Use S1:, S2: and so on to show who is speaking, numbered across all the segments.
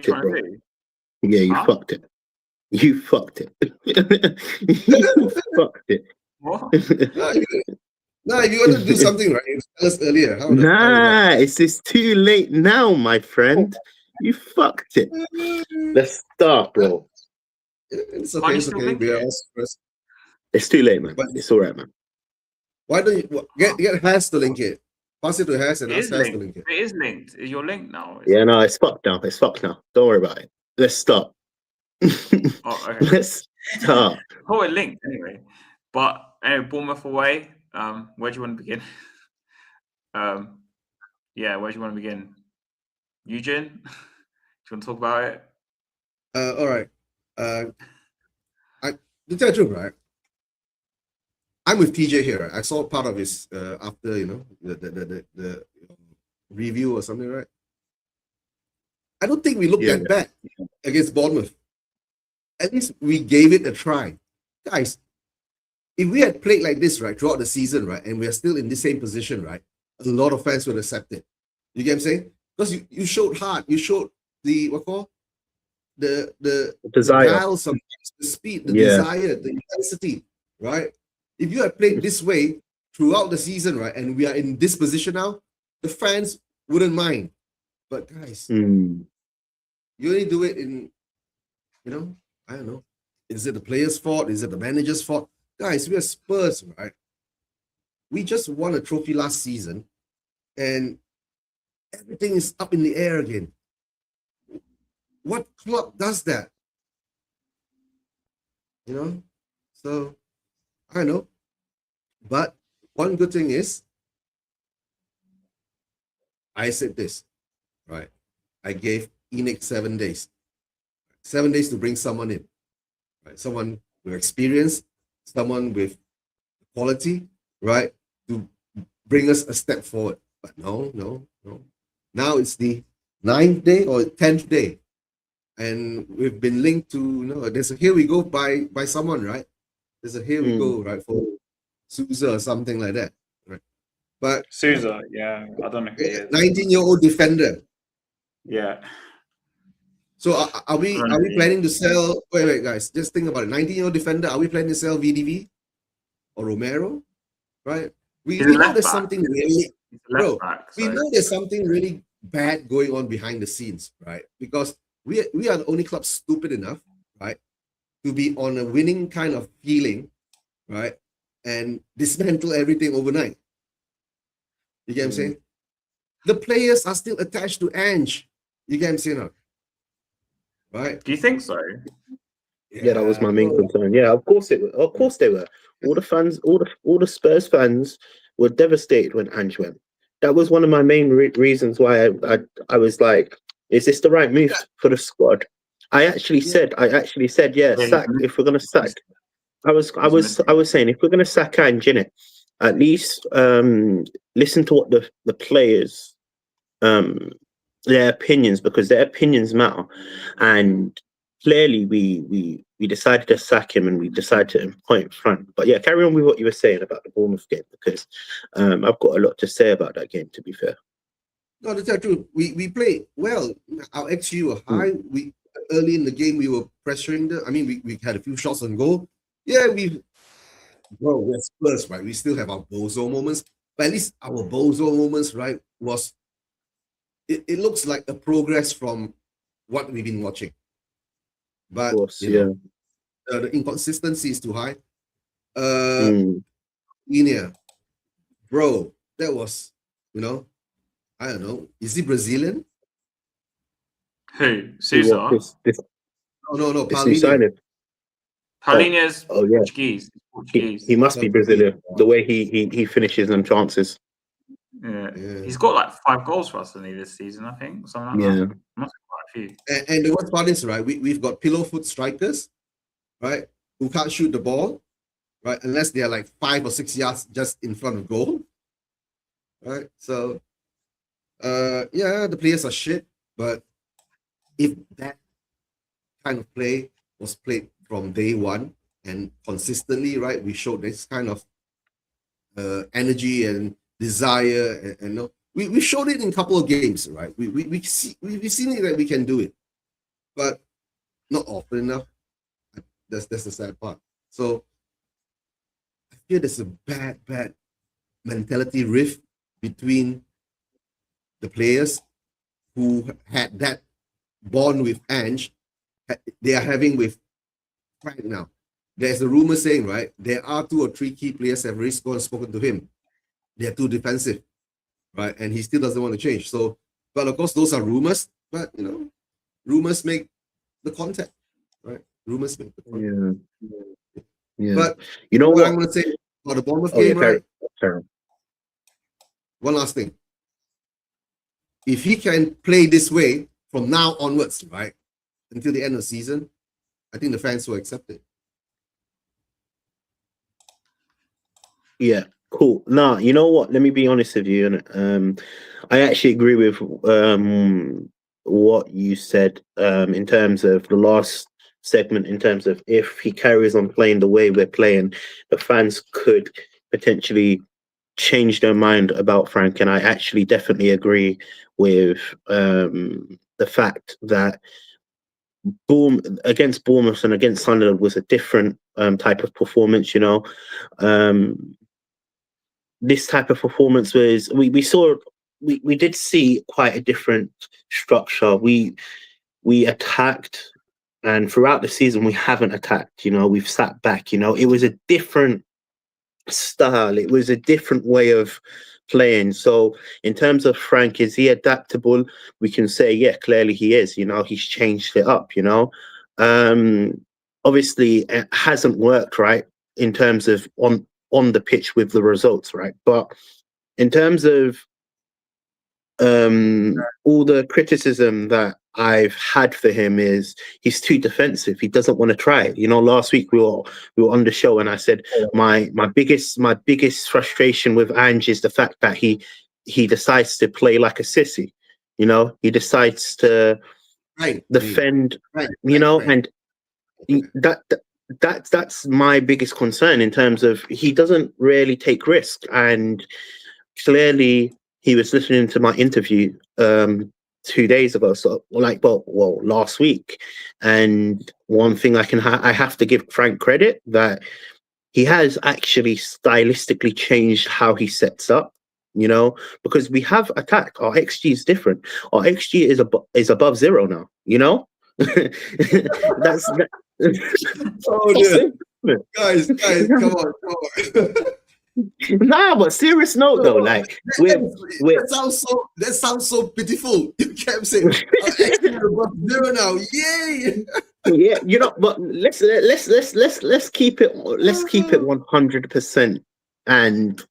S1: fucked it, bro.
S2: do?
S1: Yeah, you
S2: Huh?
S1: fucked it. You fucked it. You fucked it.
S2: What?
S3: No, if you want to do something right, you tell us earlier.
S1: Nah, it's too late now, my friend. You fucked it. Let's start, bro.
S3: It's
S2: Can't
S3: okay.
S2: you
S3: It's
S2: still
S3: okay.
S2: link
S3: We are
S2: it?
S3: all Spurs.
S1: It's too late, man.
S3: But
S1: It's all right, man.
S3: why don't you get Has to link it? Pass it to Has and
S2: It
S3: ask
S2: is
S3: Has to
S2: linked.
S3: link it.
S2: It is linked. Is your link now?
S1: Yeah, no, it's fucked now. It's fucked now. Don't worry about it. Let's start.
S2: Oh, okay.
S1: Let's start.
S2: Oh, it linked anyway. But anyway, Bournemouth away. Where do you want to begin? Yeah, where do you want to begin? Eugene, do you want to talk about it?
S3: All right. To tell the truth, right? I'm with TJ here. Right? I saw part of his after the review or something, right? I don't think we looked that bad against Bournemouth. At least we gave it a try, guys. If we had played like this, right, throughout the season, right, and we are still in the same position, right, a lot of fans would accept it. You get what I'm saying? Because you showed heart, you showed the
S1: desire,
S3: guile, sometimes the speed, the desire, the intensity, right? If you had played this way throughout the season, right, and we are in this position now, the fans wouldn't mind. But guys, you only do it in, I don't know. Is it the player's fault? Is it the manager's fault? Guys, we are Spurs, right? We just won a trophy last season, and everything is up in the air again. What club does that? So I don't know. But one good thing is, I said this, right? I gave Enoch 7 days. 7 days to bring someone in, right? Someone with experience, someone with quality, right? To bring us a step forward. But no. Now it's the 9th day or 10th day. And we've been linked to, there's a here we go by someone, right? There's a here we go, right? For Sousa or something like that, right? But
S2: Sousa, yeah, I don't know who he is.
S3: 19-year-old defender.
S2: Yeah.
S3: So are we planning to sell? Wait, guys, just think about it. 19-year-old defender. Are we planning to sell VDV or Romero? Right? We know there's something really, bro. We know there's something really bad going on behind the scenes, right? Because we are the only club stupid enough, right, to be on a winning kind of feeling, right, and dismantle everything overnight. You get what I'm saying? The players are still attached to Ange. You get what I'm saying? Right?
S2: Do you think so?
S1: Yeah, that was my main concern. Yeah, of course it. Of course they were. All the fans, all the Spurs fans were devastated when Ange went. That was one of my main reasons why I was like, is this the right move for the squad? I actually said, yeah, sack. If we're gonna sack, I was saying, if we're gonna sack Ange, at least listen to what the players their opinions, because their opinions matter. And clearly we decided to sack him and we decided to point front. But yeah, carry on with what you were saying about the Bournemouth game, because I've got a lot to say about that game, to be fair.
S3: No, that's true. We played well. Our XG were high. We early in the game we were pressuring we had a few shots on goal. Yeah, we're Spurs, right? We still have our bozo moments, but at least our bozo moments, right, was it looks like a progress from what we've been watching. But the inconsistency is too high. Linear, bro, that was, I don't know. Is he Brazilian?
S2: Who? Sousa?
S3: No. Palhinha.
S2: Palhinha is Portuguese.
S1: He must be Brazilian. The way he finishes and chances.
S2: Yeah. He's got like 5 goals for us this season, I think. Something like that. Must be quite a few.
S3: And the worst part is, right, we've got pillow foot strikers, right, who can't shoot the ball, right, unless they are like 5 or 6 yards just in front of goal, right? So, the players are shit, but if that kind of play was played from day one and consistently, right, we showed this kind of energy and desire, and we showed it in a couple of games, right? We've seen it that we can do it. but not often enough. That's the sad part. So I feel there's a bad mentality rift between the players who had that bond with Ange. They are having with Frank now. There's a rumor saying, right, there are 2 or 3 key players have already spoken to him. They are too defensive, right? And he still doesn't want to change. So, but of course, those are rumors. But rumors make the content, right? Rumors make the content.
S1: Yeah.
S3: But
S1: what
S3: I'm going to say about the Bournemouth game, right? One last thing. If he can play this way from now onwards, right, until the end of the season, I think the fans will accept it.
S1: Yeah, cool. Nah, you know what? Let me be honest with you, and I actually agree with what you said in terms of the last segment. In terms of if he carries on playing the way we're playing, the fans could potentially change their mind about Frank. And I actually definitely agree with the fact that against Bournemouth and against Sunderland was a different type of performance. This type of performance was we did see quite a different structure. We attacked, and throughout the season we haven't attacked. We've sat back. It was a different style. It was a different way of playing. So in terms of Frank, is he adaptable? We can say, yeah, clearly he is. He's changed it up. Obviously it hasn't worked, right, in terms of on the pitch with the results, right? But in terms of all the criticism that I've had for him is he's too defensive. He doesn't want to try it. Last week we were on the show and I said my biggest frustration with Ange is the fact that he decides to play like a sissy. He decides to defend, and that's my biggest concern in terms of he doesn't really take risks. And clearly he was listening to my interview 2 days ago, so last week. And one thing I have to give Frank credit, that he has actually stylistically changed how he sets up, because we have attacked. Our XG is different. Our XG is above 0 now, that's
S3: oh dear. guys come on
S1: Nah, but serious note though, like
S3: that sounds so pitiful. You kept saying above 0 now, yay.
S1: Yeah, but let's keep it 100%. And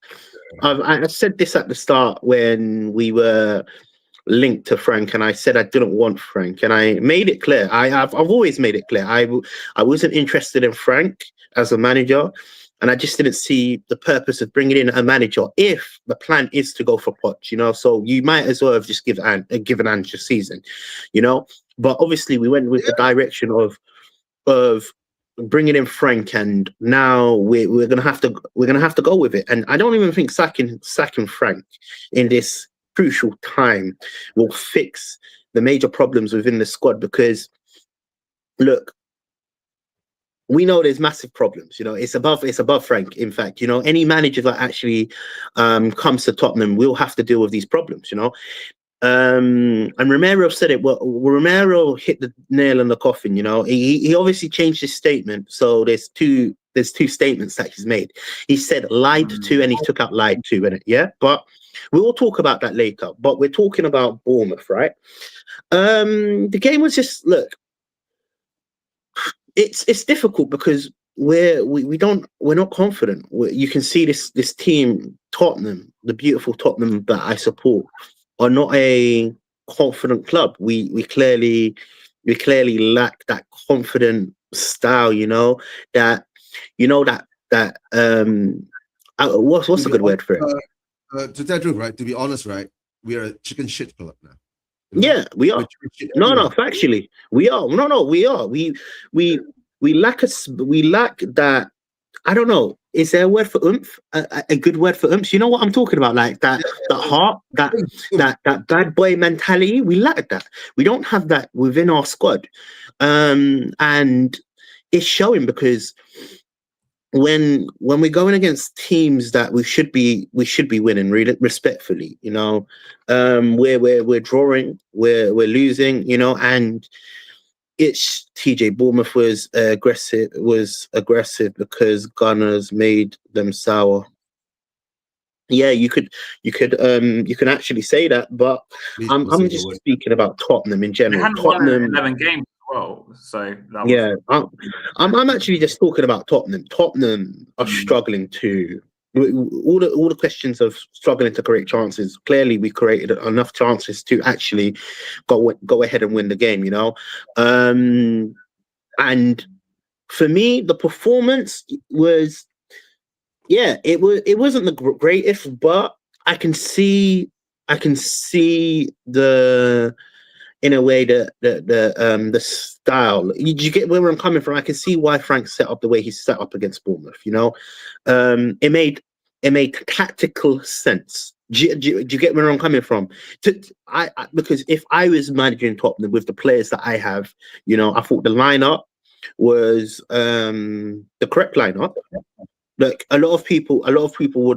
S1: I said this at the start when we were linked to Frank, and I said I didn't want Frank, and I made it clear. I've always made it clear I wasn't interested in Frank as a manager, and I just didn't see the purpose of bringing in a manager if the plan is to go for Poch. So you might as well have just given Ange a season, But obviously we went with the direction of bringing in Frank, and now we're gonna have to go with it. And I don't even think sacking Frank in this crucial time will fix the major problems within the squad, because look, we know there's massive problems. It's above Frank. In fact, any manager that actually comes to Tottenham will have to deal with these problems. And Romero said it. Well, Romero hit the nail on the coffin. He obviously changed his statement. So there's two statements that he's made. He said lied to, and he took out lied to in it. Yeah, but we'll talk about that later. But we're talking about Bournemouth, right? The game was just, look, it's difficult because we're not confident. You can see this team, Tottenham, the beautiful Tottenham that I support, are not a confident club. We clearly lack that confident style. That what's a good word for it?
S3: To tell the truth, right? To be honest, right? We are a chicken shit club now.
S1: Yeah, we are. No, factually, we are. No, we are. We lack that. I don't know. is there a word for oomph? A good word for oomph? You know what I'm talking about? Like that heart, that bad boy mentality. We lack that. We don't have that within our squad, and it's showing because when we're going against teams that we should be winning, really respectfully, you know, we're drawing, we're losing, you know, and it's TJ. Bournemouth was aggressive because Gunners made them sour. Yeah, you could actually say that, but I'm just speaking about Tottenham in general.
S2: They hadn't won 11 games as well, so that
S1: yeah, I'm actually just talking about Tottenham. Tottenham are struggling to all the questions of struggling to create chances. Clearly, we created enough chances to actually go ahead and win the game. You know, and for me, the performance was. Yeah, it wasn't the greatest, but I can see the in a way the style. You get where I'm coming from. I can see why Frank set up the way he set up against Bournemouth. You know, it made tactical sense. Do you get where I'm coming from? Because if I was managing Tottenham with the players that I have, you know, I thought the lineup was the correct lineup. Look, a lot of people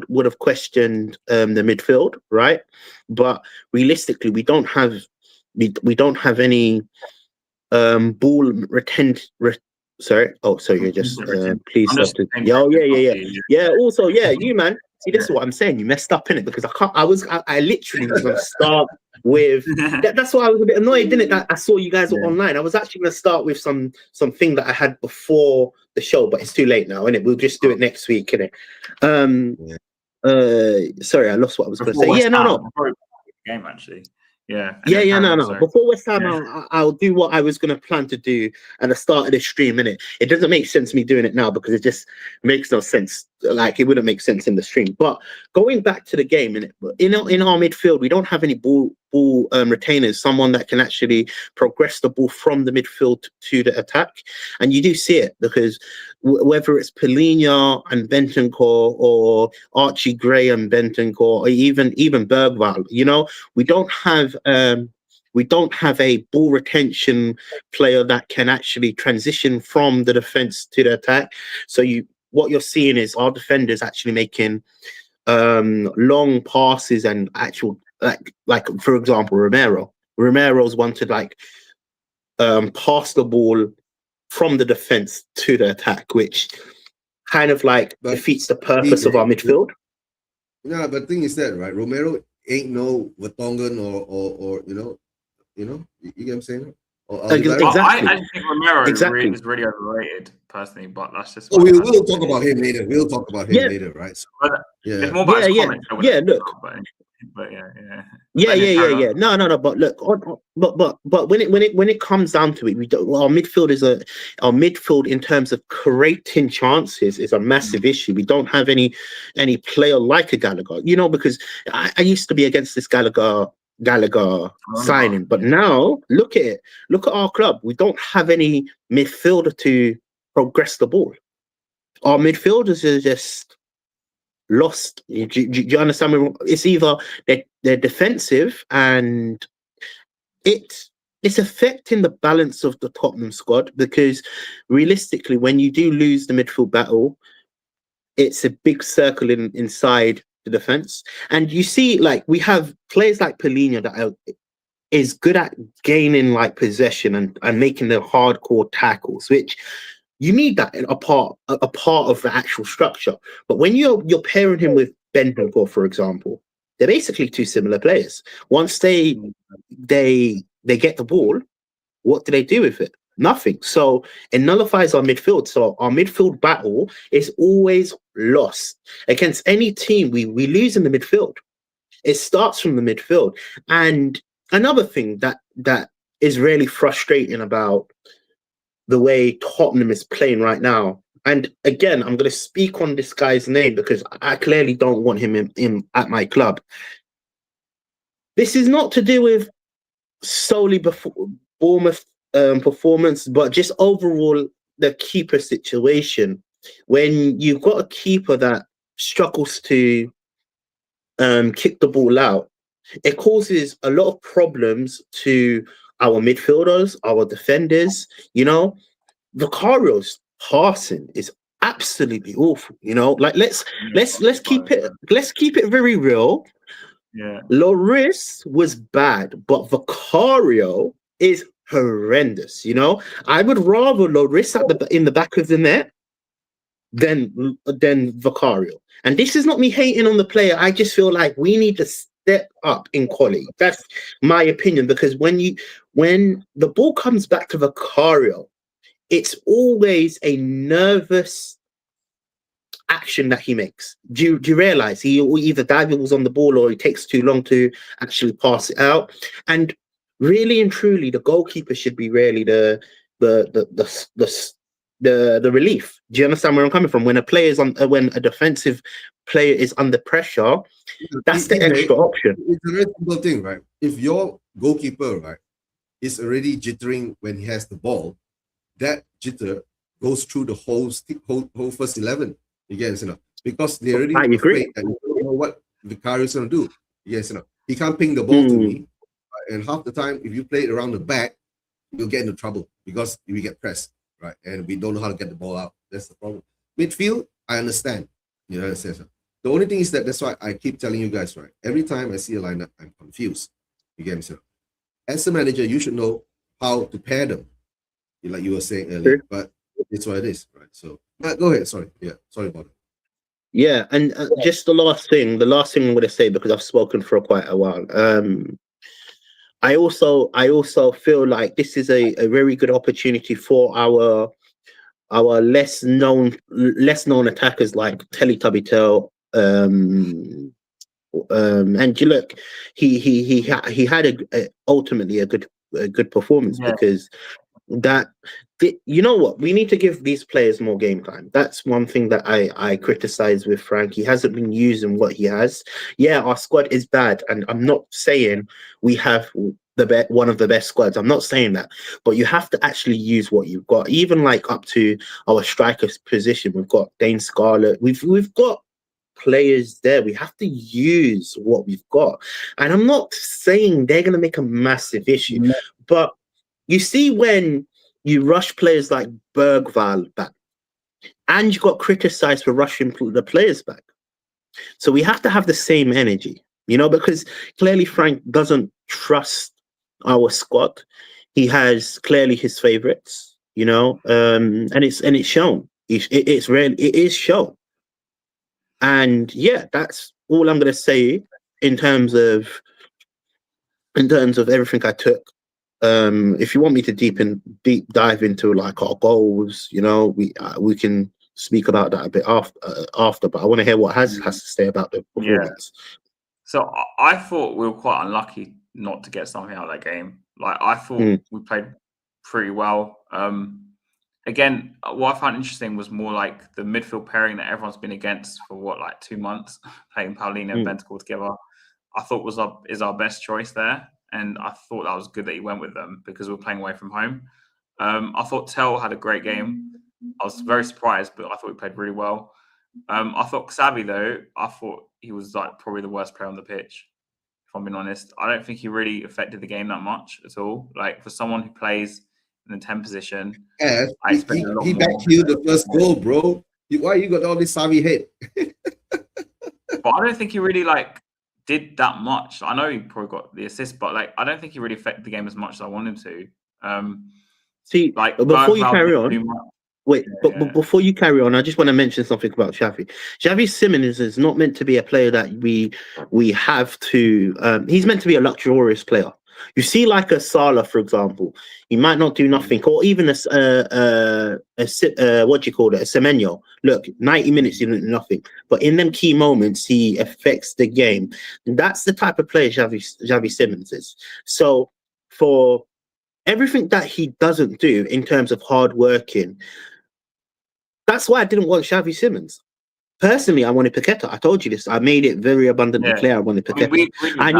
S1: would have questioned the midfield, right? But realistically, we don't have any ball sorry. Oh, sorry. You're just please stop. Yeah. Also, yeah, you man. See, this is what I'm saying. You messed up in it because I literally was gonna start with that's why I was a bit annoyed, didn't it? That I saw you guys were online. I was actually gonna start with something that I had before the show, but it's too late now, innit? We'll just do it next week, innit? Sorry, I lost what I was gonna say. Yeah, no.
S2: Game actually. Yeah.
S1: No. Before West Ham, I'll do what I was going to plan to do at the start of the stream, innit? It doesn't make sense me doing it now because it just makes no sense. Like, it wouldn't make sense in the stream. But going back to the game, innit? In our midfield, we don't have any ball retainers, someone that can actually progress the ball from the midfield to the attack. And you do see it because whether it's Polina and Bentancur or Archie Gray and Bentancur or even Bergwall, you know, we don't have a ball retention player that can actually transition from the defense to the attack. So what you're seeing is our defenders actually making long passes and actual like for example Romero's wanted like pass the ball from the defense to the attack, which kind of like defeats the purpose of our midfield.
S3: Yeah, but the thing is that, right, Romero ain't no Vertonghen or you get what I'm saying?
S1: Exactly.
S2: I think Romero is really overrated personally, but that's just.
S3: We'll talk about him later. We'll talk about him later, right? So,
S2: it's more about his comments.
S1: Look.
S2: But
S1: Yeah. No. But look, but when it comes down to it, our midfield in terms of creating chances is a massive issue. We don't have any player like a Gallagher, you know, because I used to be against this Gallagher signing, but now look at it. Look at our club. We don't have any midfielder to progress the ball. Our midfielders are just lost. Do you understand? It's either they're defensive and it's affecting the balance of the Tottenham squad because realistically, when you do lose the midfield battle, it's a big circle inside the defense. And you see, like, we have players like Polina that is good at gaining like possession and making the hardcore tackles, which you need that in a part of the actual structure. But when you're pairing him with Bentancur, for example, they're basically two similar players. Once they get the ball, what do they do with it? Nothing. So it nullifies our midfield. So our midfield battle is always lost. Against any team, we lose in the midfield. It starts from the midfield. And another thing that is really frustrating about the way Tottenham is playing right now, and again, I'm going to speak on this guy's name because I clearly don't want him in at my club. This is not to do with solely Bournemouth performance, but just overall the keeper situation. when you've got a keeper that struggles to kick the ball out, it causes a lot of problems to our midfielders, our defenders. You know, Vicario's passing is absolutely awful. You know, like let's keep it very real.
S2: Yeah,
S1: Lloris was bad, but Vicario is horrendous. You know, I would rather Lloris in the back of the net than Vicario. And this is not me hating on the player. I just feel like we need to step up in quality. That's my opinion, because when the ball comes back to Vicario, it's always a nervous action that he makes. Do you realize he either divings on the ball or he takes too long to actually pass it out? And really and truly, the goalkeeper should be really the relief. Do you understand where I'm coming from? When a player is on, when a defensive player is under pressure, that's the extra option.
S3: It's a very simple thing, right? If your goalkeeper, right, is already jittering when he has the ball, that jitter goes through the whole first 11. You get it, because they're already afraid that you don't know what Vicario is going to do. You get it, he can't ping the ball to me, and half the time, if you play it around the back, you'll get into trouble because we get pressed, right? And we don't know how to get the ball out. That's the problem. Midfield, I understand. You know what I'm saying? The only thing is that's why I keep telling you guys, right? Every time I see a lineup, I'm confused. You get me? As a manager, you should know how to pair them, like you were saying earlier. Sure. But it's what it is, right? So, go ahead. Sorry. Yeah, sorry about it.
S1: Yeah, and just the last thing I'm going to say, because I've spoken for quite a while. I also feel like this is a very good opportunity for our less known attackers like Teletubby Tell. And you look, he had ultimately a good performance, because that, you know what, we need to give these players more game time. That's one thing that I criticize with Frank. He hasn't been using what he has. Yeah, our squad is bad, and I'm not saying we have one of the best squads. I'm not saying that, but you have to actually use what you've got. Even like up to our strikers position, we've got Dane Scarlett. We've got players there. We have to use what we've got, and I'm not saying they're going to make a massive issue, but you see, when you rush players like Bergvall back, and you got criticized for rushing the players back. So we have to have the same energy, you know, because clearly Frank doesn't trust our squad. He has clearly his favorites, you know, and it's shown. It is shown. And yeah, that's all I'm going to say in terms of everything I took. If you want me to deep dive into like our goals, you know, we can speak about that a bit after. But I want to hear what has to say about the performance.
S2: Yeah. So I thought we were quite unlucky not to get something out of that game. Like, I thought we played pretty well. Again, what I found interesting was more like the midfield pairing that everyone's been against for 2 months, playing Paulinho and Bentancur together. I thought is our best choice there. And I thought that was good that he went with them, because we're playing away from home. I thought Tell had a great game. I was very surprised, but I thought he played really well. I thought Xavi, though, I thought he was like probably the worst player on the pitch, if I'm being honest. I don't think he really affected the game that much at all. Like, for someone who plays in the 10 position,
S3: yeah,
S2: I expect a lot more.
S3: He backheeled the first goal, bro. Why you got all this Xavi hate?
S2: But I don't think he really did that much. I know he probably got the assist, but I don't think he really affected the game as much as I want him to.
S1: See, before you carry on, before you carry on, I just want to mention something about Xavi. Xavi Simons is not meant to be a player that we have to. He's meant to be a luxurious player. You see, like a Salah, for example, he might not do nothing, or even a what do you call it, a Semenyo. Look, 90 minutes, he didn't do nothing, but in them key moments, he affects the game. That's the type of player Xavi Simons is. So for everything that he doesn't do in terms of hard working, that's why I didn't want Xavi Simons. Personally, I wanted Paqueta. I told you this. I made it very abundantly clear. I wanted Paqueta. I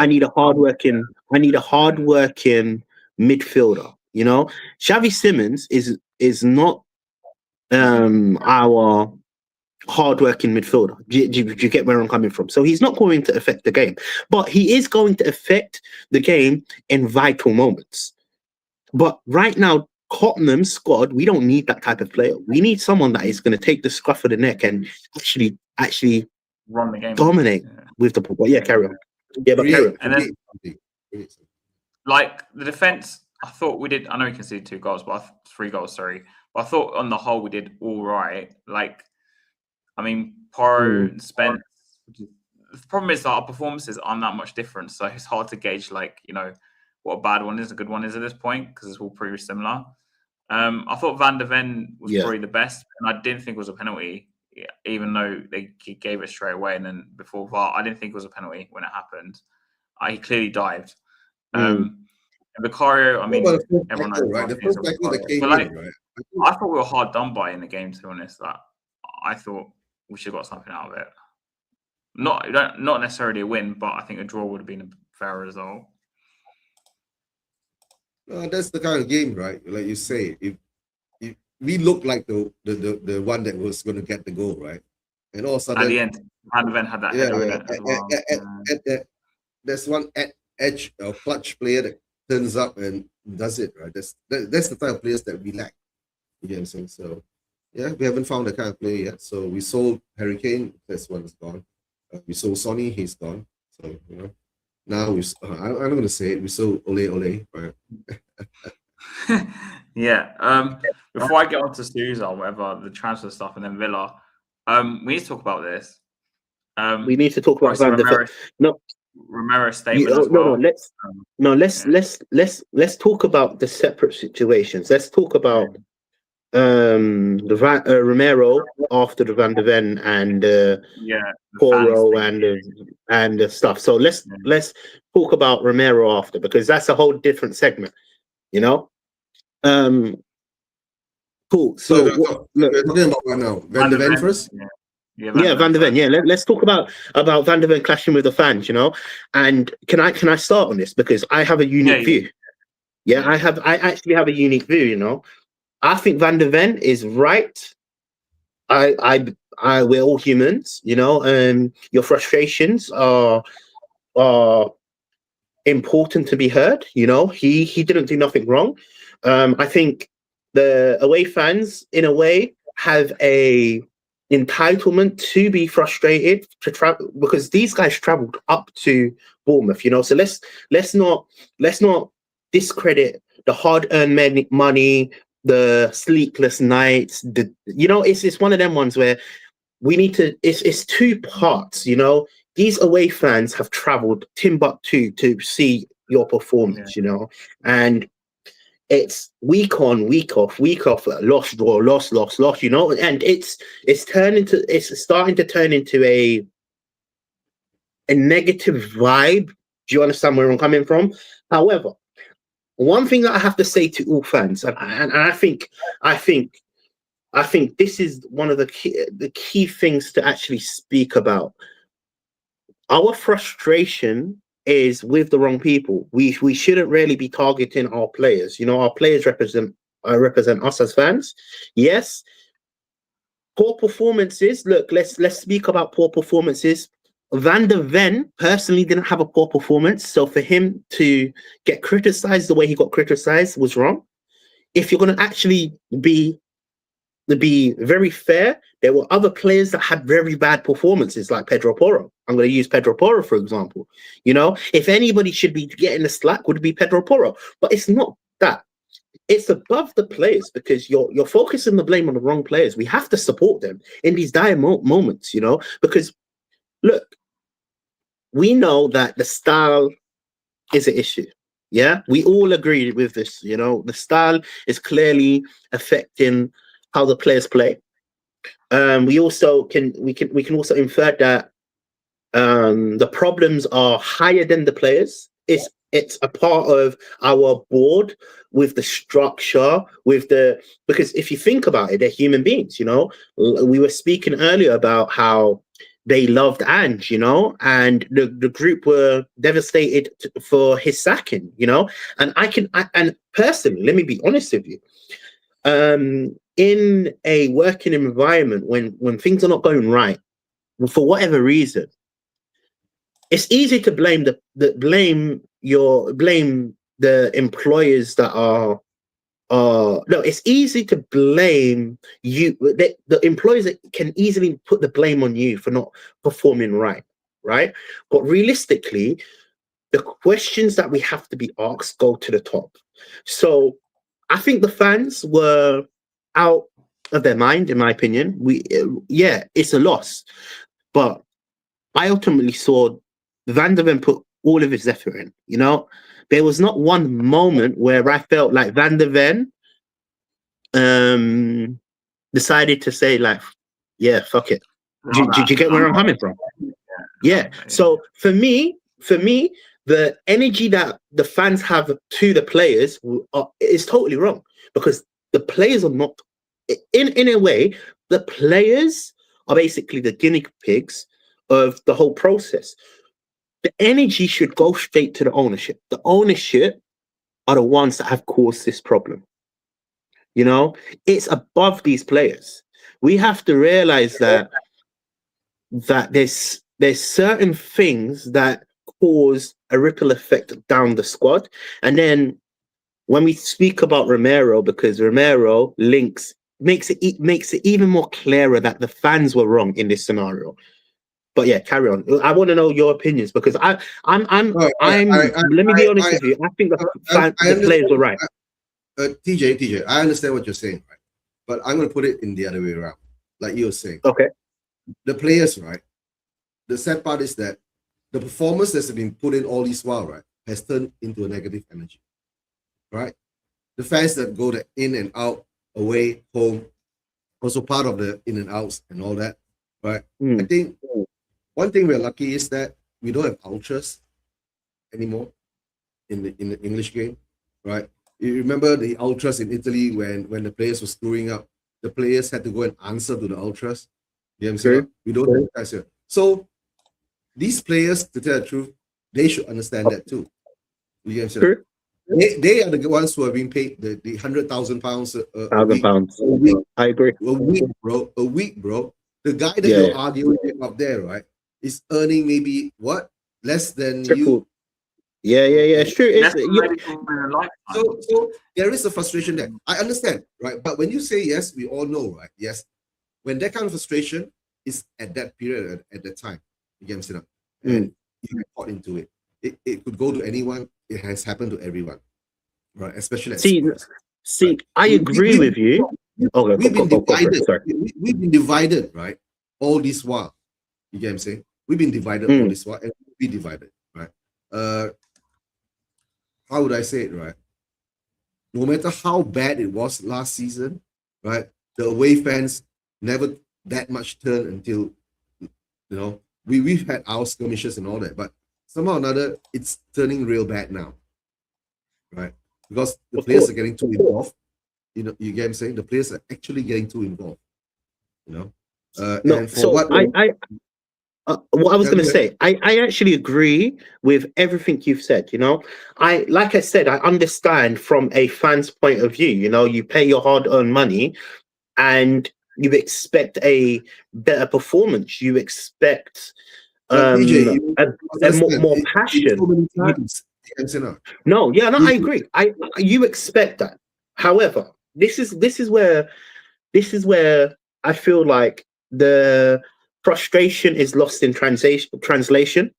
S1: need a hardworking midfielder. You know, Xavi Simons is not our hard-working midfielder. Do you get where I'm coming from? So he's not going to affect the game, but he is going to affect the game in vital moments. But right now, Tottenham's squad, we don't need that type of player. We need someone that is going to take the scruff of the neck and actually
S2: run the game,
S1: dominate with the ball. But yeah, carry on. Yeah, but carry on.
S2: And then, like the defense, I thought we did. I know we conceded 2 goals, but 3 goals. Sorry, but I thought on the whole we did all right. Like, I mean, Porro and Spence. The problem is that our performances aren't that much different, so it's hard to gauge, like, you know, what a bad one is, a good one is at this point, because it's all pretty similar. I thought Van de Ven was probably the best, and I didn't think it was a penalty, even though he gave it straight away. And then before VAR, I didn't think it was a penalty when it happened. He clearly dived. And Vicario, I mean, everyone knows, right? The first tackle that came in, right? I thought we were hard done by in the game, to be honest. That I thought we should have got something out of it. Not necessarily a win, but I think a draw would have been a fair result.
S3: That's the kind of game, right? Like you say, if we look like the one that was going to get the goal, right? And all of a sudden,
S2: at the end, Van de Ven had that header as well.
S3: There's one edge or clutch player that turns up and does it, right? That's the type of players that we lack. You get what I'm saying? So, yeah, we haven't found that kind of player yet. So we sold Harry Kane. This one is gone. We sold Sonny. He's gone. So, you know. Now I'm not gonna say it. We saw Ole, right?
S2: Yeah. Before I get on to Sousa or whatever, the transfer stuff, and then Villa, we need to talk about this.
S1: We need to talk about Van de Ven. No,
S2: Romero's statement as well.
S1: Let's talk about the separate situations. Let's talk about the Romero after the Van de Ven and Porro and the stuff. So let's talk about Romero after, because that's a whole different segment, you know. Cool. So
S3: we're talking about right now. Van de Ven first.
S1: Yeah, Van de Ven. Yeah, let's talk about Van de Ven clashing with the fans, you know. And can I start on this, because I have a unique view. Yeah, I actually have a unique view, you know. I think Van de Ven is right. We're all humans, you know, and your frustrations are important to be heard. You know, he didn't do nothing wrong. I think the away fans, in a way, have a entitlement to be frustrated to travel, because these guys traveled up to Bournemouth, you know. So let's not discredit the hard-earned money, the sleepless nights. It's one of them ones where we need to. It's 2 parts, you know. These away fans have traveled Timbuktu to see your performance, you know, and it's week on, week off, loss, draw, loss, you know, and it's starting to turn into a negative vibe. Do you understand where I'm coming from? However, one thing that I have to say to all fans, and I think this is one of the key things to actually speak about. Our frustration is with the wrong people. We shouldn't really be targeting our players. You know, our players represent us as fans. Yes, poor performances. Look, let's speak about poor performances. Van de Ven personally didn't have a poor performance, so for him to get criticized the way he got criticized was wrong. If you're going to actually be very fair, there were other players that had very bad performances, like Pedro Porro. I'm going to use Pedro Porro, for example. You know, if anybody should be getting the slack, would be Pedro Porro. But it's not that. It's above the players, because you're focusing the blame on the wrong players. We have to support them in these dire moments, you know, because look, we know that the style is an issue. Yeah, we all agree with this. You know, the style is clearly affecting how the players play. We also can also infer that the problems are higher than the players. It's a part of our board, with the structure, because if you think about it, they're human beings, you know. We were speaking earlier about how they loved Ange, you know, and the group were devastated for his sacking, you know. And and personally, let me be honest with you, in a working environment when things are not going right, for whatever reason, it's easy to blame blame the employers that are no, it's easy to blame you. The employers can easily put the blame on you for not performing right. But realistically, the questions that we have to be asked go to the top. So I think the fans were out of their mind, in my opinion. Yeah, it's a loss, but I ultimately saw Van der Ven put all of his effort in. There was not one moment where I felt like Van der Ven decided to say like, yeah, fuck it. Did you get where I'm coming from? Yeah. So for me, the energy that the fans have to the players is totally wrong, because the players are not, in a way, the players are basically the guinea pigs of the whole process. The energy should go straight to the ownership. The ownership are the ones that have caused this problem. It's above these players. We have to realize that there's certain things that cause a ripple effect down the squad. And then when we speak about Romero, because Romero makes it even more clearer that the fans were wrong in this scenario. But yeah, carry on. I want to know your opinions, because let me be honest with you. I think the players were right.
S3: TJ, I understand what you're saying, right? But I'm going to put it in the other way around, like you were saying.
S1: Okay.
S3: The players, right? The sad part is that the performance that's been put in all this while, right, has turned into a negative energy, right? The fans that go in and out, away, home, also part of the in and outs and all that, right? I think one thing we're lucky is that we don't have ultras anymore in the English game, right? You remember the ultras in Italy when the players were screwing up, the players had to go and answer to the ultras. You know what I'm saying? We don't have guys here. So these players, to tell the truth, they should understand that too. You know what I'm saying? They are the ones who are being paid the £100,000 a week.
S1: I agree.
S3: A week, bro. The guy that you're arguing with up there, right, is earning maybe what? Less than
S1: triple.
S3: You.
S1: Yeah. It's true.
S3: So there is a frustration there. I understand, right? But when you say yes, we all know, right? Yes. When that kind of frustration is at that period, at that time, you get me, and you get caught into it. It could go to anyone. It has happened to everyone, right? Especially at Spurs.
S1: Right? I agree with you.
S3: We've been divided. We've been divided, right? All this while. You get what I'm saying? We've been divided all this while, and we'll be divided, right? How would I say it, right? No matter how bad it was last season, right? The away fans never that much turn until, we've had our skirmishes and all that, but somehow or another, it's turning real bad now, right? Because the players are getting too involved. You get what I'm saying? The players are actually getting too involved. And for what
S1: I was going to say, I actually agree with everything you've said. Like I said, I understand from a fan's point of view. You pay your hard-earned money, and you expect a better performance. You expect more passion. I agree. You expect that. However, this is where I feel like the frustration is lost in translation,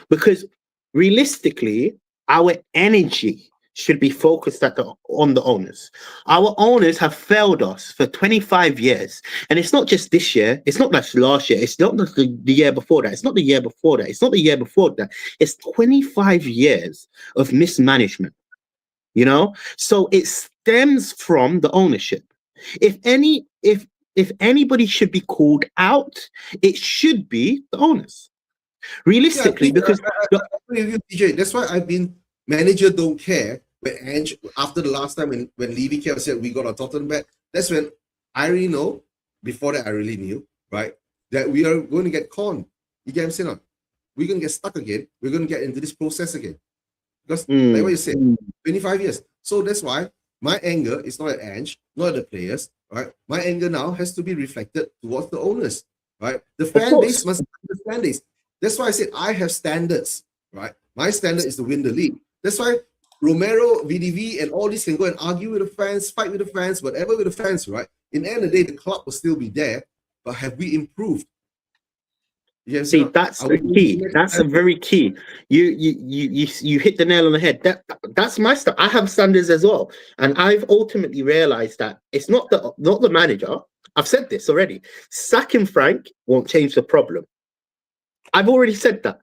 S1: because realistically, our energy should be focused on the owners. Our owners have failed us for 25 years. And it's not just this year. It's not like last year. It's not the year before that. It's not the year before that. It's not the year before that. It's 25 years of mismanagement, So it stems from the ownership. If anybody should be called out, it should be the owners. Realistically, because
S3: DJ, that's why I've been manager don't care. When Ange, after the last time when Levy came and said we got a Tottenham back, that's when I really know. Before that, I really knew, right, that we are going to get conned. You get what I'm saying? We're going to get stuck again. We're going to get into this process again. Because like what you said, 25 years. So that's why my anger is not at Ange, not at the players, right? My anger now has to be reflected towards the owners, right? The fan base must understand this. That's why I said I have standards, right? My standard is to win the league. That's why Romero, VDV, and all these can go and argue with the fans, fight with the fans, whatever with the fans, right? In the end of the day, the club will still be there, but have we improved?
S1: See, that's the key. That's a very key. You hit the nail on the head. That's my stuff. I have standards as well, and I've ultimately realized that it's not the manager. I've said this already. Sacking Frank won't change the problem. I've already said that.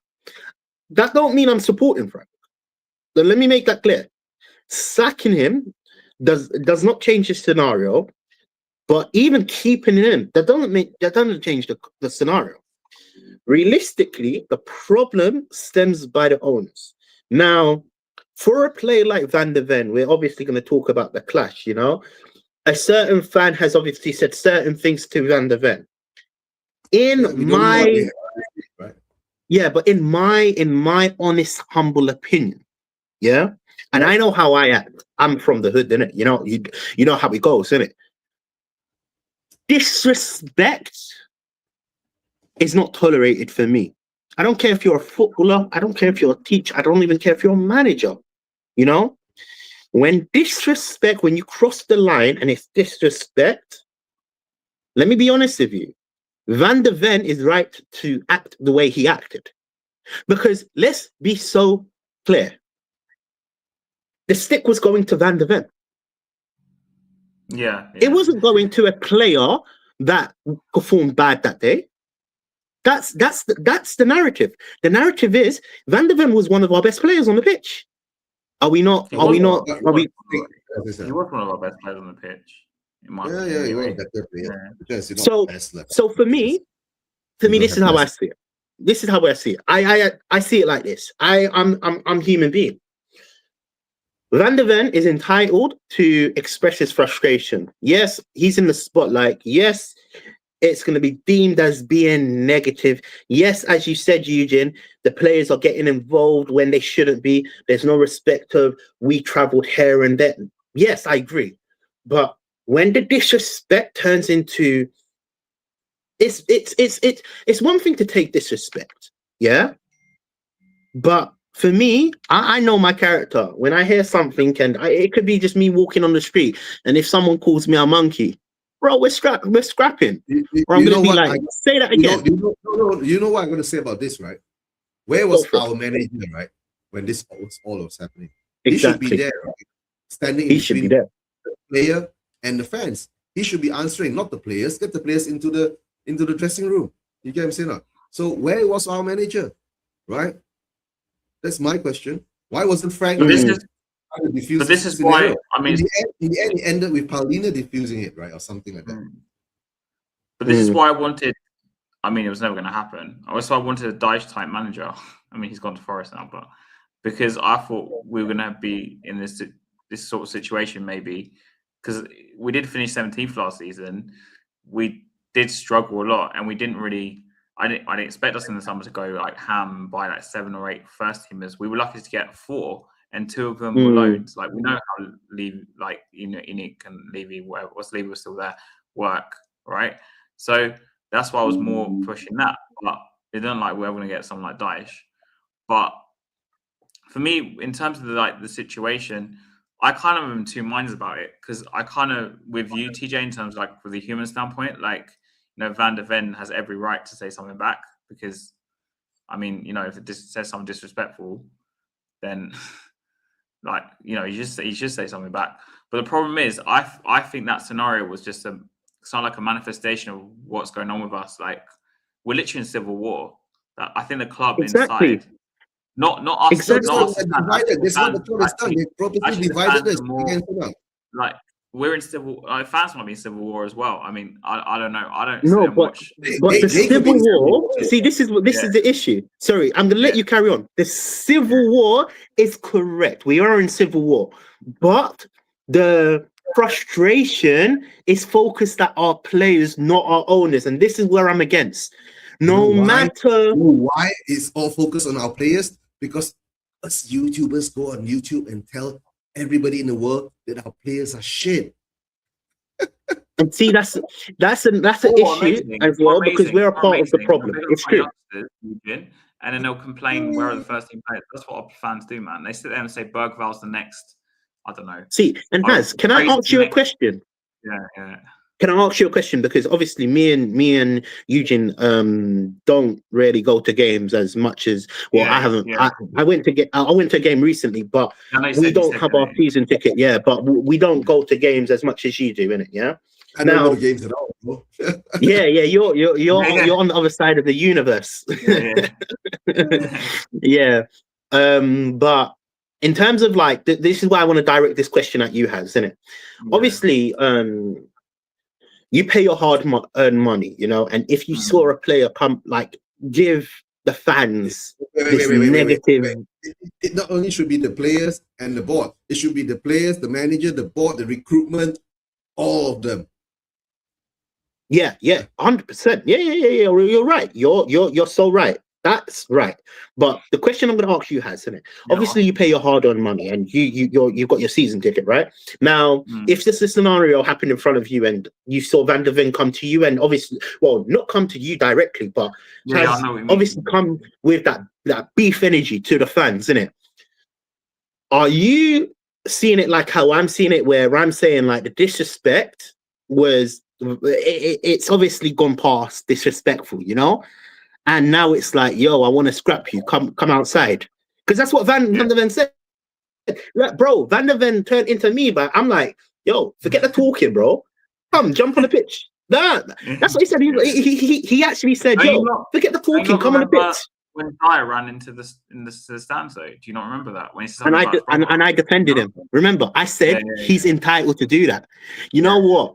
S1: That don't mean I'm supporting Frank. So let me make that clear. Sacking him does not change the scenario, but even keeping him that doesn't change the scenario. Realistically, the problem stems by the owners. Now, for a player like Van de Ven, we're obviously going to talk about the clash, you know. A certain fan has obviously said certain things to Van de Ven. But in my honest, humble opinion, yeah, and I know how I act. I'm from the hood, innit? You know how it goes, innit? Disrespect is not tolerated for me. I don't care if you're a footballer. I don't care if you're a teacher. I don't even care if you're a manager. You know, when you cross the line and it's disrespect, let me be honest with you. Van de Ven is right to act the way he acted. Because let's be so clear. The stick was going to Van de Ven.
S2: Yeah.
S1: It wasn't going to a player that performed bad that day. That's the narrative. The narrative is Van de Ven was one of our best players on the pitch. He was one of our
S2: best players on the pitch.
S3: He was a better player. Because
S1: so for me, this is how I see it. This is how I see it. I see it like this. I'm human being. Van de Ven is entitled to express his frustration. Yes, he's in the spotlight. Yes, it's going to be deemed as being negative. Yes, as you said, Eugene, the players are getting involved when they shouldn't be. There's no respect of we travelled here and there. Yes, I agree. But when the disrespect turns into it's one thing to take disrespect, yeah. But for me, I know my character. When I hear something, it could be just me walking on the street, and if someone calls me a monkey, bro, we're scrapping. Or I'm gonna be like, say that again.
S3: You know what I'm gonna say about this, right? Where was our manager, right, when this all was happening?
S1: Exactly.
S3: He should be there, right? Standing in between the player and the fans. He should be answering, not the players. Get the players into the dressing room. You get what I'm saying? So where was our manager, right? That's my question. Why wasn't Frank?
S2: But this is why. I mean,
S3: in the end, it ended with Paulina diffusing it, right, or something like that.
S2: But this is why I wanted. I mean, it was never going to happen. Also, I wanted a Dyche type manager. I mean, he's gone to Forest now, but because I thought we were going to be in this sort of situation, maybe because we did finish 17th last season, we did struggle a lot, and we didn't really. I didn't expect us in the summer to go like ham by like 7 or 8 first teamers. We were lucky to get 4, and 2 of them were loans. Like we know how Levy, like Enoch and Levy, whatever, Levy was still there, work, right? So that's why I was more pushing that. But it didn't like we're going to get someone like Dyche. But for me, in terms of the situation, I kind of am in 2 minds about it, because I kind of with you, TJ, in terms of like with the human standpoint, like. Van de Ven has every right to say something back, because, I mean, if it says something disrespectful, then, like, he should say something back. But the problem is, I think that scenario was just like a manifestation of what's going on with us. Like, we're literally in civil war. I think the club inside, not us,
S1: exactly.
S2: not us.
S3: Divided. That's what the club has done. They purposely divided us against them.
S2: Like. We're in civil. Fans might be in civil war as well. I mean, I don't know. I don't.
S1: No, but the civil war. See, this is the issue. Sorry, I'm gonna let you carry on. The civil war is correct. We are in civil war, but the frustration is focused at our players, not our owners, and this is where I'm against. No matter
S3: why it's all focused on our players, because us YouTubers go on YouTube and tell everybody in the world that our players are shit.
S1: And see, that's an issue as well, because we're a part of the problem. It's true.
S2: And then they'll complain, where are the first team players? That's what our fans do, man. They sit there and say Bergval's the next, I don't know.
S1: See, and Naz, can I ask you a question?
S2: Yeah.
S1: Can I ask you a question? Because obviously me and Eugene don't really go to games as much as I haven't. Yeah. I went to a game recently, but we don't have our season ticket. Yeah, but we don't go to games as much as you do, innit? Yeah.
S3: I don't go to games at all.
S1: yeah, you're on the other side of the universe. Yeah. But in terms of like, this is why I want to direct this question at you, Has, isn't it? Yeah. Obviously, you pay your hard-earned money, you know, and if you saw a player come, like, give the fans this negative.
S3: It not only should be the players and the board. It should be the players, the manager, the board, the recruitment, all of them.
S1: Yeah, 100%. Yeah. You're right. You're so right. That's right. But the question I'm going to ask you, Has, isn't it? Yeah. Obviously, you pay your hard-earned money, and you've got your season ticket, right? Now, if this scenario happened in front of you, and you saw Van der Ven come to you, and obviously, well, not come to you directly, but has obviously come with that beef energy to the fans, isn't it? Are you seeing it like how I'm seeing it, where I'm saying like the disrespect was, it's obviously gone past disrespectful, you know? And now it's like, yo, I want to scrap you. Come outside. Because that's what Van der Ven said. Like, bro, Van der Ven turned into me, but I'm like, yo, forget the talking, bro. Come, jump on the pitch. That's what he said. He actually said, yo, forget the talking, come on the pitch.
S2: When Dyer ran into the stands, though, do you not remember that? When he said
S1: and I defended him. Remember, I said he's entitled to do that. You know what?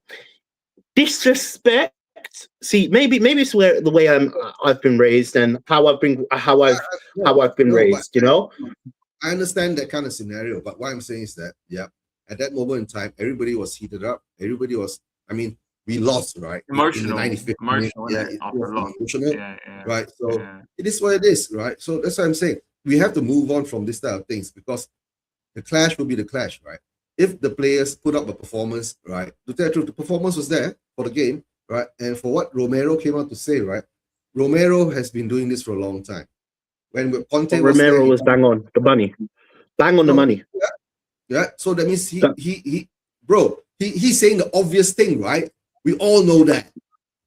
S1: Disrespect. See, maybe it's where the way I've been raised and how I've been raised. You know,
S3: I understand that kind of scenario, but what I'm saying is that at that moment in time, everybody was heated up. Everybody was. I mean, we lost, right?
S2: Emotional,
S3: in the 95th minute.
S2: Emotional,
S3: right? So it is what it is, right? So that's what I'm saying. We have to move on from this type of things, because the clash will be the clash, right? If the players put up a performance, right? To tell the truth, the performance was there for the game. Right, and for what Romero came out to say, right? Romero has been doing this for a long time. When Conte
S1: Romero was bang on the money, the money.
S3: Yeah. So that means he's saying the obvious thing, right? We all know that.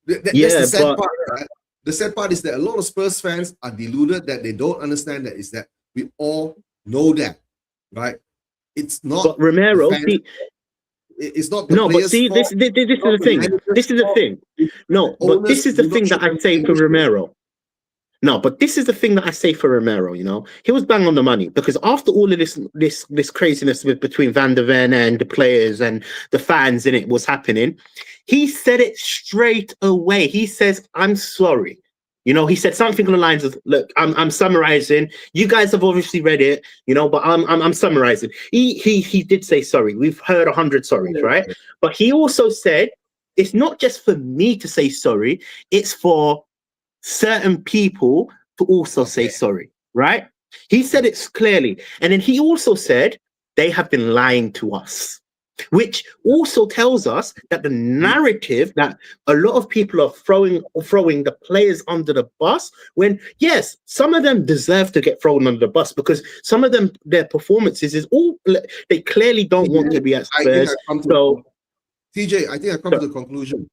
S3: That's the sad part. Right? The sad part is that a lot of Spurs fans are deluded that they don't understand that. Is that we all know that, right? It's not.
S1: But Romero.
S3: It's not the
S1: no, but see, this is the thing. This is the thing. No, but this is the thing that I say for Romero. No, but this is the thing that I say for Romero. You know, he was bang on the money, because after all of this craziness between Van der Ven and the players and the fans and it was happening, he said it straight away. He says, "I'm sorry." You know, he said something on the lines of, "Look, I'm summarizing. You guys have obviously read it, you know, but I'm summarizing." He did say sorry. We've heard 100 sorries, right? But he also said, it's not just for me to say sorry, it's for certain people to also say sorry, right? He said it clearly. And then he also said, they have been lying to us. Which also tells us that the narrative that a lot of people are throwing the players under the bus, when yes, some of them deserve to get thrown under the bus, because some of them, their performances is all, they clearly don't want to be at Spurs. So
S3: TJ, I think I come to the conclusion.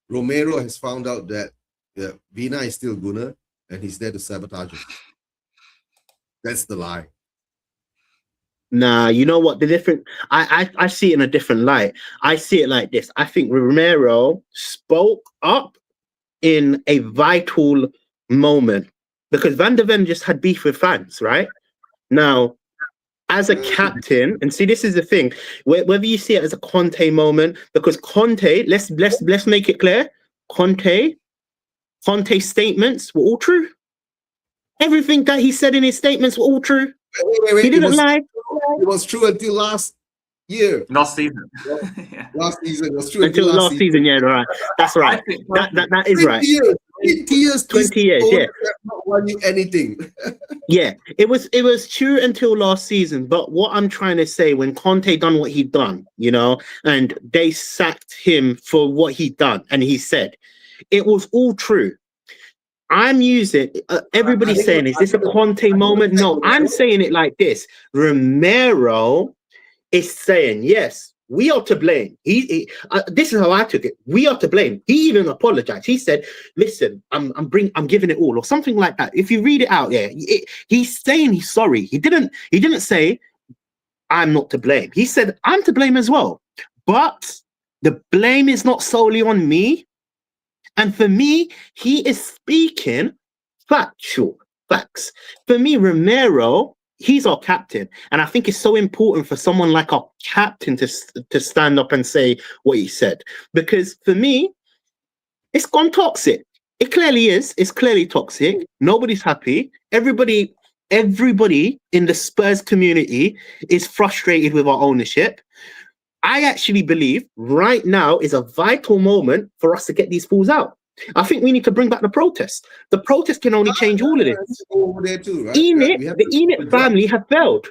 S3: Romero has found out that Vina is still Gunnar and he's there to sabotage him. That's the lie.
S1: Nah, you know what? I see it in a different light. I see it like this. I think Romero spoke up in a vital moment, because Van der Ven just had beef with fans, right? Now, as a captain, and see, this is the thing, whether you see it as a Conte moment, because Conte, let's make it clear, Conte's statements were all true. Everything that he said in his statements were all true.
S3: Wait,
S1: he didn't lie.
S3: It was true until last year.
S2: Last season.
S3: Last season was true
S1: until last season. Yeah, right. That's right. That is right.
S3: 20 years.
S1: 20 years, yeah.
S3: Have not won you anything.
S1: Yeah, it was true until last season. But what I'm trying to say, when Conte done what he done, and they sacked him for what he done, and he said it was all true. I'm using everybody's saying, is this a Conte moment? No, I'm saying it like this. Romero is saying, yes, we are to blame. This is how I took it. We are to blame. He even apologized. He said, listen, I'm giving it all, or something like that. If you read it out, he's saying he's sorry. He didn't say, I'm not to blame. He said, I'm to blame as well. But the blame is not solely on me. And for me, he is speaking facts. For me, Romero, he's our captain. And I think it's so important for someone like our captain to stand up and say what he said. Because for me, it's gone toxic. It clearly is. It's clearly toxic. Nobody's happy. Everybody in the Spurs community is frustrated with our ownership. I actually believe right now is a vital moment for us to get these fools out. I think we need to bring back the protest. The protest can only change all of this.
S3: Over there too, right?
S1: The Enid family have failed.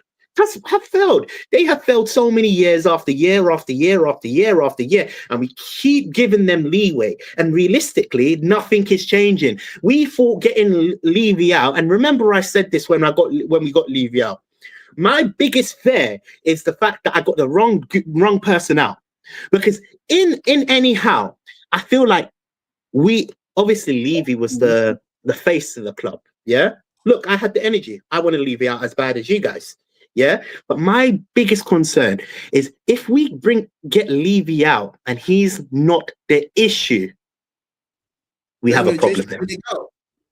S1: Have failed. They have failed so many years after year after year after year after year, and we keep giving them leeway. And realistically, nothing is changing. We thought getting Levy out, and remember I said this when we got Levy out. My biggest fear is the fact that I got the wrong person out, because in anyhow, I feel like we obviously Levy was the face of the club. Yeah, look, I had the energy. I want to Levy out as bad as you guys. Yeah, but my biggest concern is if we get Levy out and he's not the issue, we have a problem there.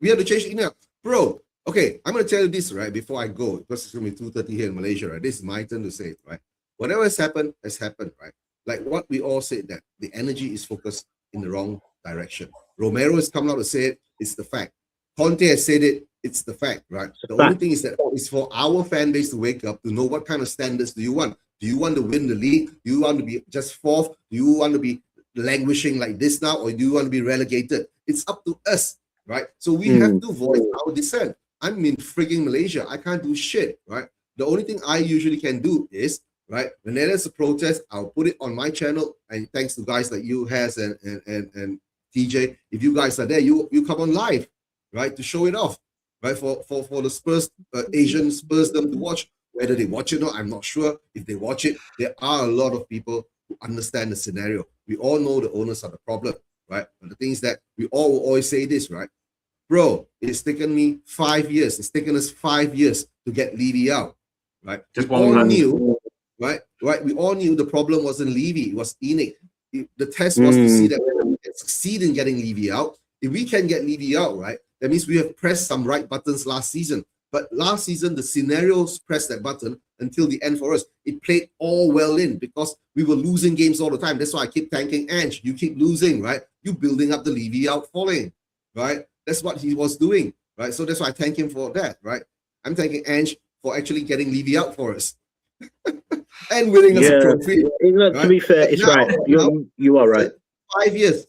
S3: We have to change it now, bro. Okay, I'm going to tell you this, right, before I go, because it's going to be 2:30 here in Malaysia, right? This is my turn to say it, right? Whatever has happened, right? Like what we all said, that the energy is focused in the wrong direction. Romero has come out to say it, it's the fact. Conte has said it, it's the fact, right? The only thing is that it's for our fan base to wake up, to know what kind of standards do you want. Do you want to win the league? Do you want to be just fourth? Do you want to be languishing like this now? Or do you want to be relegated? It's up to us, right? So we have to voice our dissent. I'm in frigging Malaysia. I can't do shit, right? The only thing I usually can do is, right, when there's a protest, I'll put it on my channel. And thanks to guys like you, Has and TJ, if you guys are there, you come on live, right, to show it off, right, for the Spurs, Asian Spurs, them to watch. Whether they watch it or not, I'm not sure. If they watch it, there are a lot of people who understand the scenario. We all know the owners are the problem, right? But the thing is that we all will always say this, right? Bro, it's taken me 5 years. It's taken us 5 years to get Levy out, right?
S2: Just
S3: we all knew, right? We all knew the problem wasn't Levy, it was Enid. The test was to see that whether we can succeed in getting Levy out. If we can get Levy out, right, that means we have pressed some right buttons last season. But last season, the scenarios pressed that button until the end for us. It played all well in because we were losing games all the time. That's why I keep thanking Ange. You keep losing, right? You building up the Levy out falling, right? That's what he was doing, right? So that's why I thank him for that, right? I'm thanking Ange for actually getting Levy out for us and winning us a trophy.
S1: Right? To be fair, it's right. You are right.
S3: 5 years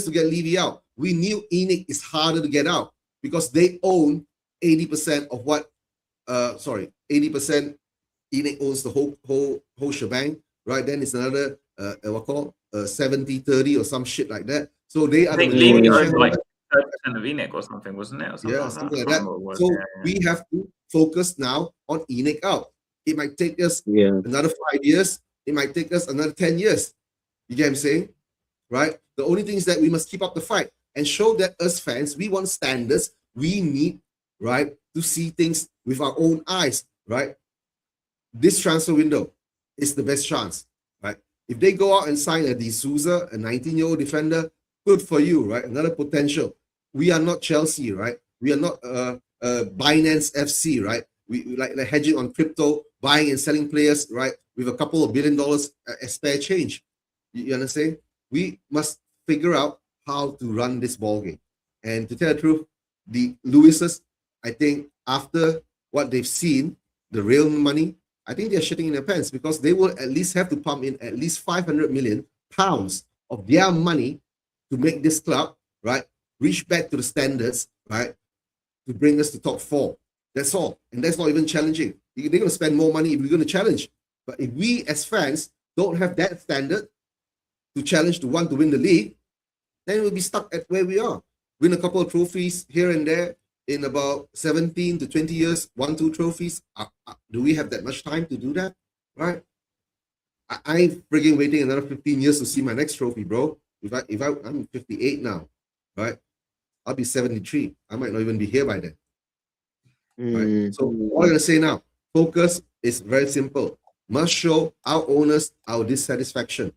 S3: to get Levy out. We knew Enid is harder to get out because they own 80% of what 80% Enid owns the whole shebang, right? Then it's another 70-30 or some shit like that. So they are
S2: Levy owns like 30% of Enid or something, wasn't it?
S3: Something like that. So we have to focus now on Enid out. It might take us another 5 years. It might take us another 10 years. You get what I'm saying? Right? The only thing is that we must keep up the fight and show that us fans, we want standards. We need, right, to see things with our own eyes, right? This transfer window is the best chance, right? If they go out and sign a D'Souza, a 19-year-old defender, good for you, right? Another potential. We are not Chelsea, right? We are not Binance FC, right? We like hedging on crypto, buying and selling players, right? With a couple of $1 billion as spare change. You understand? We must figure out how to run this ball game. And to tell the truth, the Lewises, I think after what they've seen, the real money, I think they're shitting in their pants because they will at least have to pump in at least 500 million pounds of their money to make this club, right, reach back to the standards, right, to bring us to top 4. That's all. And that's not even challenging. They're going to spend more money if we're going to challenge. But if we as fans don't have that standard to challenge to want to win the league, then we'll be stuck at where we are. Win a couple of trophies here and there in about 17 to 20 years, 1-2 trophies. Do we have that much time to do that? Right? I'm frigging waiting another 15 years to see my next trophy, bro. I'm 58 now, right? I'll be 73. I might not even be here by then. Right? So all I'm gonna say now, focus is very simple. Must show our owners our dissatisfaction.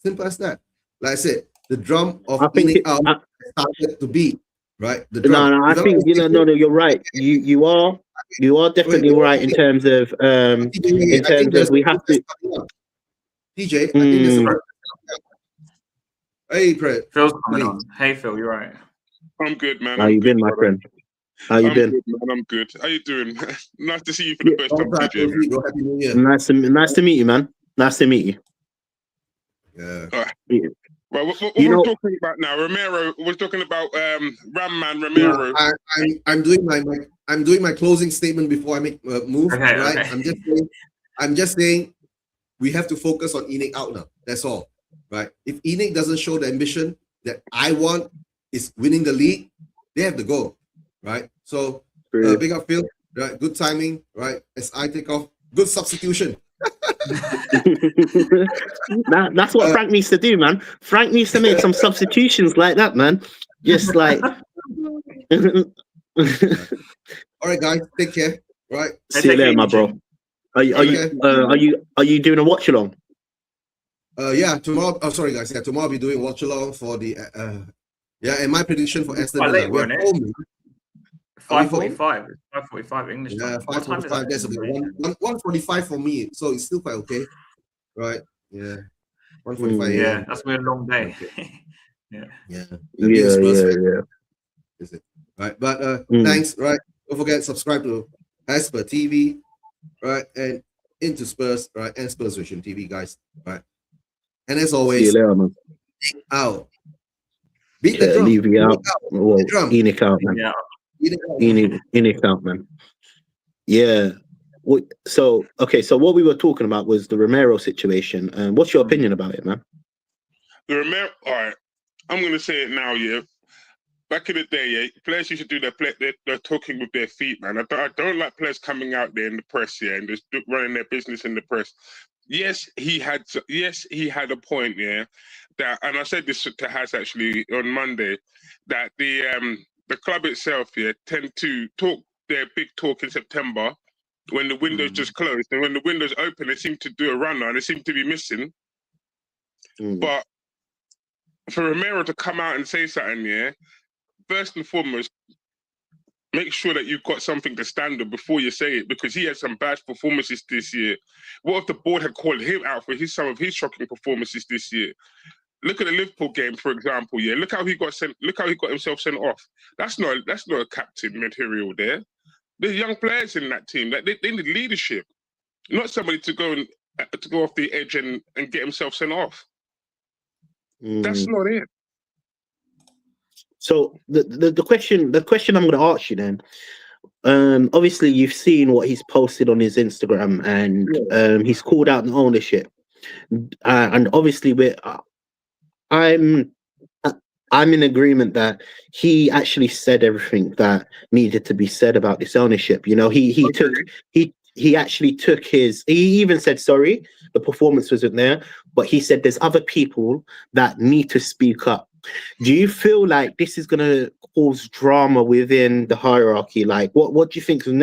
S3: Simple as that. Like I said, the drum of eating out started to beat, right? The drum.
S1: No, I think no, you're right. You are definitely right in terms of we have to.
S3: TJ, I think there's a. Hey, Fred.
S2: Phil's coming on. Hey, Phil, you're right.
S4: I'm good, man.
S1: How you been, my friend? How you been?
S4: Good, man. I'm good. How you doing? Nice to see you for the first time, TJ.
S3: Happy New Year.
S1: Nice to meet you, man. Nice to meet you.
S4: Yeah. Well, what we're talking about now, Romero. We're talking about Ram Man Romero.
S3: I'm doing my closing statement before I make a move.
S2: Okay,
S3: right?
S2: okay.
S3: I'm just saying we have to focus on ENIC out now. That's all. Right? If ENIC doesn't show the ambition that I want is winning the league, they have to go. Right? So big up Phil. Right? Good timing. Right? As I take off. Good substitution.
S1: That's what Frank needs to do, man. Frank needs to make some substitutions like that, man. Just like.
S3: All right, guys, take care. Right.
S1: See you later, my bro. Are you doing a watch along?
S3: Yeah, tomorrow. Oh, sorry, guys. Yeah, tomorrow I'll be doing watch along for the. And my prediction for Aston Villa.
S2: We're home. 5:45. 5:45 English time.
S3: Yeah, 5:45. That's about 1:45 for me, so it's still quite okay, right? Yeah, 1:45.
S2: Yeah, that's been a long day.
S3: Yeah. Is it right? But thanks, right? Don't forget subscribe to Hotspur TV, right? And into Spurs, right? And Spurs Vision TV, guys, right? And as always,
S1: see you later, man.
S3: Out. Beat the drum.
S1: Leave you out. Well, ENIC out, man.
S2: Yeah.
S1: ENIC out, man. Yeah. So what we were talking about was the Romero situation. What's your opinion about it, man?
S4: The Romero, all right. I'm going to say it now, yeah. Back in the day, yeah, players used to do they're talking with their feet, man. I don't like players coming out there in the press, yeah, and just running their business in the press. Yes, he had a point, yeah. That, and I said this to Has actually on Monday, that the club itself, yeah, tend to talk their big talk in September when the window's just closed, and when the window's open, they seem to do a runner and they seem to be missing. But for Romero to come out and say something, yeah, first and foremost, make sure that you've got something to stand on before you say it, because he had some bad performances this year. What if the board had called him out for some of his shocking performances this year? Look at the Liverpool game, for example. Yeah, look how he got himself sent off. That's not a captain material there. There's young players in that team. They need leadership, not somebody to go off the edge and get himself sent off. That's not it.
S1: So the question I'm going to ask you then, obviously you've seen what he's posted on his Instagram, and he's called out the ownership, and obviously I'm in agreement that he actually said everything that needed to be said about this ownership. You know, he actually took he even said sorry, the performance wasn't there, but he said there's other people that need to speak up. Do you feel like this is going to cause drama within the hierarchy? Like, what do you think is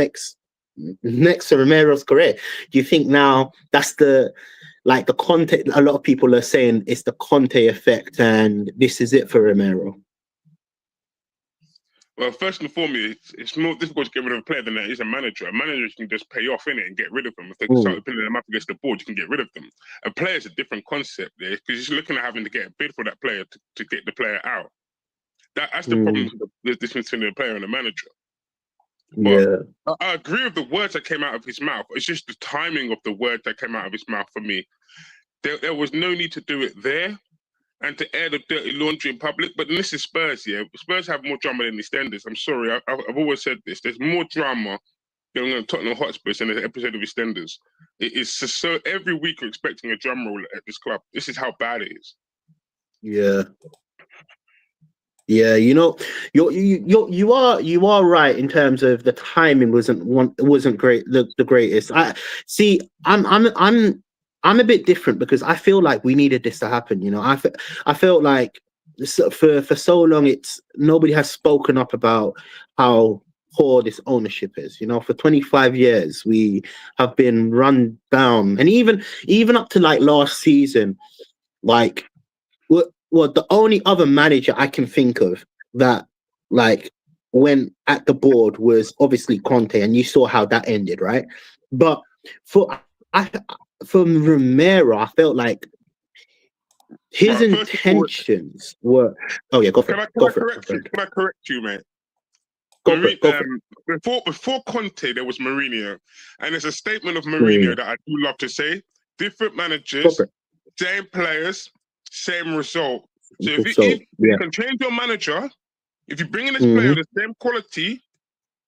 S1: next to Romero's career? Do you think now that's the Conte? A lot of people are saying it's the Conte effect, and this is it for Romero.
S4: Well, first and foremost, it's more difficult to get rid of a player than that. He's a manager. A manager can just pay off in it and get rid of them. If they start pinning them up against the board, you can get rid of them. A player is a different concept there, because you're looking at having to get a bid for that player to get the player out. That's the problem with the difference between the player and the manager. But I agree with the words that came out of his mouth. It's just the timing of the words that came out of his mouth for me. There was no need to do it there. and to air the dirty laundry in public. But this is Spurs, yeah. Spurs have more drama than EastEnders. I'm sorry, I've always said this. There's more drama going on Tottenham Hotspur than an episode of EastEnders. It is so every week we're expecting a drum roll at this club. This is how bad it is.
S1: Yeah. Yeah, you know, you are right in terms of the timing wasn't great, the greatest. I see. I'm a bit different because I feel like we needed this to happen. You know, I felt like for so long nobody has spoken up about how poor this ownership is. You know, for 25 years we have been run down, and even up to like last season, like. Well, the only other manager I can think of that like went at the board was obviously Conte, and you saw how that ended, right? But for Romero, I felt like his intentions were. Oh yeah, go for it.
S4: Can I correct you, mate?
S1: Go for it.
S4: Before Conte, there was Mourinho, and there's a statement of Mourinho that I do love to say: different managers, same players, same result. So if you can change your manager, if you bring in this player with the same quality,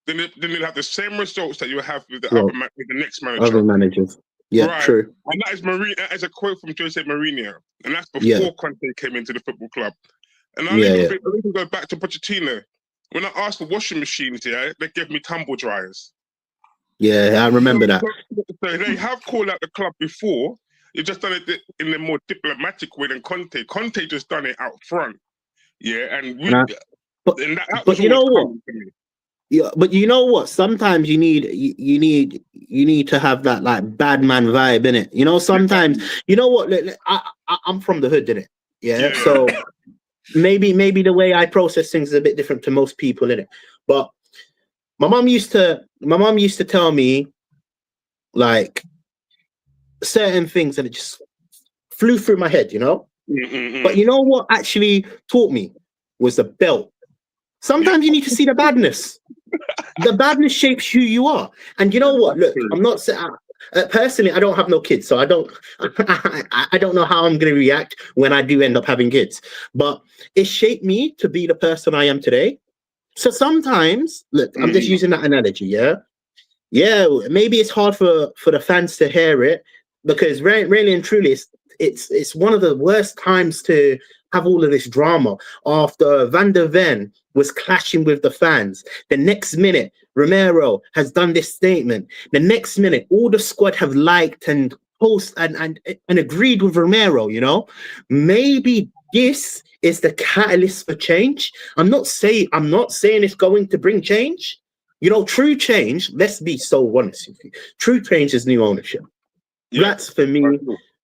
S4: then they'll have the same results that you have with the next manager.
S1: Other managers. Yeah, right. True.
S4: And that is Mourinho. That is a quote from Jose Mourinho, and that's before Conte came into the football club. And I even go back to Pochettino. When I asked for washing machines, they gave me tumble dryers.
S1: Yeah, I remember that.
S4: So they have called out the club before. You've just done it in a more diplomatic way than Conte. Conte just done it out front,
S1: but you know what? Yeah, but you know what? Sometimes you need to have that like bad man vibe in it. You know, sometimes you know what? I'm from the hood, innit? Yeah. So maybe the way I process things is a bit different to most people, innit? But my mom used to tell me like certain things, and it just flew through my head, you know. But you know what actually taught me was the belt. Sometimes you need to see the badness. The badness shapes who you are. And you know what? Look, I'm not personally, I don't have no kids, so I don't know how I'm going to react when I do end up having kids. But it shaped me to be the person I am today. So sometimes, look, I'm just using that analogy, yeah, maybe it's hard for the fans to hear it, because really and truly, it's one of the worst times to have all of this drama. After Van der Ven was clashing with the fans, the next minute Romero has done this statement. The next minute, all the squad have liked and post and agreed with Romero. You know, maybe this is the catalyst for change. I'm not saying it's going to bring change. You know, true change. Let's be so honest with you. True change is new ownership. Yeah. That's for me.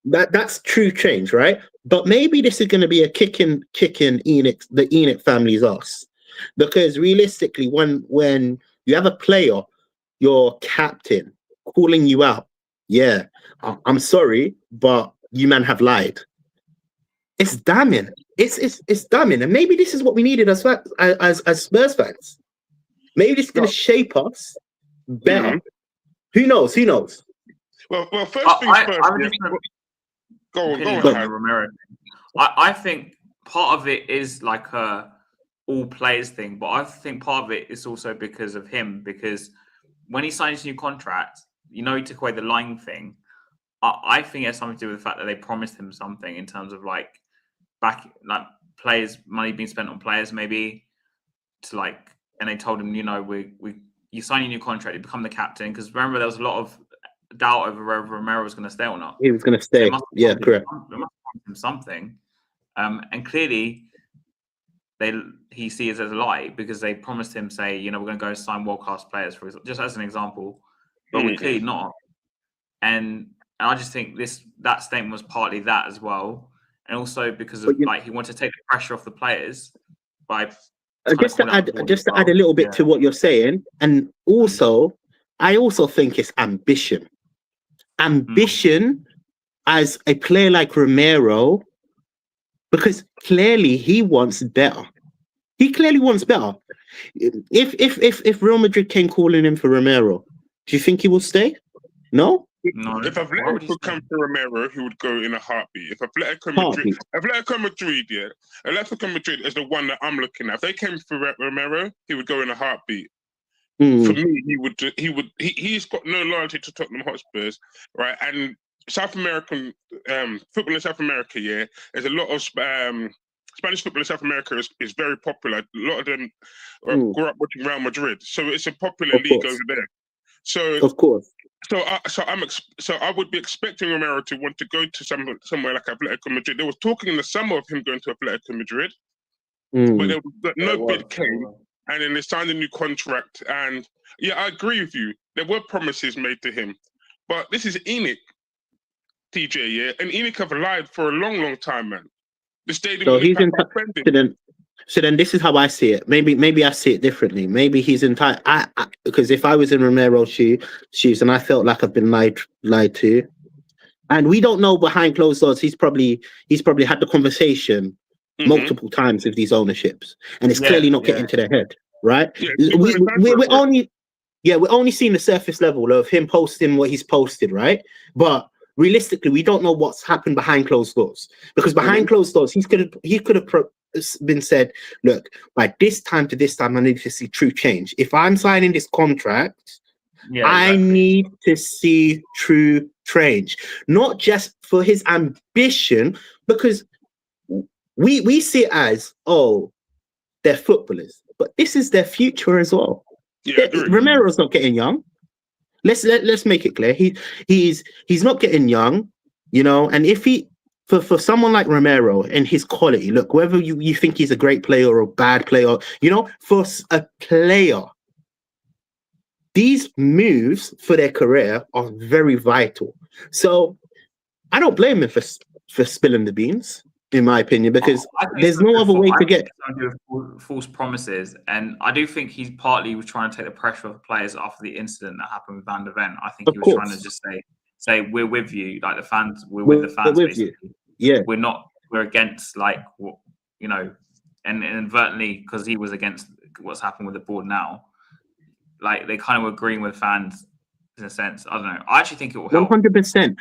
S1: That's true change, right? But maybe this is going to be a kicking the Enoch family's ass, because realistically, when you have a player, your captain calling you out, I'm sorry, but you man have lied. It's damning. It's damning, and maybe this is what we needed as Spurs fans. Maybe this is going to shape us better. Who knows?
S4: Well, first things first. Go on,
S2: Romero. I think part of it is like a all players thing, but I think part of it is also because of him. Because when he signed his new contract, he took away the line thing. I think it has something to do with the fact that they promised him something in terms of like players, money being spent on players, maybe and they told him, you sign your new contract, you become the captain. Because remember, there was a lot of doubt over whether Romero was going to stay or not.
S1: He was going to stay. Yeah, correct.
S2: They must have promised him something, and clearly he sees it as a lie, because they promised him, say, we're going to go sign world-class players, just as an example, but we're clearly not. And I just think that statement was partly that as well, and also because of he wanted to take the pressure off the players by.
S1: Just to add a little bit to what you're saying, and also, I also think it's ambition. Ambition as a player like Romero, because clearly he wants better. He clearly wants better. If Real Madrid came calling him for Romero, do you think he will stay? No?
S2: No.
S4: If Atletico could come for Romero, he would go in a heartbeat. If Atletico Madrid, yeah, Atletico Madrid is the one that I'm looking at. If they came for Romero, he would go in a heartbeat. For me, he's got no loyalty to Tottenham Hotspurs, right? And South American football in South America, yeah, there's a lot of Spanish football in South America is very popular. A lot of them grew up watching Real Madrid, so it's a popular league over there. So
S1: of course,
S4: so I would be expecting Romero to want to go to somewhere like Atletico Madrid. There was talking in the summer of him going to Atletico Madrid, but no bid came. And then they signed a new contract. And yeah, I agree with you. There were promises made to him. But this is ENIC, TJ, yeah? And ENIC have lied for a long, long time, man. The stadium
S1: so he's so then this is how I see it. Maybe I see it differently. Maybe he's entitled. Because if I was in Romero's shoes and I felt like I've been lied to, and we don't know behind closed doors, he's probably had the conversation multiple times with these ownerships, and it's clearly not getting to their head, right? We're only seeing the surface level of him posting what he's posted, right? But realistically, we don't know what's happened behind closed doors, because behind closed doors, he could have been said, look, by this time to this time, I need to see true change. If I'm signing this contract, I need to see true change, not just for his ambition, because we see it as, they're footballers, but this is their future as well. Romero's not getting young. Let's make it clear. He's not getting young, and if he for someone like Romero and his quality, look, whether you think he's a great player or a bad player, for a player, these moves for their career are very vital. So I don't blame him for spilling the beans, in my opinion, because there's no other way to get
S2: false promises. And I do think he's partly was trying to take the pressure off the players after the incident that happened with Van der Ven. I think he was trying to just say we're with you, like the fans, we're with the fans, basically.
S1: Yeah,
S2: we're against, like, and inadvertently, because he was against what's happened with the board now, like they kind of were agreeing with fans in a sense. I don't know. I actually think it will help.
S1: 100%.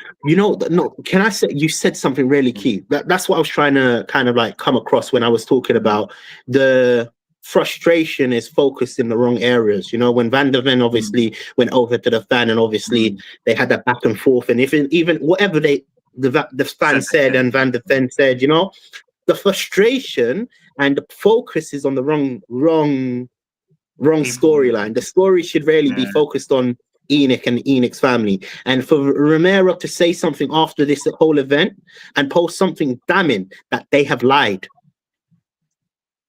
S1: No, can I say, you said something really key. That's what I was trying to kind of like come across when I was talking about the frustration is focused in the wrong areas. When Van der Ven obviously went over to the fan, and obviously they had that back and forth, and even whatever the fan said and Van der Ven said, the frustration and the focus is on the wrong storyline. The story should really be focused on ENIC and ENIC's family. And for Romero to say something after this whole event and post something damning that they have lied,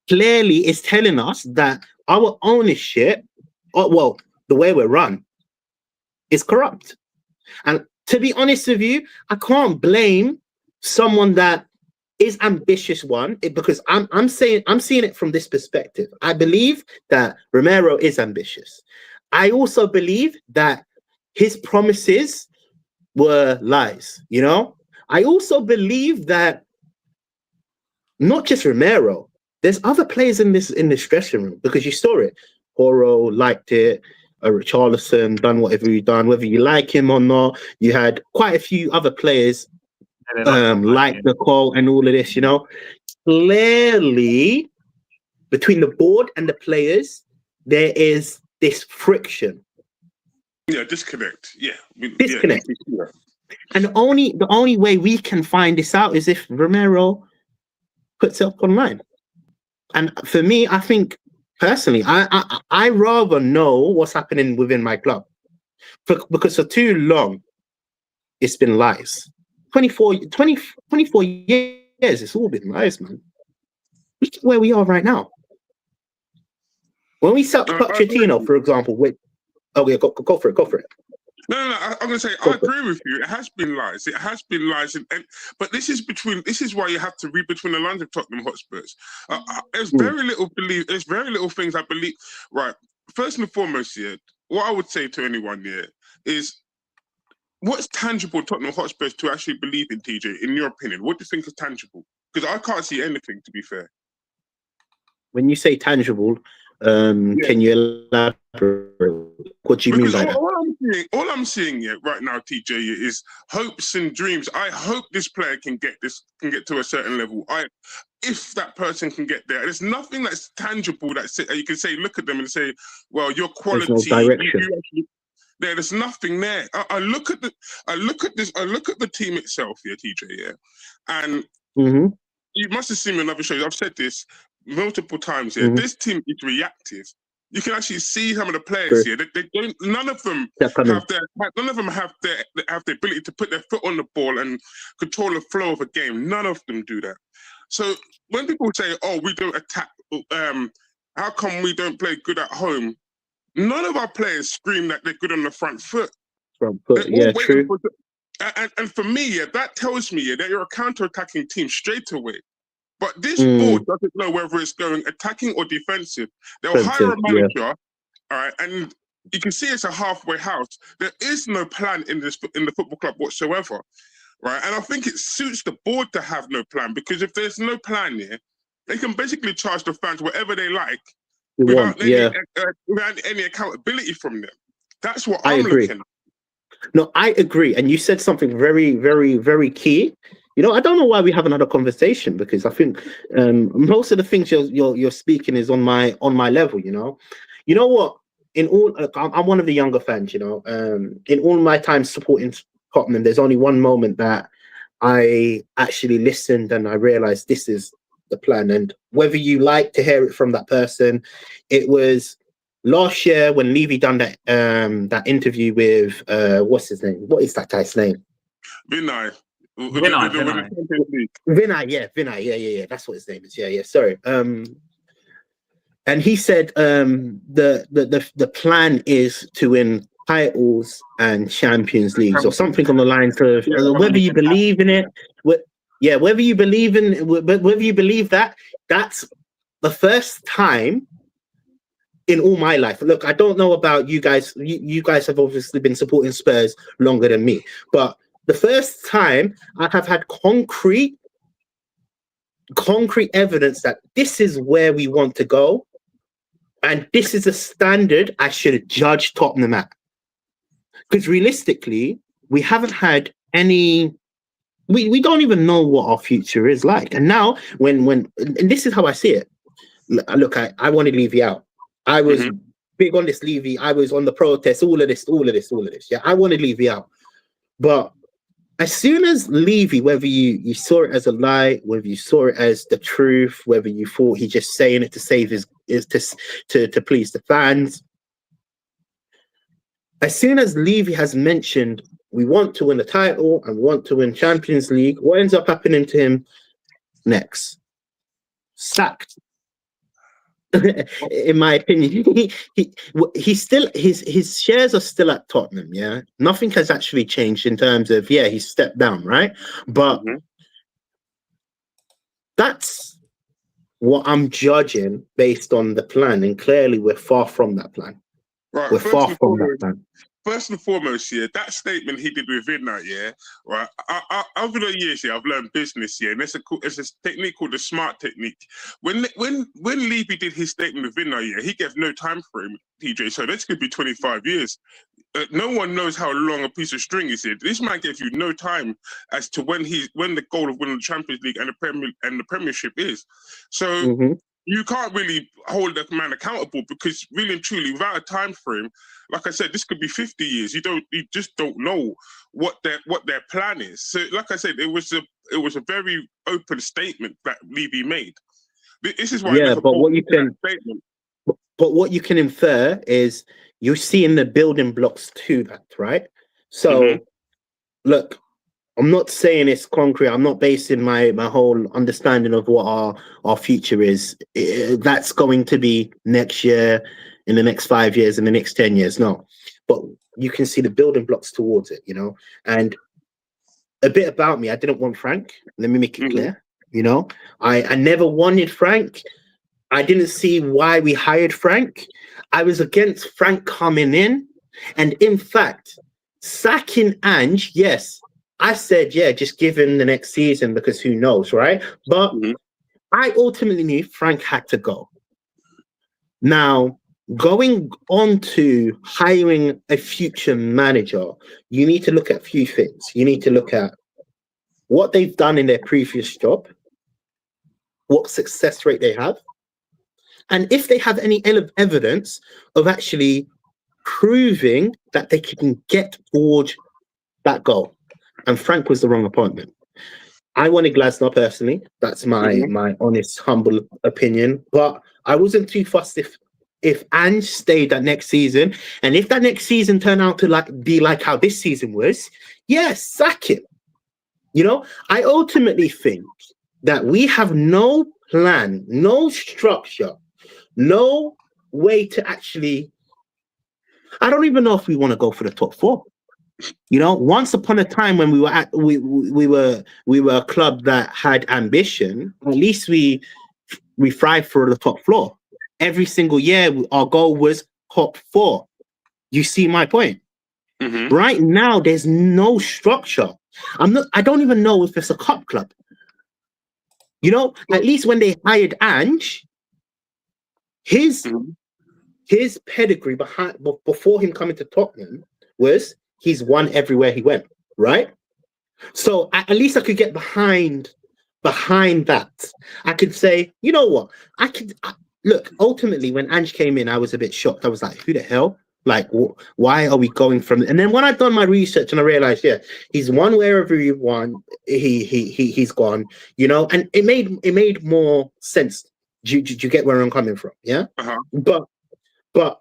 S1: clearly is telling us that our ownership, the way we're run, is corrupt. And to be honest with you, I can't blame someone that is ambitious because I'm seeing it from this perspective. I believe that Romero is ambitious. I also believe that his promises were lies. I also believe that not just Romero, there's other players in this dressing room, because you saw it. Horo liked it. Richarlison done whatever he done, whether you like him or not. You had quite a few other players like Nicole and all of this. Clearly, between the board and the players, there is this friction.
S4: Disconnect.
S1: Disconnect. And the only way we can find this out is if Romero puts it up online. And for me, I think personally, I rather know what's happening within my club, because for too long it's been lies. 24 years, it's all been lies, man. Look at where we are right now. When we sacked Pochettino, for example, go for it.
S4: No. I'm going to say I agree with you. It has been lies. But this is why you have to read between the lines of Tottenham Hotspurs. There's very little belief. There's very little things I believe. Right. First and foremost, what I would say to anyone is, what's tangible Tottenham Hotspurs to actually believe in, TJ? In your opinion, what do you think is tangible? Because I can't see anything, to be fair.
S1: When you say tangible, can you elaborate What do you mean
S4: Because
S1: by that?
S4: all I'm seeing here right now, TJ, is hopes and dreams. I hope this player can get to a certain level. If that person can get there, there's nothing that's tangible that you can say, look at them and say, well, your quality.
S1: There's no direction.
S4: There's nothing there. I look at the team itself here, TJ, yeah, and you must have seen me in other shows. I've said this multiple times here. This team is reactive. You can actually see some of the players here. They don't. None of them have the ability to put their foot on the ball and control the flow of a game. None of them do that. So when people say, "Oh, we don't attack," how come we don't play good at home? None of our players scream that they're good on the front foot.
S1: Yeah, true.
S4: And for me, that tells me that you're a counter-attacking team straight away. But this board doesn't know whether it's going attacking or defensive. They'll hire a manager, all right, and you can see it's a halfway house. There is no plan in the football club whatsoever, right? And I think it suits the board to have no plan, because if there's no plan here, they can basically charge the fans whatever they like without any accountability from them. That's what I'm looking at.
S1: No, I agree. And you said something very, very, very key. You know, I don't know why we have another conversation, because I think most of the things you're speaking is on my level. You know what? I'm one of the younger fans. You know, in all my time supporting Tottenham, there's only one moment that I actually listened and I realized this is the plan. And whether you like to hear it from that person, it was last year when Levy done that interview with what's his name? What is that guy's name?
S4: Vinay.
S1: Vinay, yeah. That's what his name is. Yeah. Sorry. And he said the plan is to win titles and Champions Leagues or something on the lines of whether you believe in it. Whether you believe that, that's the first time in all my life. Look, I don't know about you guys. You guys have obviously been supporting Spurs longer than me, but the first time I have had concrete evidence that this is where we want to go, and this is a standard I should judge Tottenham at. Because realistically, we haven't had any. We don't even know what our future is like. And now, and this is how I see it. Look, I wanted Levy out. I was big on this Levy. I was on the protest. All of this. Yeah, I wanted Levy out, but as soon as Levy, whether you saw it as a lie, whether you saw it as the truth, whether you thought he's just saying it to save to please the fans, as soon as Levy has mentioned we want to win the title and want to win Champions League, what ends up happening to him next? Sacked. In my opinion, he's still his shares are still at Tottenham. Yeah, nothing has actually changed in terms of he's stepped down, right? But that's what I'm judging based on the plan, and clearly we're far from that plan.
S4: Right,
S1: we're far from that plan.
S4: First and foremost, that statement he did with Vidnight, right. Over the years, I've learned business, and it's a technique called the SMART technique. When Levy did his statement with Vidnight, he gave no time frame, TJ. So this could be 25 years. No one knows how long a piece of string is. This man gave you no time as to when the goal of winning the Champions League and the Premiership is. So. You can't really hold that man accountable, because really and truly, without a time frame, like I said, this could be 50 years. You just don't know what their plan is. So, like I said, it was a very open statement that Levy made. This is why.
S1: But what you can infer is you're seeing the building blocks to that, right? So, look. I'm not saying it's concrete. I'm not basing my whole understanding of what our future is. That's going to be next year, in the next 5 years, in the next 10 years. No, but you can see the building blocks towards it, And a bit about me, I didn't want Frank. Let me make it clear. I never wanted Frank. I didn't see why we hired Frank. I was against Frank coming in. And in fact, sacking Ange, yes, I said, just give him the next season, because who knows, right? But I ultimately knew Frank had to go. Now, going on to hiring a future manager, you need to look at a few things. You need to look at what they've done in their previous job, what success rate they have, and if they have any evidence of actually proving that they can get towards that goal. And Frank was the wrong appointment. I wanted Glasner personally. That's my honest, humble opinion. But I wasn't too fussed if Ange stayed that next season, and if that next season turned out to be like how this season was, yes, sack him. You know, I ultimately think that we have no plan, no structure, no way to actually. I don't even know if we want to go for the top 4. You know, once upon a time when we were a club that had ambition, at least we thrived for the top 4. Every single year, our goal was top 4. You see my point?
S4: Mm-hmm.
S1: Right now, there's no structure. I don't even know if it's a cup club. You know, at least when they hired Ange, his pedigree before him coming to Tottenham was he's won everywhere he went, right? So at least I could get behind that. I could say, you know what? Look, ultimately, when Ange came in, I was a bit shocked. I was like, who the hell? Like, why are we going from? And then when I've done my research and I realized, yeah, he's won wherever he won. He's gone, you know, and it made more sense. Do you get where I'm coming from? Yeah. But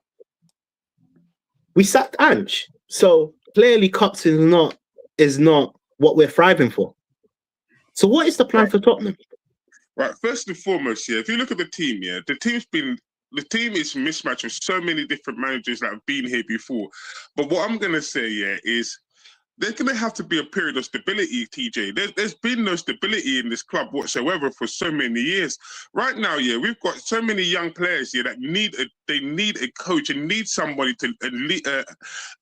S1: we sacked Ange, so clearly cups is not what we're thriving for. So what is the plan for Tottenham?
S4: Right, first and foremost, yeah, if you look at the team, yeah, the team is mismatched with so many different managers that have been here before. But what I'm gonna say, yeah, is there's going to have to be a period of stability, TJ. There's been no stability in this club whatsoever for so many years. Right now, yeah, we've got so many young players here that need a coach and need somebody to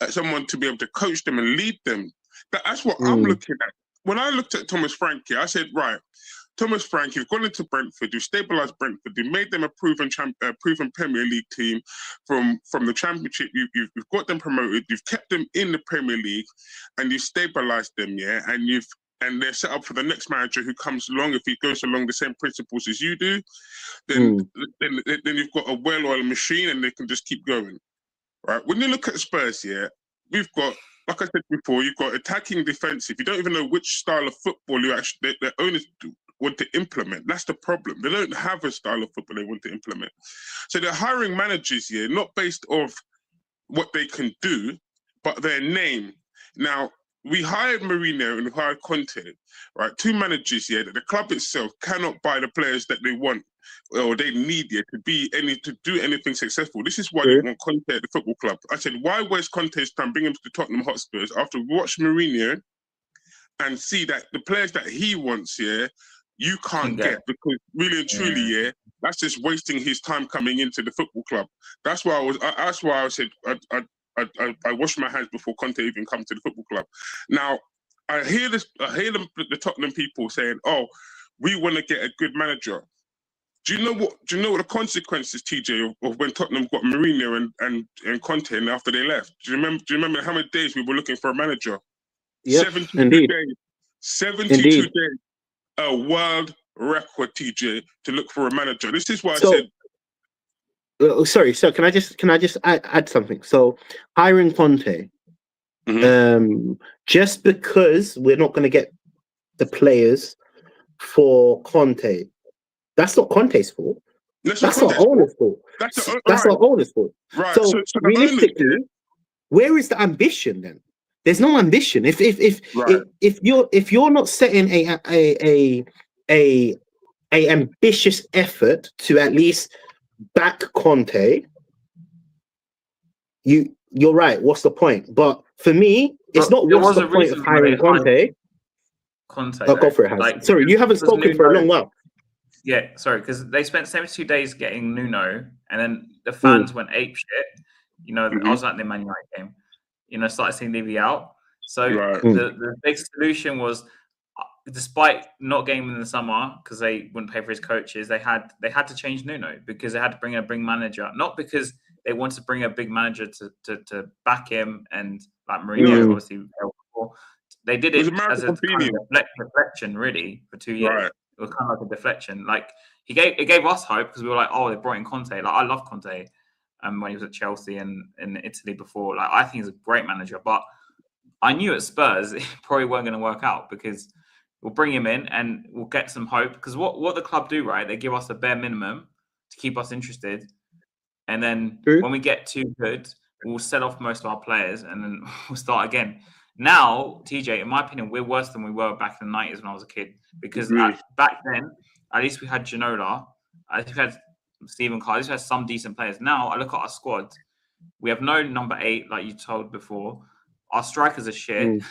S4: someone to be able to coach them and lead them. That's what I'm looking at. When I looked at Thomas Frank here, I said, right, Thomas Frank, you've gone into Brentford, you've stabilised Brentford, you've made them a proven Premier League team from the Championship. You've got them promoted, you've kept them in the Premier League, and you've stabilised them, yeah. And they're set up for the next manager who comes along. If he goes along the same principles as you do, then you've got a well-oiled machine, and they can just keep going, right? When you look at Spurs, yeah, we've got. Like I said before, you've got attacking, defensive. You don't even know which style of football their owners want to implement. That's the problem. They don't have a style of football they want to implement. So they're hiring managers here, not based off what they can do, but their name. Now, we hired Mourinho and we hired Conte, right? 2 managers here that the club itself cannot buy the players that they want or they need here to do anything successful. This is why they want Conte at the football club. I said, why waste Conte's time, bring him to the Tottenham Hotspurs after we watch Mourinho and see that the players that he wants here, you can't get, because really and truly, yeah, that's just wasting his time coming into the football club. That's why I said I washed my hands before Conte even come to the football club. Now I hear the Tottenham people saying, "Oh, we want to get a good manager." Do you know what the consequences, TJ, of when Tottenham got Mourinho and Conte and after they left? Do you remember how many days we were looking for a manager?
S1: Yeah,
S4: 72
S1: indeed.
S4: days. 72 days. A world record, TJ, to look for a manager. This is why I said.
S1: Sorry. So can I just add something? So hiring Conte, just because we're not going to get the players for Conte, that's not Conte's fault. That's our owner's fault. That's our owner's fault. Right. So realistically, where is the ambition then? There's no ambition. If you're not setting a ambitious effort to at least back Conte, you're right. What's the point? But for me, it's not what's the point of hiring Conte. I'll go for it, Hans. Sorry, you haven't spoken for a long while.
S2: Yeah, sorry, because they spent 72 days getting Nuno, and then the fans went ape shit. You know, I was at the Man United game. You know, started seeing Levy out. So the big solution was, despite not getting him in the summer because they wouldn't pay for his coaches, they had to change Nuno because they had to bring manager. Not because they wanted to bring a big manager to back him, and like Mourinho obviously. They did it as a kind of deflection, really, for 2 years.
S4: Right.
S2: It was kind of like a deflection. Like it gave us hope because we were like, oh, they brought in Conte. Like I love Conte, when he was at Chelsea and in Italy before. Like I think he's a great manager, but I knew at Spurs it probably weren't going to work out because we'll bring him in and we'll get some hope. Because what the club do, right? They give us a bare minimum to keep us interested, and then when we get too good, we'll sell off most of our players and then we'll start again. Now, TJ, in my opinion, we're worse than we were back in the 90s when I was a kid. Because back then, at least we had Ginola, at least we had Stephen Carr, at least we had some decent players. Now, I look at our squad. We have no number 8, like you told before. Our strikers are shit.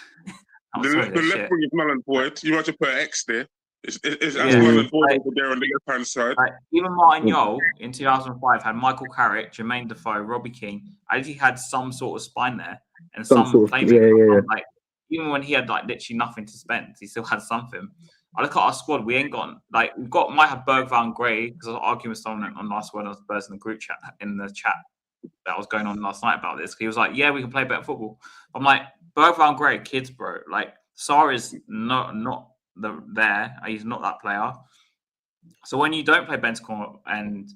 S4: The left wing is null and void. You want to put an X there. It's null and void over there on the left-hand side.
S2: Like, even Martin Yole in 2005 had Michael Carrick, Jermaine Defoe, Robbie Keane. At least he had some sort of spine there. And some playmakers, like even when he had like literally nothing to spend, he still had something. I look at our squad; we ain't got like might have Bergvall and Gray because I was arguing with someone on last word on Spurs in the group chat that was going on last night about this. He was like, "Yeah, we can play better football." I'm like, Bergvall and Gray, kids, bro. Like Sarr is not there. He's not that player. So when you don't play Bentancur and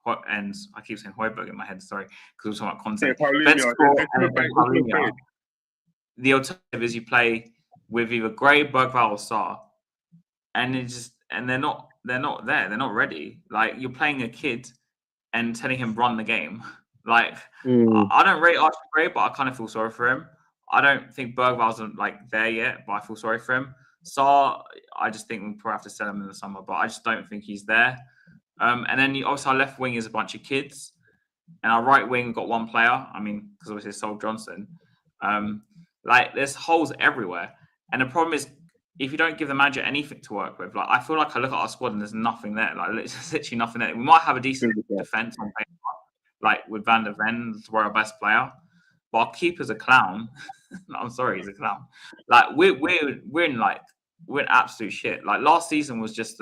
S2: I keep saying Højbjerg in my head, sorry, because we're talking about content. The alternative is you play with either Gray, Bergvall, or Sarr, and they're not there. They're not ready. Like you're playing a kid and telling him run the game. Like I don't rate Archie Gray, but I kind of feel sorry for him. I don't think Bergvall's like there yet, but I feel sorry for him. Sarr, I just think we'll probably have to sell him in the summer, but I just don't think he's there. And then also our left wing is a bunch of kids, and our right wing we've got one player. I mean, because obviously it's Sol Johnson. Like there's holes everywhere, and the problem is if you don't give the manager anything to work with. Like I feel like I look at our squad and there's nothing there. Like there's literally nothing there. We might have a decent defense on paper, like with Van der Ven, we're our best player, but our keeper's a clown. I'm sorry, he's a clown. Like we're in absolute shit. Like last season was just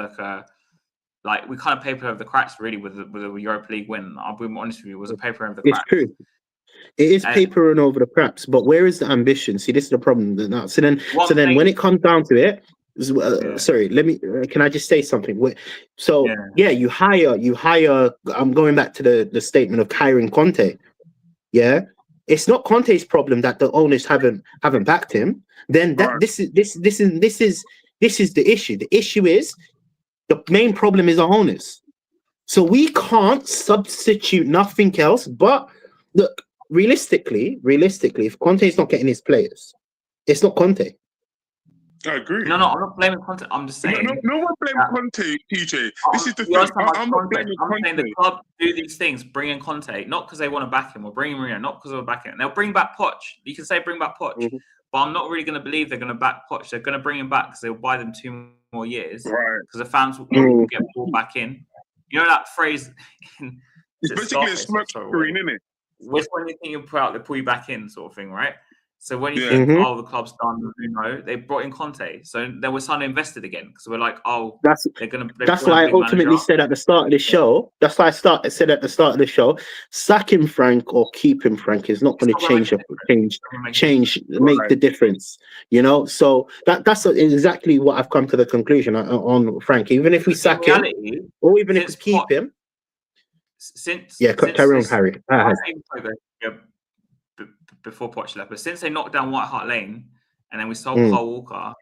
S2: like we kind of papered over the cracks really with the Europa League win. I'll be honest with you, it was a paper over the cracks.
S1: It's true. It is papering over the cracks, but where is the ambition? See, this is the problem. So then when it comes down to it, sorry, can I just say something? You hire. I'm going back to the statement of hiring Conte. Yeah, it's not Conte's problem that the owners haven't backed him. Then this is the issue. The issue is the main problem is our owners. So we can't substitute nothing else. But look, realistically, if Conte is not getting his players, it's not Conte.
S4: I agree.
S2: No, I'm not blaming Conte. I'm just saying.
S4: No one blames Conte, PJ. This is the thing. I'm not blaming Conte. I'm saying the club do these things, bring in Conte, not because they want to back him or bring in Mourinho, not because they want to back him. They'll bring back Poch. You can say bring back Poch, but I'm not really going to believe they're going to back Poch. They're going to bring him back because they'll buy them 2 more years. Right. Because the fans will get brought back in. You know that phrase? It's basically a smoke screen, isn't it?
S2: Which one do you think you'll put out? They pull you back in, sort of thing, right? So when you think, the club's done, they brought in Conte. So then we're suddenly invested again because we're like,
S1: that's why I ultimately said at the start of the show. That's why I said at the start of the show, sacking Frank or keeping Frank is not going to make the difference. You know, so that's exactly what I've come to the conclusion on Frank. Even if we sack him, or even if we keep him. Carry on, Harry.
S2: Before Poch left, but since they knocked down White Hart Lane and then we sold Cole Walker,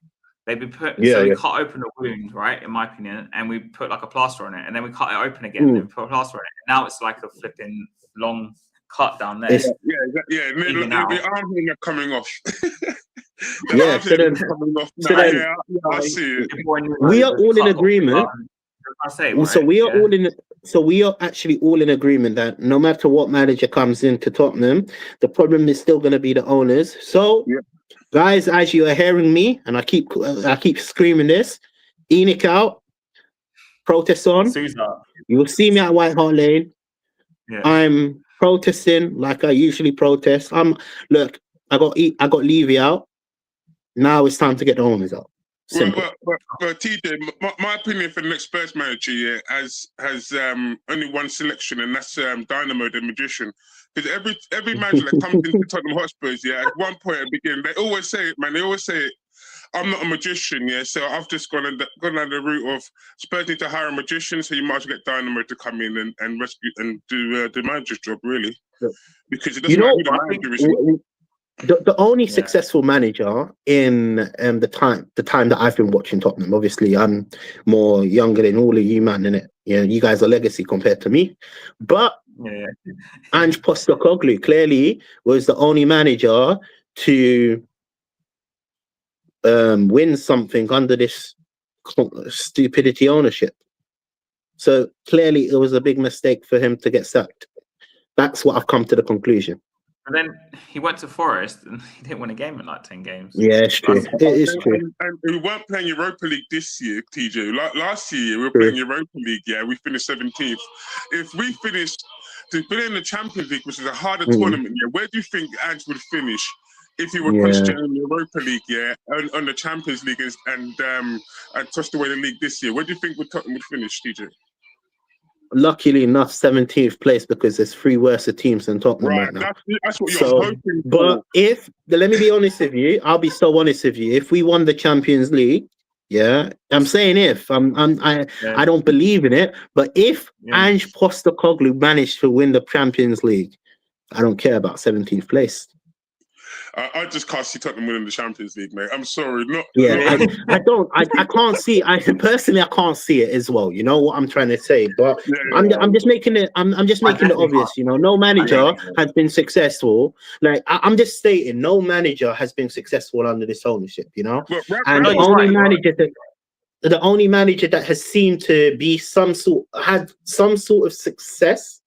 S2: they've been put. We cut open the wound, right? In my opinion, and we put like a plaster on it, and then we cut it open again, and then we put a plaster on it. And now it's like a flipping long cut down there.
S4: The arms are coming off. I see it.
S1: We are all in agreement. We are actually all in agreement that no matter what manager comes into Tottenham, the problem is still going to be the owners. So, guys, as you are hearing me, and I keep screaming this, Enoch out, protest on. You will see me at White Hart Lane. Yeah. I'm protesting like I usually protest. I got Levy out. Now it's time to get the owners out. Simple.
S4: But TJ, my opinion for the next Spurs manager, has only one selection, and that's Dynamo the Magician. Because every manager that comes into Tottenham Hotspurs, at one point at the beginning, they always say it, man. They always say it. I'm not a magician, so I've just gone down the route of Spurs need to hire a magician, so you might as well get Dynamo to come in and rescue and do the manager's job, really. Because it doesn't matter who the manager is.
S1: The only successful manager in the time that I've been watching Tottenham, obviously I'm more younger than all of you, man, innit? You guys are legacy compared to me. But Ange Postecoglou clearly was the only manager to win something under this stupidity ownership. So clearly it was a big mistake for him to get sacked. That's what I've come to the conclusion.
S2: And then he went to Forest and he didn't win a game in like 10 games.
S1: Yeah, it's true. It is true.
S4: And we weren't playing Europa League this year, TJ. Last year we were playing Europa League. We finished 17th. If we finished to play in the Champions League, which is a harder tournament, where do you think Ange would finish if he were concentrating in Europa League, on the Champions League and tossed away the league this year? Where do you think Tottenham would finish, TJ?
S1: Luckily enough, 17th place, because there's 3 worse teams than Tottenham right now.
S4: That's what you're hoping for.
S1: But let me be honest with you, I'll be so honest with you. If we won the Champions League, I'm saying if I don't believe in it, but if Ange Postecoglou managed to win the Champions League, I don't care about 17th place.
S4: I just can't see Tottenham winning the Champions League, mate. I'm sorry,
S1: I can't see. Personally, I can't see it as well. You know what I'm trying to say, but I'm just making it. I'm just making it obvious. No manager has been successful. Like I'm just stating, no manager has been successful under this ownership. And the only manager that has seemed to be had some sort of success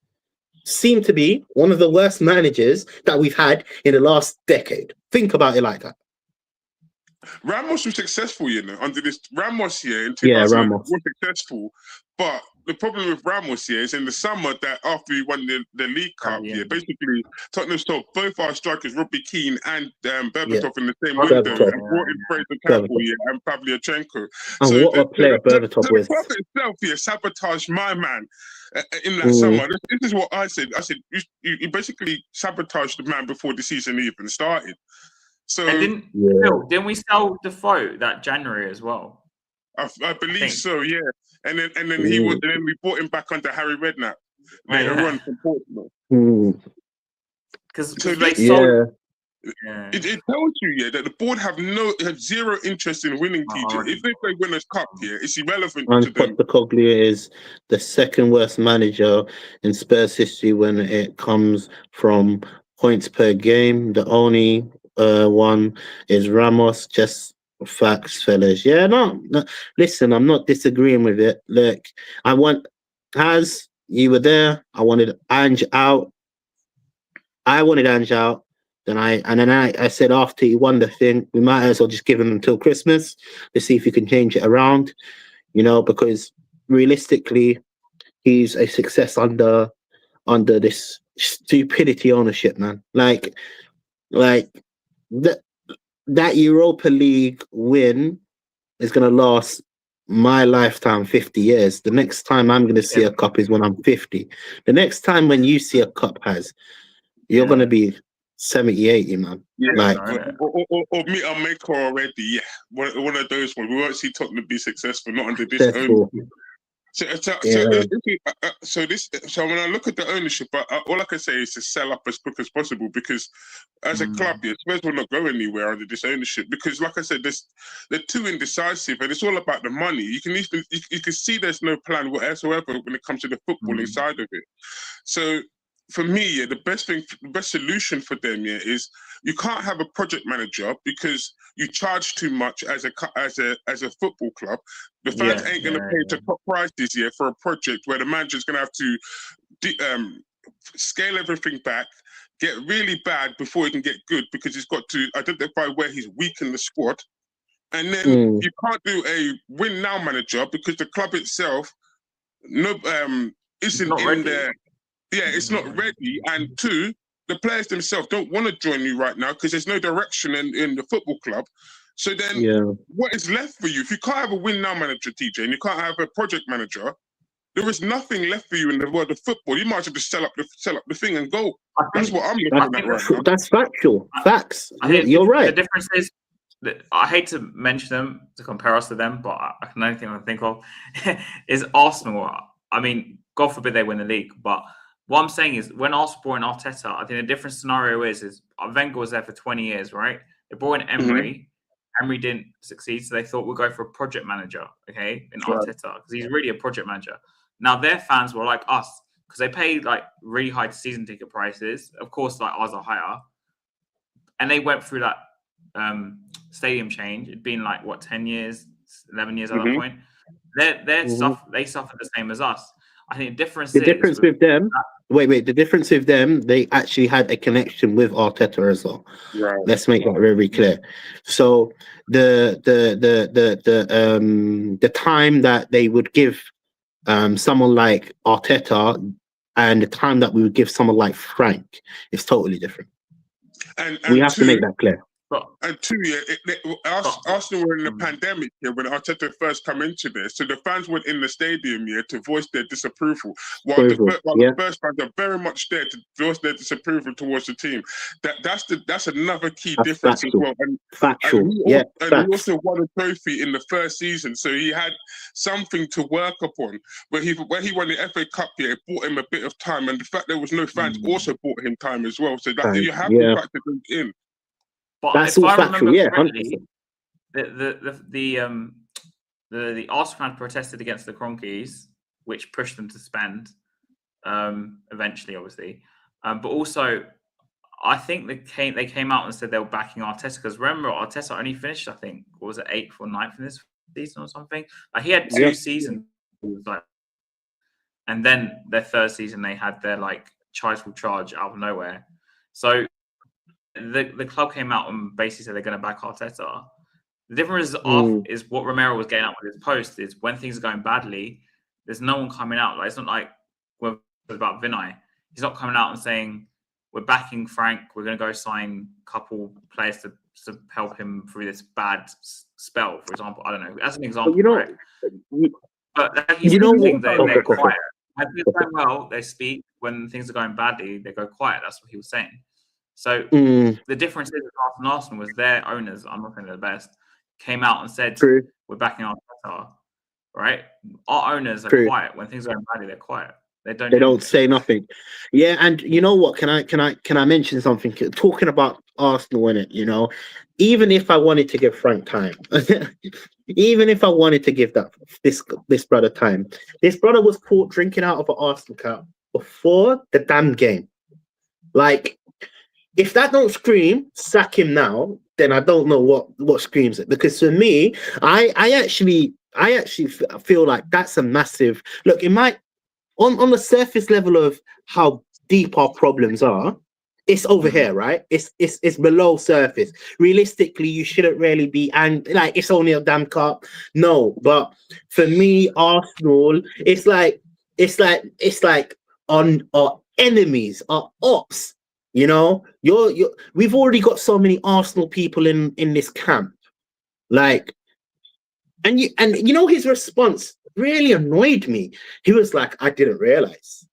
S1: seem to be one of the worst managers that we've had in the last decade. Think about it like that.
S4: Ramos was successful, under this Ramos in 2000 was successful. But the problem with Ramos is in the summer that after we won the League Cup, basically Tottenham sold both our strikers, Robbie Keane and Berbatov in the same window, and brought in Fraser Campbell and Pavlyuchenko.
S1: So what a player Berbatov was.
S4: The club itself sabotaged my man. In that summer, this is what I said. I said you basically sabotaged the man before the season even started. So
S2: didn't we sell Defoe that January as well?
S4: I believe so, yeah. And then we brought him back under Harry Redknapp later on from Portsmouth.
S2: Because they sold.
S4: It tells you that the board have zero interest in winning, TJ. If they play Winners' Cup, it's irrelevant to them.
S1: Postecoglou is the second worst manager in Spurs history when it comes from points per game. The only one is Ramos. Just facts, fellas. No, listen, I'm not disagreeing with it. Look, you were there. I wanted Ange out. Then I said after he won the thing, we might as well just give him until Christmas to see if he can change it around, because realistically, he's a success under this stupidity ownership, man. Like that Europa League win is gonna last my lifetime, 50 years. The next time I'm gonna see a cup is when I'm 50. The next time when you see a cup, you're gonna be 70, 80, man.
S4: Or meet our maker already. One of those ones. We won't see Tottenham be successful, not under this ownership. So when I look at the ownership, all I can say is to sell up as quick as possible, because as a club, Spurs will not go anywhere under this ownership, because like I said, they're too indecisive, and it's all about the money. You can see there's no plan whatsoever when it comes to the footballing side of it. So for me, the best solution for them is you can't have a project manager because you charge too much as a football club. The fans ain't going to pay the top prices for a project where the manager's going to have to scale everything back, get really bad before he can get good, because he's got to identify where he's weak in the squad. And then you can't do a win now manager because the club itself isn't in there. Yeah, it's not ready. And 2, the players themselves don't want to join you right now because there's no direction in the football club. So then, what is left for you? If you can't have a win now manager, TJ, and you can't have a project manager, there is nothing left for you in the world of football. You might as well just sell up the thing and go. That's what I'm looking at right now.
S1: That's factual. Facts.
S2: You're
S1: right.
S2: The difference is, I hate to mention them to compare us to them, but the only thing I think of is Arsenal. I mean, God forbid they win the league, but what I'm saying is when Arsenal brought in Arteta, I think a different scenario is Wenger was there for 20 years, right? They brought in Emery. Mm-hmm. Emery didn't succeed, so they thought we'll go for a project manager, okay, in Arteta, because he's really a project manager. Now their fans were like us, because they paid like really high season ticket prices. Of course, like ours are higher, and they went through that stadium change. It'd been like what 10 years, 11 years at that point. They suffered the same as us. I think the difference
S1: with them. Wait. The difference with them, they actually had a connection with Arteta as well. Right. Let's make that very clear. So the time that they would give someone like Arteta and the time that we would give someone like Frank is totally different. And we have to make that clear.
S4: And two, Arsenal were in the pandemic when Arteta first come into this, so the fans went in the stadium to voice their disapproval, while the first fans are very much there to voice their disapproval towards the team. That's another key difference
S1: factual.
S4: As well. And
S1: he
S4: also won a trophy in the first season, so he had something to work upon. When he won the FA Cup, it bought him a bit of time, and the fact there was no fans also bought him time as well. So that you have to factor those in.
S2: But
S1: that's all factual,
S2: correctly, the Arsenal fans protested against the Cronkies, which pushed them to spend eventually, obviously. But also, I think they came out and said they were backing Arteta, because remember, Arteta only finished, I think, what was it, 8th or 9th in this season or something? Like, he had 2 seasons, and then their third season they had their like title charge out of nowhere. So the club came out and basically said they're going to back Arteta. The difference is what Romero was getting out with his post is when things are going badly, there's no one coming out. Like, it's not like about Vinay. He's not coming out and saying we're backing Frank. We're going to go sign a couple players to help him through this bad spell. For example, I don't know. As an example, right? But they're quiet. When things are going well, they speak. When things are going badly, they go quiet. That's what he was saying. So the difference is with Arsenal was their owners, I'm not saying they're the best, came out and said, we're backing Arteta, right? Our owners are quiet. When things are going badly, they're quiet. They don't
S1: say nothing. Yeah, and you know what? Can I mention something? Talking about Arsenal in it, even if I wanted to give Frank time, even if I wanted to give this brother time, this brother was caught drinking out of an Arsenal cup before the damn game. Like, if that don't scream, sack him now, then I don't know what screams it. Because for me, I actually feel like that's a massive look. It might on the surface level of how deep our problems are, it's over here, right? It's below surface. Realistically, you shouldn't really be, and like it's only a damn cup. No, but for me, Arsenal, it's like on our enemies, our ops. We've already got so many Arsenal people in this camp, like, and his response really annoyed me. He was like, "I didn't realize."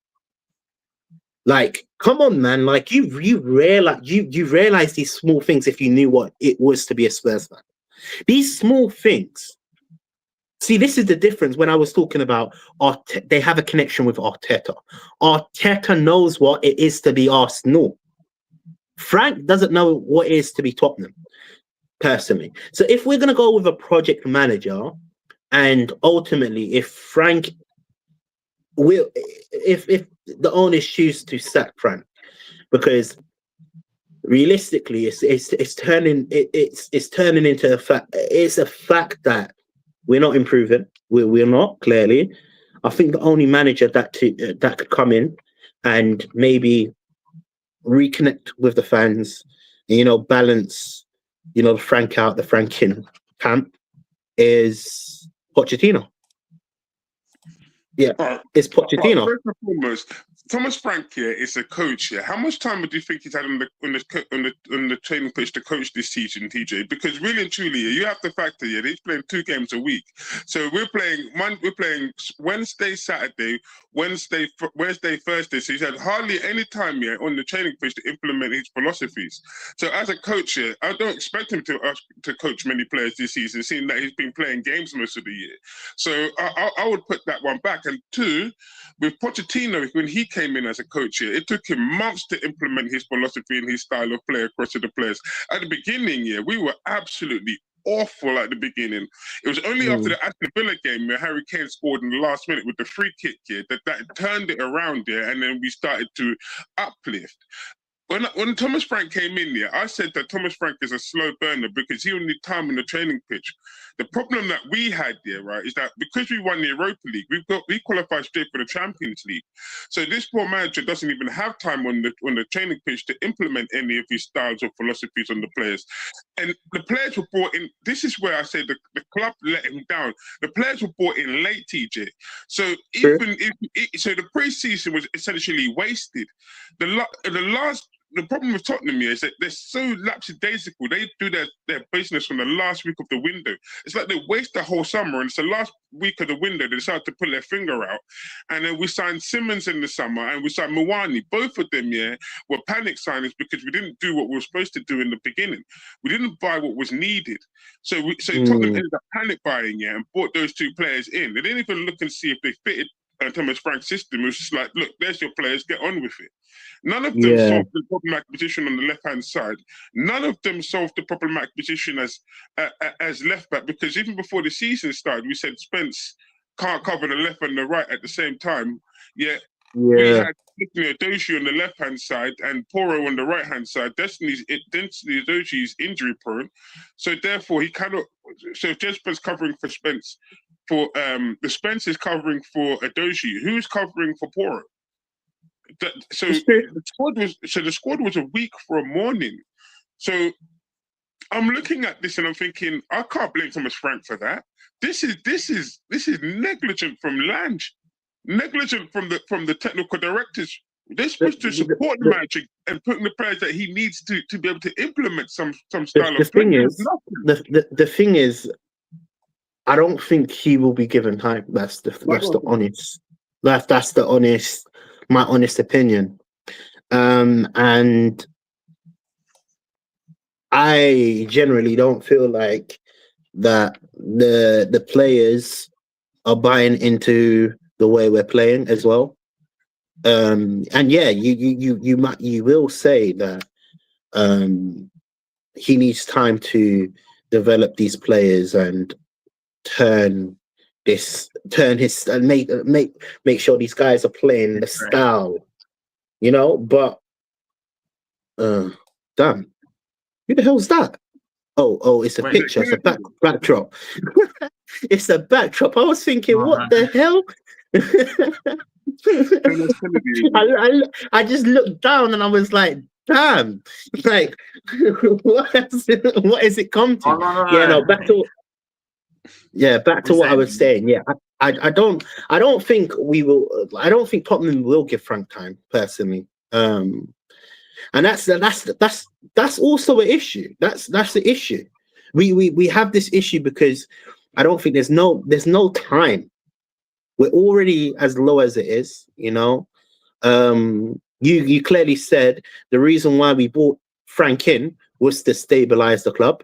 S1: Like, come on, man! Like, you realize these small things if you knew what it was to be a Spurs fan. These small things. See, this is the difference when I was talking about they have a connection with Arteta. Arteta knows what it is to be Arsenal. Frank doesn't know what it is to be Tottenham, personally. So if we're going to go with a project manager, and ultimately if Frank will, if the owners choose to sack Frank, because realistically it's turning into a fact. It's a fact that we're not improving. We're not, clearly. I think the only manager that could come in and maybe reconnect with the fans, balance, the Frank out, the Frank in camp is Pochettino. Yeah, it's Pochettino.
S4: Thomas Frank here is a coach here. How much time do you think he's had on the training pitch to coach this season, TJ? Because really and truly, you have to factor here. He's playing 2 games a week. So we're playing Wednesday, Saturday, Wednesday, Thursday. So he's had hardly any time here on the training pitch to implement his philosophies. So as a coach here, I don't expect him to coach many players this season, seeing that he's been playing games most of the year. So I would put that one back. And 2, with Pochettino, when he came in as a coach here, it took him months to implement his philosophy and his style of play across to the players. At the beginning, we were absolutely awful at the beginning. It was only after the Aston Villa game where Harry Kane scored in the last minute with the free kick here that turned it around there, and then we started to uplift. When Thomas Frank came in here, I said that Thomas Frank is a slow burner because he only need time on the training pitch. The problem that we had there, right, is that because we won the Europa League, we qualified straight for the Champions League. So this poor manager doesn't even have time on the training pitch to implement any of his styles or philosophies on the players. And the players were brought in. This is where I say the club let him down. The players were brought in late, TJ. So so the pre-season was essentially wasted. The problem with Tottenham here is that they're so lapsadaisical. They do their business from the last week of the window. It's like they waste the whole summer, and it's the last week of the window they decide to pull their finger out. And then we signed Simmons in the summer, and we signed Mawani. Both of them, were panic signings because we didn't do what we were supposed to do in the beginning. We didn't buy what was needed. So Tottenham ended up panic buying, and bought those 2 players in. They didn't even look and see if they fitted Thomas Frank's system. It was just like, look, there's your players, get on with it. None of them solved the problematic position on the left-hand side. None of them solved the problematic position as left-back, because even before the season started, we said Spence can't cover the left and the right at the same time. We had Doshi on the left-hand side and Poro on the right-hand side. Destiny Doshi is injury-prone. So therefore, he cannot... So if Jesper's covering for Spence, the Spence is covering for Adoshi. Who's covering for Poro? So the squad was a week for a morning. So I'm looking at this and I'm thinking, I can't blame Thomas Frank for that. This is negligent from Lange, negligent from the technical directors. They're supposed to support the manager and put in the players that he needs to be able to implement some style of play.
S1: The thing is, I don't think he will be given time. That's the honest. My honest opinion. And I generally don't feel like that the players are buying into the way we're playing as well. And you will say that he needs time to develop these players and make sure these guys are playing the style, but damn, who the hell's that? Oh, it's a picture, it's a backdrop. It's a backdrop. I was thinking, what the hell? I just looked down and I was like, damn, like what has it come to? Back to what I was saying. I don't think we will. I don't think Tottenham will give Frank time personally. And that's also an issue. That's the issue. We have this issue because I don't think there's no time. We're already as low as it is. You clearly said the reason why we brought Frank in was to stabilize the club.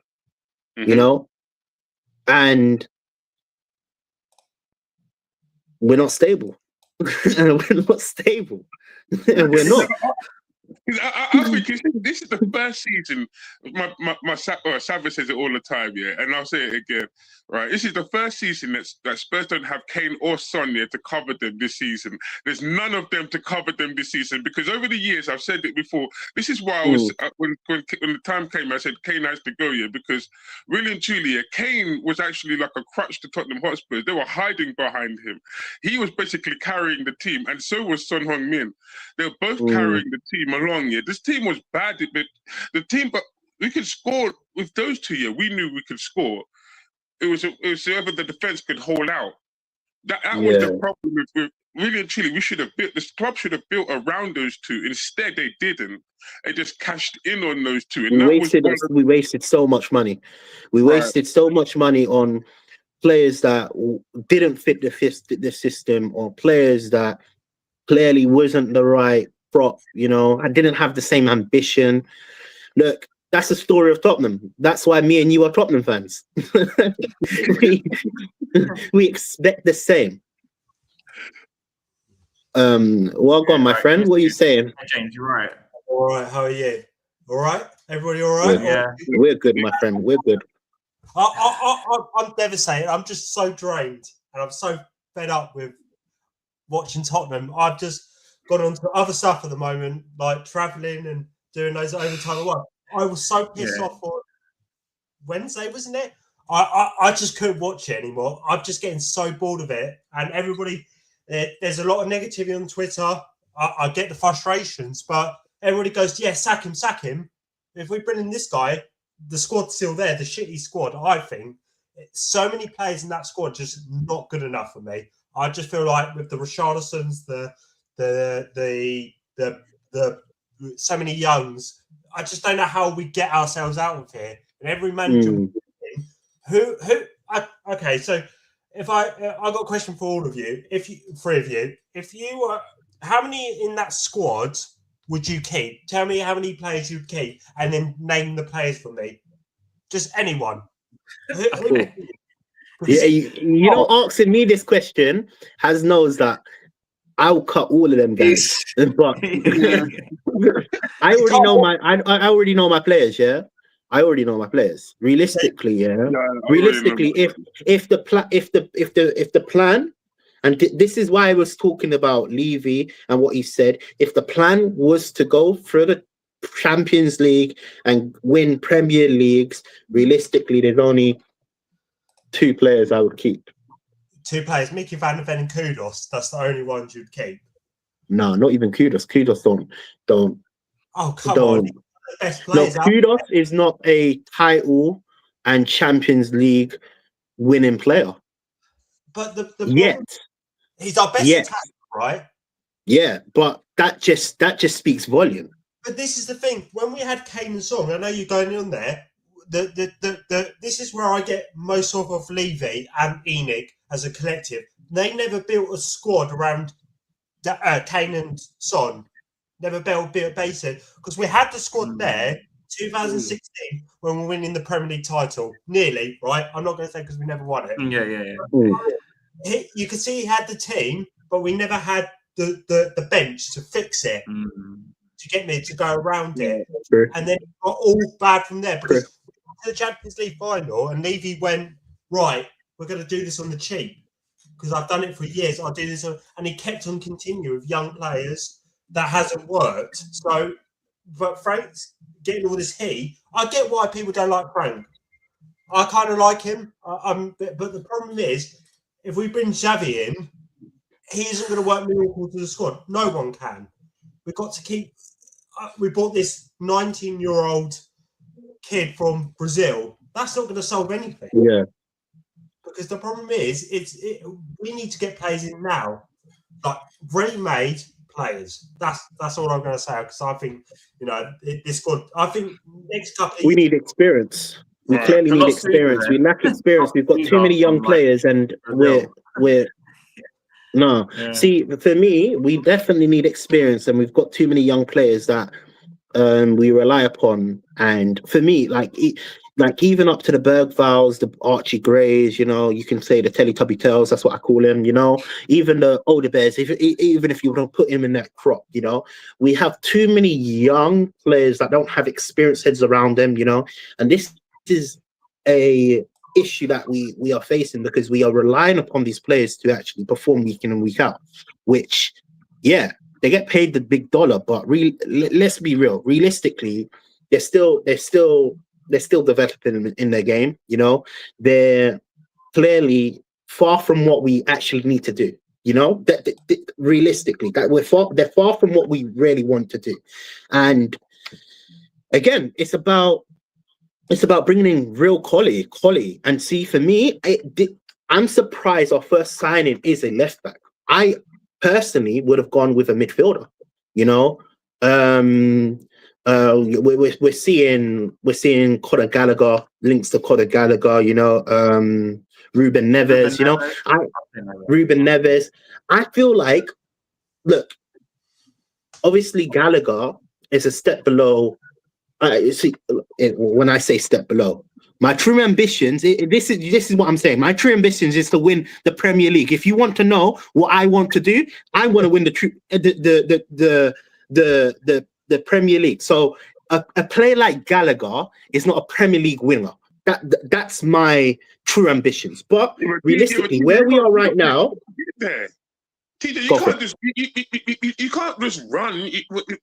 S1: And we're not stable. We're not stable. We're not.
S4: I think this is the first season. Savage says it all the time, and I'll say it again. Right, this is the first season that Spurs don't have Kane or Son to cover them this season. There's none of them to cover them this season because over the years I've said it before. This is why I was when the time came, I said Kane has to go because really and truly, Kane was actually like a crutch to Tottenham Hotspur. They were hiding behind him. He was basically carrying the team, and so was Son Heung-min. They were both carrying the team along. This team was bad, but we could score with those 2. We knew we could score. It was whoever the defense could hold out. That was the problem really and truly, we should have built, this club should have built around those two. Instead, they didn't. They just cashed in on those two. And
S1: we wasted so much money. We wasted so much money on players that didn't fit the system, or players that clearly wasn't the right prop, you know, I didn't have the same ambition. Look, that's the story of Tottenham. That's why me and you are Tottenham fans. we expect the same. Well gone, my friend. What are you saying?
S2: James, you're right.
S5: All right, how are you? All right? Everybody all right?
S2: Yeah.
S1: We're good, my friend. We're good.
S5: I'm devastated. I'm just so drained, and I'm so fed up with watching Tottenham. I've just gone on to other stuff at the moment, like travelling and doing those overtime work. I was so pissed off on Wednesday, wasn't it? I just couldn't watch it anymore. I'm just getting so bored of it. And everybody, there's a lot of negativity on Twitter. I get the frustrations, but everybody goes, yeah, sack him. If we bring in this guy, the squad's still there, the shitty squad, I think. So many players in that squad just not good enough for me. I just feel like with the Richarlisons, the so many youngs, I just don't know how we get ourselves out of here. And every manager, okay, so if I got a question for all of you, three of you, if you were, how many in that squad would you keep? Tell me how many players you'd keep, and then name the players for me. Just anyone.
S1: Yeah, you know, asking me this question knows that I'll cut all of them guys. But I already know my players. Yeah, I already know my players. Realistically, if the plan. And this is why I was talking about Levy and what he said. If the plan was to go through the Champions League and win Premier Leagues, realistically, there's only 2 players I would keep.
S5: 2 players, Mickey Van der Ven and Kudos. That's the only ones you'd keep.
S1: No, not even Kudos. Kudos don't.
S5: Oh, come on. Best players
S1: Kudos is not a title and Champions League winning player.
S5: But the
S1: yet.
S5: He's our best attacker, right?
S1: Yeah, but that just speaks volume.
S5: But this is the thing. When we had Kane and Song, I know you're going on there. This is where I get most of Levy and Enoch as a collective. They never built a squad around Kane and Son. Never built a basic, because we had the squad there 2016 when we were winning the Premier League title. Nearly, right? I'm not going to say because we never won it.
S2: Yeah.
S5: You can see he had the team, but we never had the bench to fix it, to get me to go around it.
S1: True.
S5: And then it got all bad from there, because to the Champions League final, and Levy went, right, we're going to do this on the cheap, because I've done it for years. I'll do this. And he kept on continuing with young players. That hasn't worked. So, but Frank's getting all this heat. I get why people don't like Frank. I kind of like him. But the problem is, if we bring Xavi in, he isn't going to work miracles to the squad. No one can. We've got to keep. We bought this 19-year-old kid from Brazil. That's not going to solve anything.
S1: Yeah.
S5: Because the problem is, we need to get players in now, like ready-made players. That's all I'm going to say, because I think this squad. I think next couple.
S1: We need experience. We clearly need experience. We lack experience. We've got too many young players, and we're no. Yeah. See, for me, we definitely need experience, and we've got too many young players that we rely upon. And for me, like even up to the Bergvals, the Archie Grays, you can say the Teletubby Tails, that's what I call him, even the older bears, even if you don't put him in that crop, we have too many young players that don't have experienced heads around them, and this is a issue that we are facing, because we are relying upon these players to actually perform week in and week out, which, yeah, they get paid the big dollar, but let's be real, realistically, they're still developing in their game. They're clearly far from what we actually need to do. Realistically, that they're far from what we really want to do. And again, it's about bringing in real quality. And see, for me, I'm surprised our first signing is a left back. I personally would have gone with a midfielder. You know, we're seeing Conor Gallagher, links to Conor Gallagher. You know, Ruben Neves. You know, Ruben Neves. I feel like, look, obviously Gallagher is a step below. See, when I say step below, my true ambitions. This is what I'm saying. My true ambitions is to win the Premier League. If you want to know what I want to do, I want to win the Premier League. So a player like Gallagher is not a Premier League winner. That's my true ambitions. But realistically, where we are right now.
S4: TJ, you can't just run.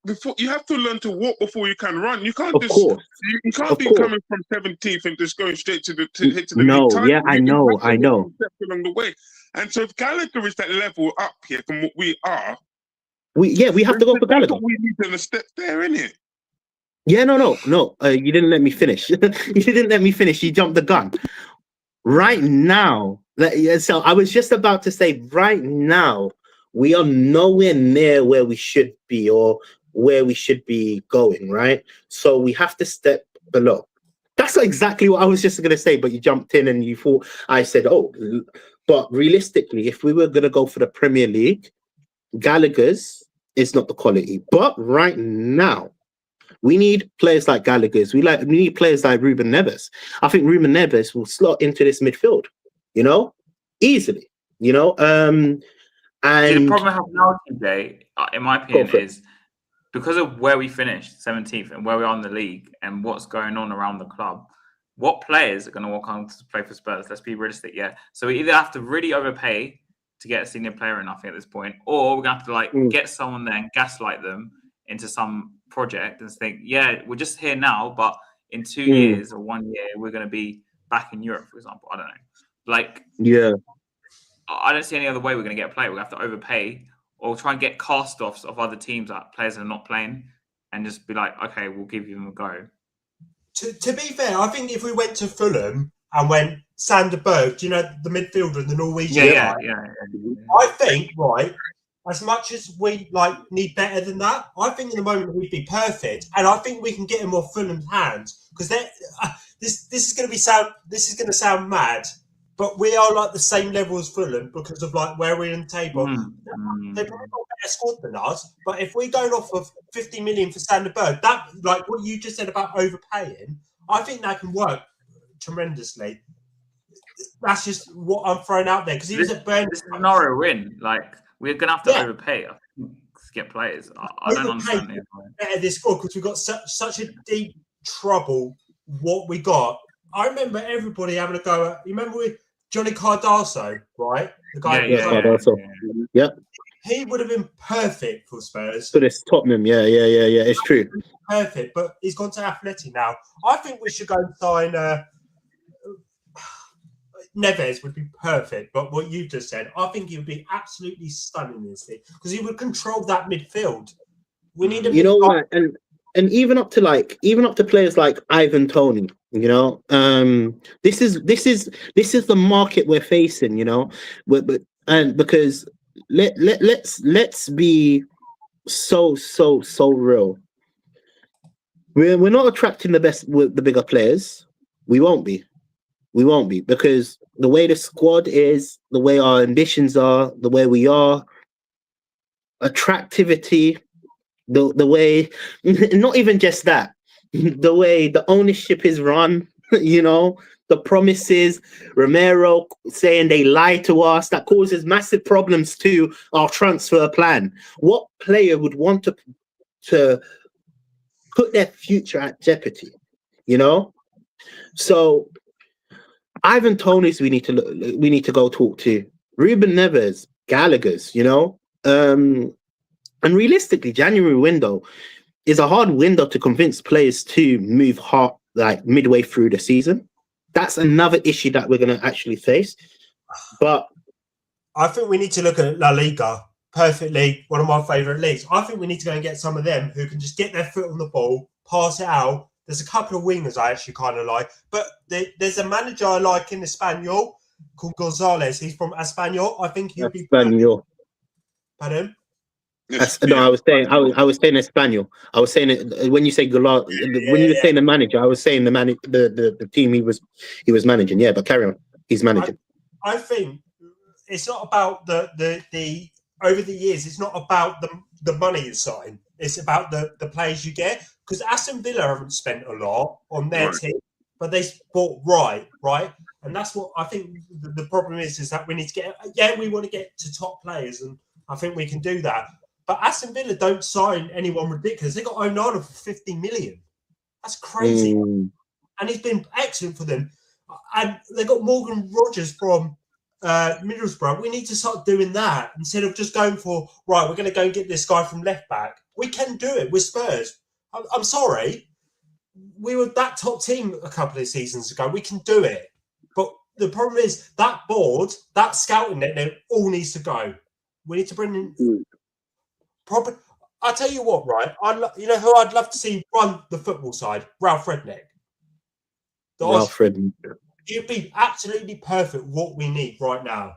S4: Before you have to learn to walk before you can run. You can't you can't be coming from 17th and just going straight to the league title.
S1: Yeah, I know.
S4: Steps along the way, and so if Gallagher is that level up here from what we are,
S1: we have to go for Gallagher.
S4: We need to step there, innit?
S1: Yeah, no. You didn't let me finish. You didn't let me finish. You jumped the gun. Right now, so I was just about to say, right now, we are nowhere near where we should be or where we should be going, right? So we have to step below. That's exactly what I was just going to say, but you jumped in and you thought I said, oh, but realistically, if we were going to go for the Premier League, Gallagher's is not the quality. But right now, we need players like Gallagher's. We need players like Ruben Neves. I think Ruben Neves will slot into this midfield, you know, easily, you know. And
S2: the problem I have now today, in my opinion, is because of where we finished 17th and where we are in the league and what's going on around the club. What players are going to walk on to play for Spurs? Let's be realistic, yeah. So we either have to really overpay to get a senior player in, I think, at this point, or we're going to have to get someone there and gaslight them into some project and think, yeah, we're just here now, but in 2 years or 1 year, we're going to be back in Europe, for example. I don't know. I don't see any other way we're going to get a player. We're going to have to overpay or try and get cast-offs of other teams that players are not playing and just be like, okay, we'll give them a go.
S5: To be fair, I think if we went to Fulham and went Sander Berg, do you know, the midfielder, the Norwegian guy? Yeah. I think, right, as much as we need better than that, I think in the moment we'd be perfect, and I think we can get him off Fulham's hands because this is going to sound mad, but we are like the same level as Fulham because of where we're in the table. They've probably got a better squad than us, but if we're going off of 50 million for Sander Berg, that what you just said about overpaying, I think that can work tremendously. That's just what I'm throwing out there because he was at Burnley.
S2: This scenario win, we're going to have to overpay to get players. I don't understand
S5: this squad because we've got such a deep trouble. What we got, I remember everybody having a go at. You remember with Johnny Cardoso, right? The guy.
S1: Cardoso. Yeah.
S5: He would have been perfect for Spurs.
S1: For this Tottenham, yeah. It's true.
S5: Perfect, but he's gone to Athletic now. I think we should go and sign. Neves would be perfect, but what you just said, I think he would be absolutely stunning in this thing because he would control that midfield. We need a.
S1: You know what? And even up to players like Ivan Toney, you know, this is the market we're facing, you know, and because let's be so real. We're not attracting the bigger players. We won't be because the way the squad is, the way our ambitions are, the way we are, attractivity. The way, not even just that, the way the ownership is run, you know, the promises, Romero saying they lie to us, that causes massive problems to our transfer plan. What player would want to put their future at jeopardy, you know? So Ivan Toney's we need to go talk to. Ruben Neves, Gallagher's, you know? And realistically, January window is a hard window to convince players to move hard, midway through the season. That's another issue that we're going to actually face. But
S5: I think we need to look at La Liga, perfect league, one of my favourite leagues. I think we need to go and get some of them who can just get their foot on the ball, pass it out. There's a couple of wingers I actually kind of like. But there's a manager I like in Espanyol called Gonzalez. He's from Espanyol. I think he'll be Pardon?
S1: No, I was saying I was saying Espanol. I was saying it when you say Galar, when you were saying the manager, I was saying the team he was managing. Yeah, but carry on. He's managing.
S5: I think it's not about the over the years. It's not about the money you sign. It's about the players you get. Because Aston Villa haven't spent a lot on their team, but they bought right, and that's what I think the problem is that we need to get. Yeah, we want to get to top players, and I think we can do that. But Aston Villa don't sign anyone ridiculous. They got Onana for 50 million. That's crazy. And he's been excellent for them. And they got Morgan Rogers from Middlesbrough. We need to start doing that instead of just going for, right, we're going to go and get this guy from left back. We can do it with Spurs. I'm sorry. We were that top team a couple of seasons ago. We can do it. But the problem is that board, that scouting net, all needs to go. We need to bring in proper. I'll tell you what, right? You know who I'd love to see run the football side? Ralph Redknapp.
S1: Ralph Redknapp.
S5: He'd be absolutely perfect what we need right now.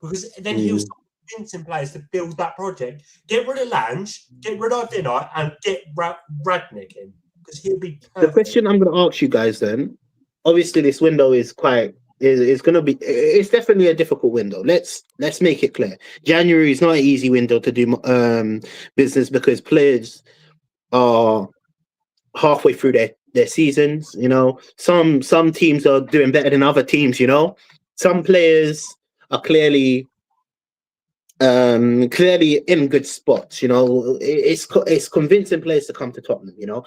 S5: Because then he'll start convincing players to build that project. Get rid of Lange, get rid of Vinay, and get Radnick in. Because he'll be perfect.
S1: The question I'm going to ask you guys then, obviously this window is going to be, it's definitely a difficult window. Let's make it clear. January is not an easy window to do business because players are halfway through their seasons. You know, some teams are doing better than other teams. You know, some players are clearly in good spots. You know, it's convincing players to come to Tottenham. You know,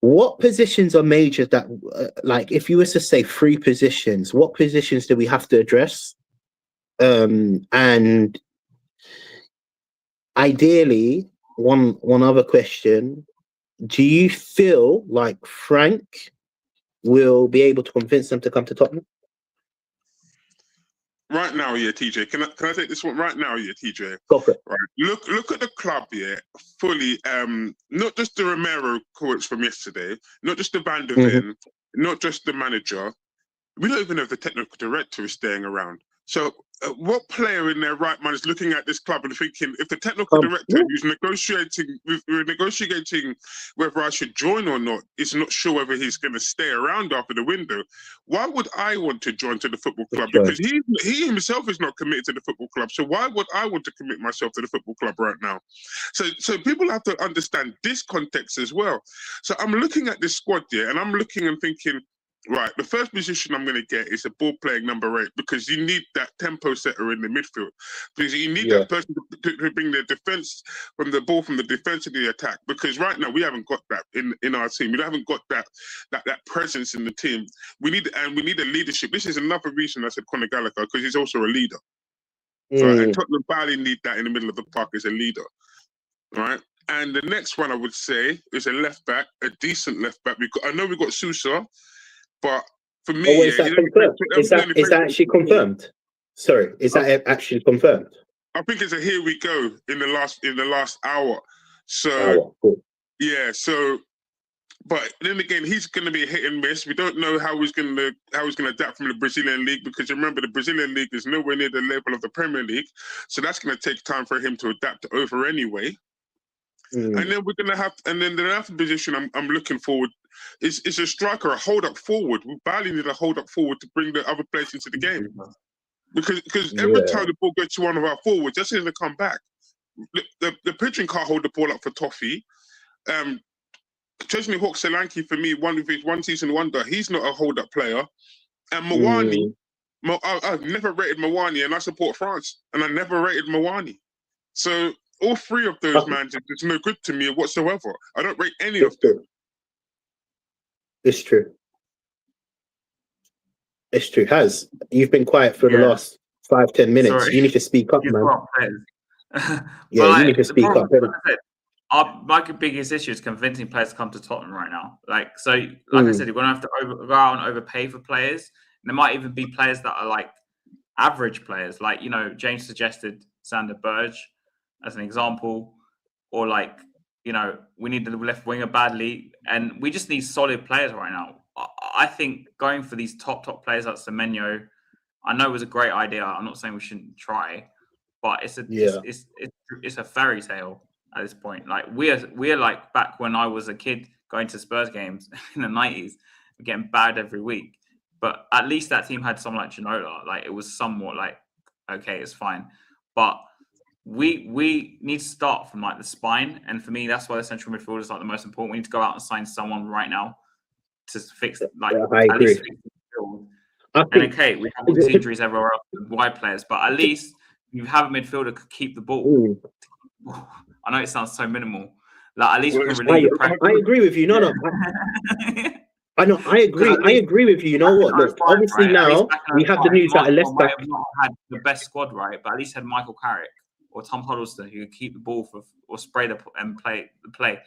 S1: what positions are major that like if you were to say 3 positions, what positions do we have to address? And ideally, one other question. Do you feel like Frank will be able to convince them to come to Tottenham?
S4: Right now, yeah, TJ. Can I take this one right now, yeah, TJ?
S1: Go for it.
S4: Right. Look at the club, yeah, fully. Not just the Romero quotes from yesterday, not just the Van der Ven, not just the manager. We don't even know if the technical director is staying around. So, what player in their right mind is looking at this club and thinking, if the technical director who's negotiating whether I should join or not is not sure whether he's going to stay around after the window, why would I want to join to the football club? Because he himself is not committed to the football club. So why would I want to commit myself to the football club right now? So people have to understand this context as well. So I'm looking at this squad here, and I'm looking and thinking, right, the first position I'm going to get is a ball playing number 8 because you need that tempo setter in the midfield. Because you need that person to bring the defense from the ball from the defense to the attack. Because right now we haven't got that in our team. We haven't got that presence in the team. We need a leadership. This is another reason I said Conor Gallagher, because he's also a leader. Right? And Tottenham badly need that in the middle of the park as a leader. Right. And the next one I would say is a left back, a decent left back. I know we've got Sousa. But for me,
S1: is that confirmed? Is that actually confirmed? Sorry, is that actually confirmed?
S4: I think it's a here we go in the last hour. So yeah, so but then again, he's going to be a hit and miss. We don't know how he's going to adapt from the Brazilian league, because remember the Brazilian league is nowhere near the level of the Premier League, so that's going to take time for him to adapt over anyway. And then we're gonna have, and then the last position I'm looking forward is a striker, a hold up forward. We badly need a hold up forward to bring the other players into the game, because every time the ball goes to one of our forwards, that's going to come back. The pigeon can't hold the ball up for Toffee. Chesney Hawk Solanke, for me, one season wonder. He's not a hold up player. And Mawani, I've never rated Mawani, and I support France, and I never rated Mawani. So all 3 of those man, it's no good to me whatsoever. I don't rate any of them.
S1: It's true. It's true. You've been quiet for the last 5-10 minutes. Sorry. You need to speak up, man.
S2: You need to speak up. My biggest issue is convincing players to come to Tottenham right now. I said, you're going to have to go out and overpay for players. And there might even be players that are like average players. Like, James suggested Sander Berge as an example, or we need the left winger badly, and we just need solid players right now. I think going for these top players like Semenyo, I know it was a great idea. I'm not saying we shouldn't try, but it's a fairy tale at this point. Like we're like back when I was a kid going to Spurs games in the 90s, getting bad every week. But at least that team had someone like Ginola. Like it was somewhat like, okay, it's fine. But we need to start from like the spine, and for me, that's why the central midfield is like the most important. We need to go out and sign someone right now to fix it. Like
S1: I agree.
S2: Least fix the midfield. And okay, we have all these injuries everywhere else with wide players, but at least you have a midfielder who could keep the ball. I know it sounds so minimal. Like at least we can relieve the pressure.
S1: I agree with you. No. I know. I agree. I agree with you. You know what? Look, obviously now we have the news that a left back
S2: have not had the best squad, right? But at least had Michael Carrick or Tom Huddleston who could keep the ball or spray and play the play.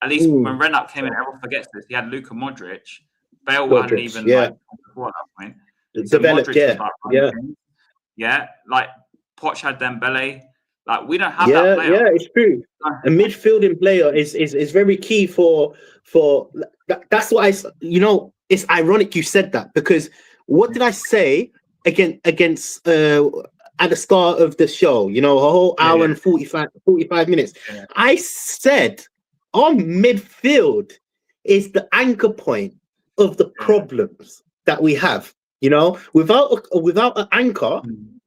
S2: At least when Redknapp came in, everyone forgets this. He had Luka Modric. Bale hadn't even like before at that point. So
S1: developed,
S2: like Poch had Dembele. Like we don't have that player.
S1: Yeah, it's true. A midfielding player is very key for that's what it's ironic you said that, because what did I say against at the start of the show, a whole hour and 45 minutes. Yeah. I said our midfield is the anchor point of the problems that we have. Without an anchor,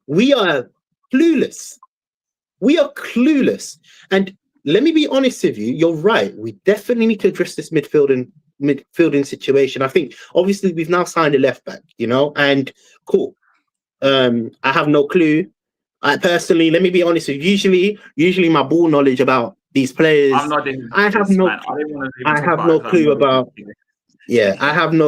S1: we are clueless. We are clueless. And let me be honest with you, you're right. We definitely need to address this midfielding situation. I think obviously we've now signed a left back, and cool. I have no clue. I personally, let me be honest with you, usually my ball knowledge about these players, I have no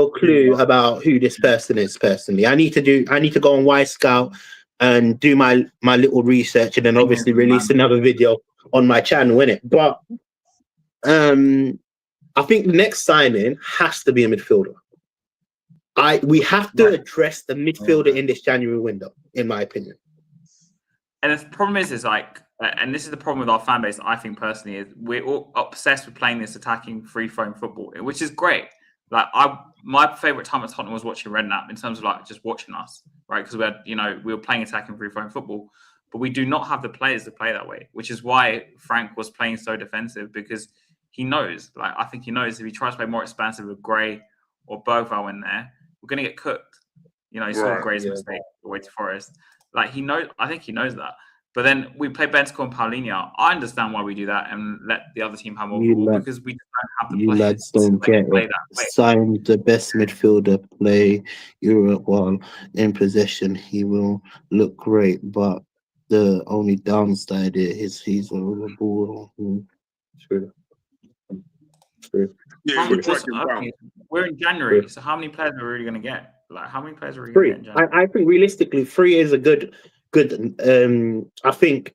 S1: clue about who this person is personally. I need to go on Y Scout and do my little research, and then obviously release another video on my channel, innit? But I think the next signing has to be a midfielder. We have to address the midfielder in this January window, in my opinion.
S2: And the problem is like, and this is the problem with our fan base, I think personally, is we're all obsessed with playing this attacking free-flowing football, which is great. Like my favorite time at Tottenham was watching Redknapp in terms of like just watching us, right? Because we had, we were playing attacking free-flowing football, but we do not have the players to play that way, which is why Frank was playing so defensive, because he knows, I think he knows if he tries to play more expansive with Gray or Bergvall in there, we're going to get cooked. He saw Gray's mistake away to Forest. I think he knows that. But then we play Bentancur and Paulinho. I understand why we do that and let the other team have more ball, because we don't have the players.
S1: Lads don't get it. Sign the best midfielder, play Europe while in possession. He will look great, but the only downside is he's on the ball. True.
S4: Yeah,
S2: we're in January, so how many players are we really going to get? How many players are we going to get in January?
S1: I think realistically, 3 is a good. I think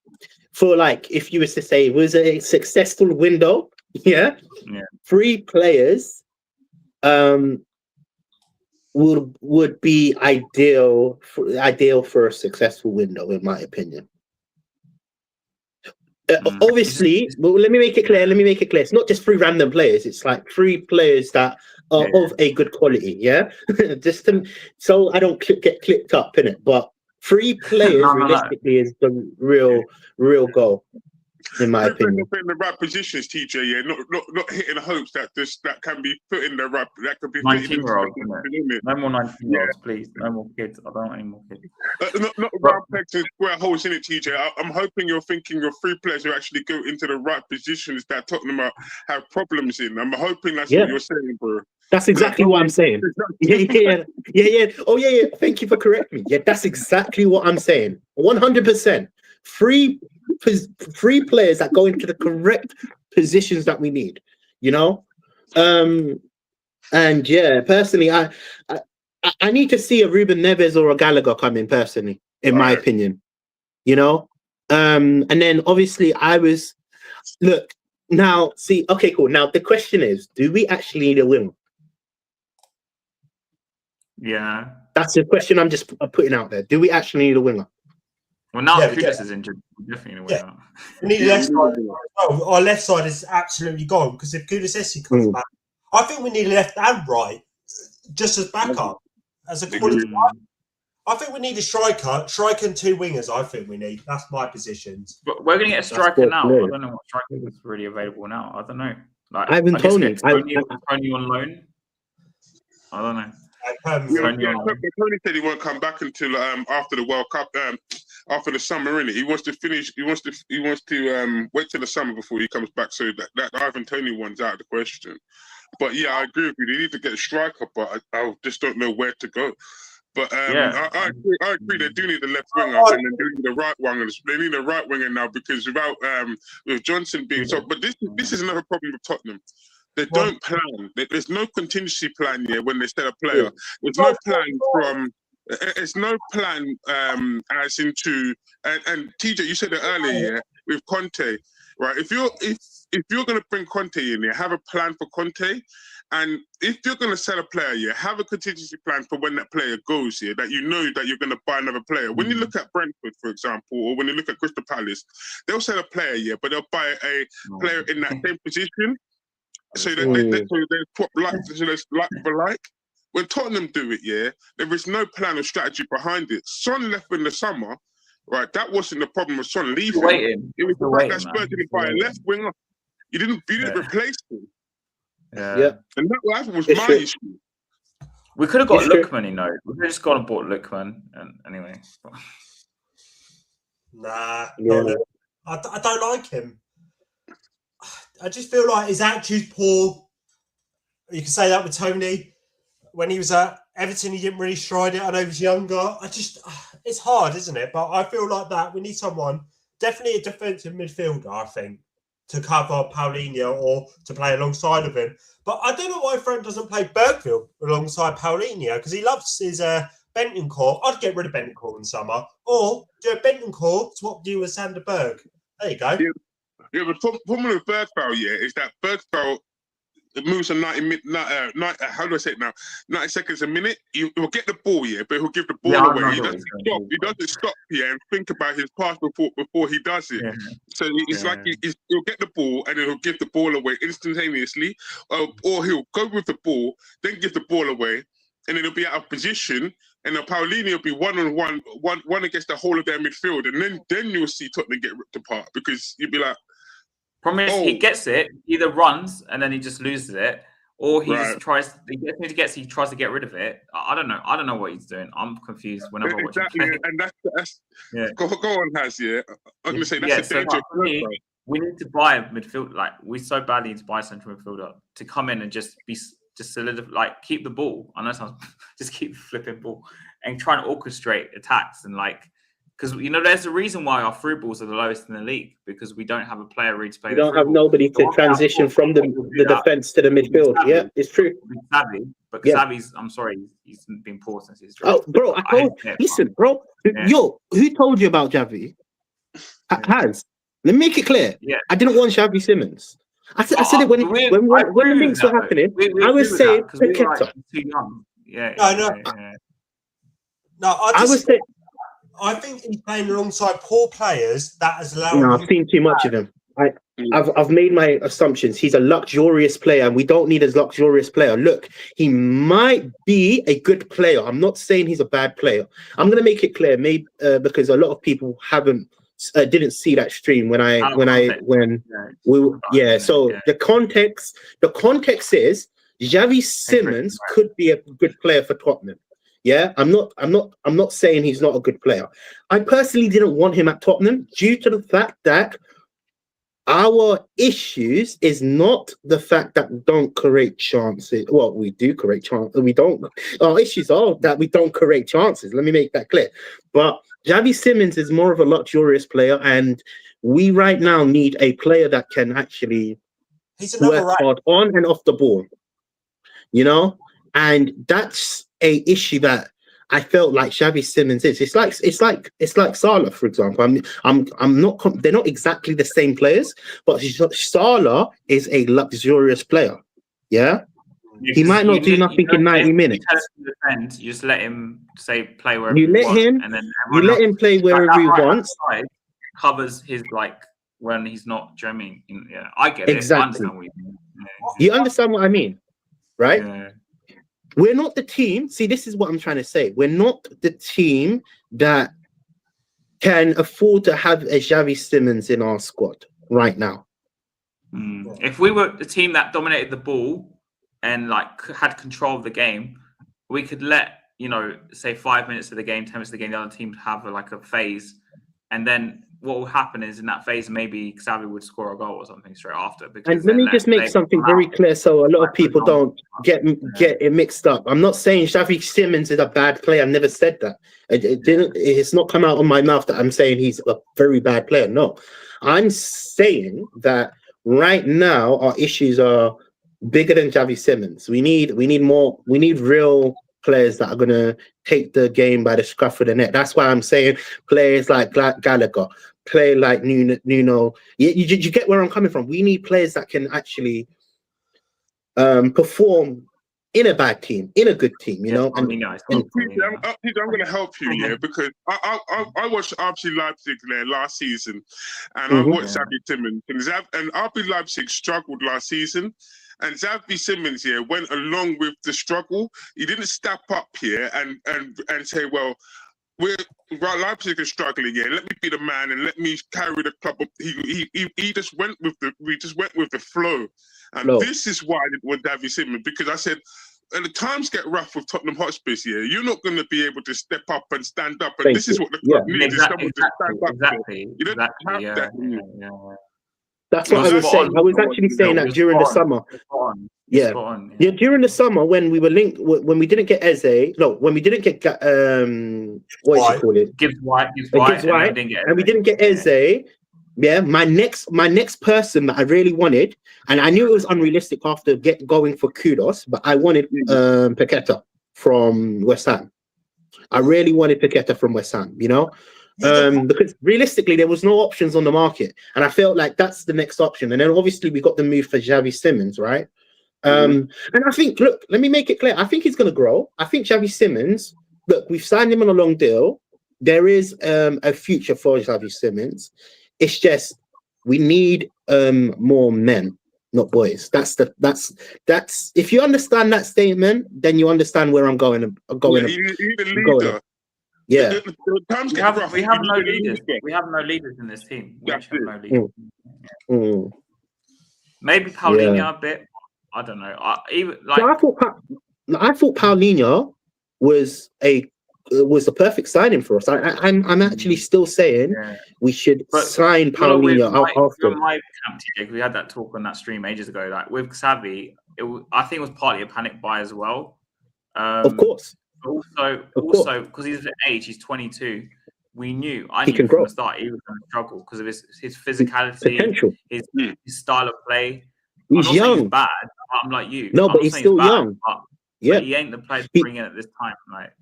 S1: for if you was to say it was a successful window, 3 players would be ideal for a successful window, in my opinion. Obviously, well, let me make it clear. It's not just 3 random players. It's 3 players that are of a good quality. Just so I don't get clipped up in it. But 3 players realistically is the real goal, in my opinion.
S4: In the right positions, TJ. Not hitting hopes that that can be put in the right. That could be
S2: 19-year-olds. No more 19-year-olds, please. No more kids. I don't want any more kids.
S4: Not round pegs to square holes in it, TJ. I'm hoping you're thinking of 3 players who actually go into the right positions that Tottenham have problems in. I'm hoping that's what you're saying, bro.
S1: That's exactly what I'm saying. Yeah. Oh, yeah. Thank you for correcting me. Yeah, that's exactly what I'm saying. 100%. 3 players that go into the correct positions that we need, and personally, I need to see a Ruben Neves or a Gallagher come in personally, in my opinion, and then obviously okay, cool. Now the question is, do we actually need a winger?
S2: Yeah,
S1: that's the question I'm just putting out there. Do we actually need a winger?
S2: Well, now Kudus is injured, we definitely need a winger.
S5: We need left side. Our left side is absolutely gone, because if Kudus comes back, I think we need left and right, just as backup, as a quality. I think we need a striker and 2 wingers. I think we need. That's my positions.
S2: But we're going to get a striker now. I don't know what striker is really available now. I don't know. Like
S1: Ivan Toney.
S2: Tony on loan. I don't know.
S4: Tony said he won't come back until after the World Cup, after the summer, innit? He wants to finish. He wants to wait till the summer before he comes back. So that Ivan Toney one's out of the question. But yeah, I agree with you. They need to get a striker, but I just don't know where to go. But I agree. They do need the left winger and they do need the right winger. They need a right winger now because with Johnson being so. But this is another problem with Tottenham. They don't plan. There's no contingency plan here when they set a player. There's no plan from. It's no plan as into and TJ. You said it earlier, with Conte, right? If you're going to bring Conte in here, have a plan for Conte. And if you're going to sell a player, have a contingency plan for when that player goes here, that you know that you're going to buy another player. When you look at Brentford, for example, or when you look at Crystal Palace, they'll sell a player, but they'll buy a player in that same position. So they swap like for like. When Tottenham do it, there is no plan or strategy behind it. Son left in the summer, right? That wasn't the problem with Son leaving. It was the fact that Spurs didn't buy a left winger. You didn't replace him.
S2: Yeah.
S4: And that was my issue.
S2: We could have got Lookman, We could have just gone and bought Lookman. And anyway.
S5: Nah. I don't like him. I just feel like his attitude's poor. You can say that with Tony. When he was at Everton, he didn't really stride it. I know he was younger. It's hard, isn't it? But I feel like that we need someone, definitely a defensive midfielder, I think, to cover Paulinho or to play alongside of him. But I don't know why Frank doesn't play Bergville alongside Paulinho, because he loves his Bentancur. I'd get rid of Bentancur in summer. Or do a Bentancur, swap you with Sander Berg. There you go.
S4: Yeah, but the problem with Bergville, is that Bergville moves on 90 how do I say it now? 90 seconds a minute. He will get the ball, but he'll give the ball away. He doesn't stop, and think about his pass before he does it. Yeah. So it's like he'll get the ball and then he'll give the ball away instantaneously, or he'll go with the ball, then give the ball away, and then he'll be out of position. And then Paulinho will be one against the whole of their midfield, and then you'll see Tottenham get ripped apart because you'll be like.
S2: Problem is, he gets it, either runs and then he just loses it, or he just tries. He tries to get rid of it. I don't know. I don't know what he's doing. I'm confused whenever I watch him play.
S4: And that's Go on, Has. I'm gonna say that's a danger.
S2: We need to buy a midfield. Like we so badly need to buy a central midfielder to come in and just solidify, like keep the ball. I know it sounds just keep the flipping ball and try and orchestrate attacks and because there's a reason why our through balls are the lowest in the league, because we don't have a player ready to play.
S1: We don't have nobody to transition from the defense to the midfield. Yeah, it's true.
S2: Xavi's, I'm sorry, he's been poor since he's
S1: dropped. Oh, bro, listen, bro. Yo, who told you about Xavi? Has. Let me make it clear. Yeah. I didn't want Xavi Simmons. I said it when the links were happening. I was saying Paqueta.
S2: Too young. Yeah.
S5: No, I was saying. I think he's playing alongside poor players. That has allowed.
S1: No, I've seen too much of him. I've made my assumptions. He's a luxurious player, and we don't need a luxurious player. Look, he might be a good player. I'm not saying he's a bad player. I'm going to make it clear, maybe because a lot of people didn't see that stream So the context is Xavi Simmons could be a good player for Tottenham. Yeah, I'm not saying he's not a good player. I personally didn't want him at Tottenham due to the fact that our issues is not the fact that we don't create chances. Well, we do create chances. Our issues are that we don't create chances. Let me make that clear. But Xavi Simmons is more of a luxurious player, and we right now need a player that can actually work hard on and off the ball. And that's a issue that I felt like Xavi Simmons is. It's like Salah, for example. I'm not. They're not exactly the same players, but Salah is a luxurious player. Yeah, he might not do nothing in 90 minutes.
S2: You just let him play wherever
S1: you let him, and then you let him play wherever he wants.
S2: Covers his when he's not. Do you know what I mean? Yeah, I get
S1: exactly.
S2: It. I understand what you mean.
S1: You understand what I mean, right?
S2: Yeah.
S1: we're not the team. See, this is what I'm trying to say. We're not the team that can afford to have a Xavi Simons in our squad right now.
S2: If we were the team that dominated the ball and like had control of the game, we could let, you know, say 5 minutes of the game, 10 minutes of the game, the other team have like a phase, and then what will happen is in that phase maybe Xavi would score a goal or something straight after. Because
S1: and let me just make something very clear so a lot of people don't get it mixed up. I'm not saying Xavi Simons is a bad player. I never said that. It's not come out of my mouth that I'm saying he's a very bad player. No, I'm saying that right now our issues are bigger than Xavi Simons. We need more. We need real players that are going to take the game by the scruff of the neck. That's why I'm saying players like Gallagher, play like Nuno. You get where I'm coming from. We need players that can actually perform in a bad team, in a good team, you know.
S4: I'm going to help you, yeah, because I watched RB Leipzig there last season, and I watched Xavi Simons, and RB Leipzig struggled last season. And Xavi Simons here went along with the struggle. He didn't step up here and say, well, Leipzig is struggling here. Let me be the man and let me carry the club up. He just went with the flow. And this is why I didn't want Xavi Simons, because I said, and the times get rough with Tottenham Hotspur here. You're not going to be able to step up and stand up. And this is what the club needs, is someone to stand up.
S2: Exactly.
S4: You don't have that.
S1: That's what I was saying. I was actually saying that during the summer. Yeah, during the summer when we were linked, when we didn't get Eze, when we didn't get what is it called?
S2: Gibbs White,
S1: and we didn't get Eze. Yeah, my next person that I really wanted, and I knew it was unrealistic after going for Kudos, but I wanted Paqueta from West Ham. I really wanted Paqueta from West Ham, you know. Because realistically there was no options on the market, and I felt like that's the next option. And then obviously we got the move for Xavi Simons, right? And I think, look, let me make it clear, I think he's going to grow. I think Xavi Simons, look, we've signed him on a long deal. There is a future for Xavi Simons. It's just we need more men, not boys. That's if you understand that statement, then you understand where I'm going.
S4: You need a leader.
S1: Yeah,
S2: we have no leaders. We have no leaders in this team. We have no leaders. Maybe Paulinho a bit. I don't know. I thought Paulinho was the perfect signing for us. I'm actually still saying we should sign Paulinho out after. My camp, TJ, we had that talk on that stream ages ago. Like with Xavi, I think it was partly a panic buy as well.
S1: Of course.
S2: Also, because he's at age, he's 22. I knew from the start he was going to struggle because of his physicality,
S1: potential,
S2: his style of play.
S1: He's young.
S2: He's bad. I'm like you.
S1: No, but he's still young.
S2: But he ain't the player to bring in at this time. Like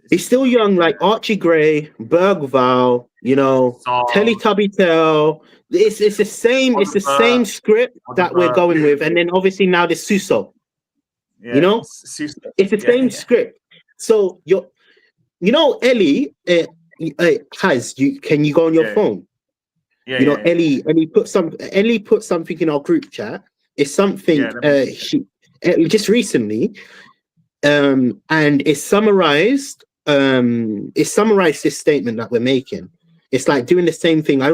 S1: he's still young, like Archie Gray, Bergval, you know, Teletubby Tell. It's the same. It's the same script that we're going with, and then obviously now there's Suso.
S2: Yeah,
S1: you know, it's the same script. So Ellie has you. Can you go on your phone?
S2: Yeah,
S1: Ellie put something in our group chat. It's something she just recently, and it's summarized. It's summarized this statement that we're making. It's like doing the same thing. I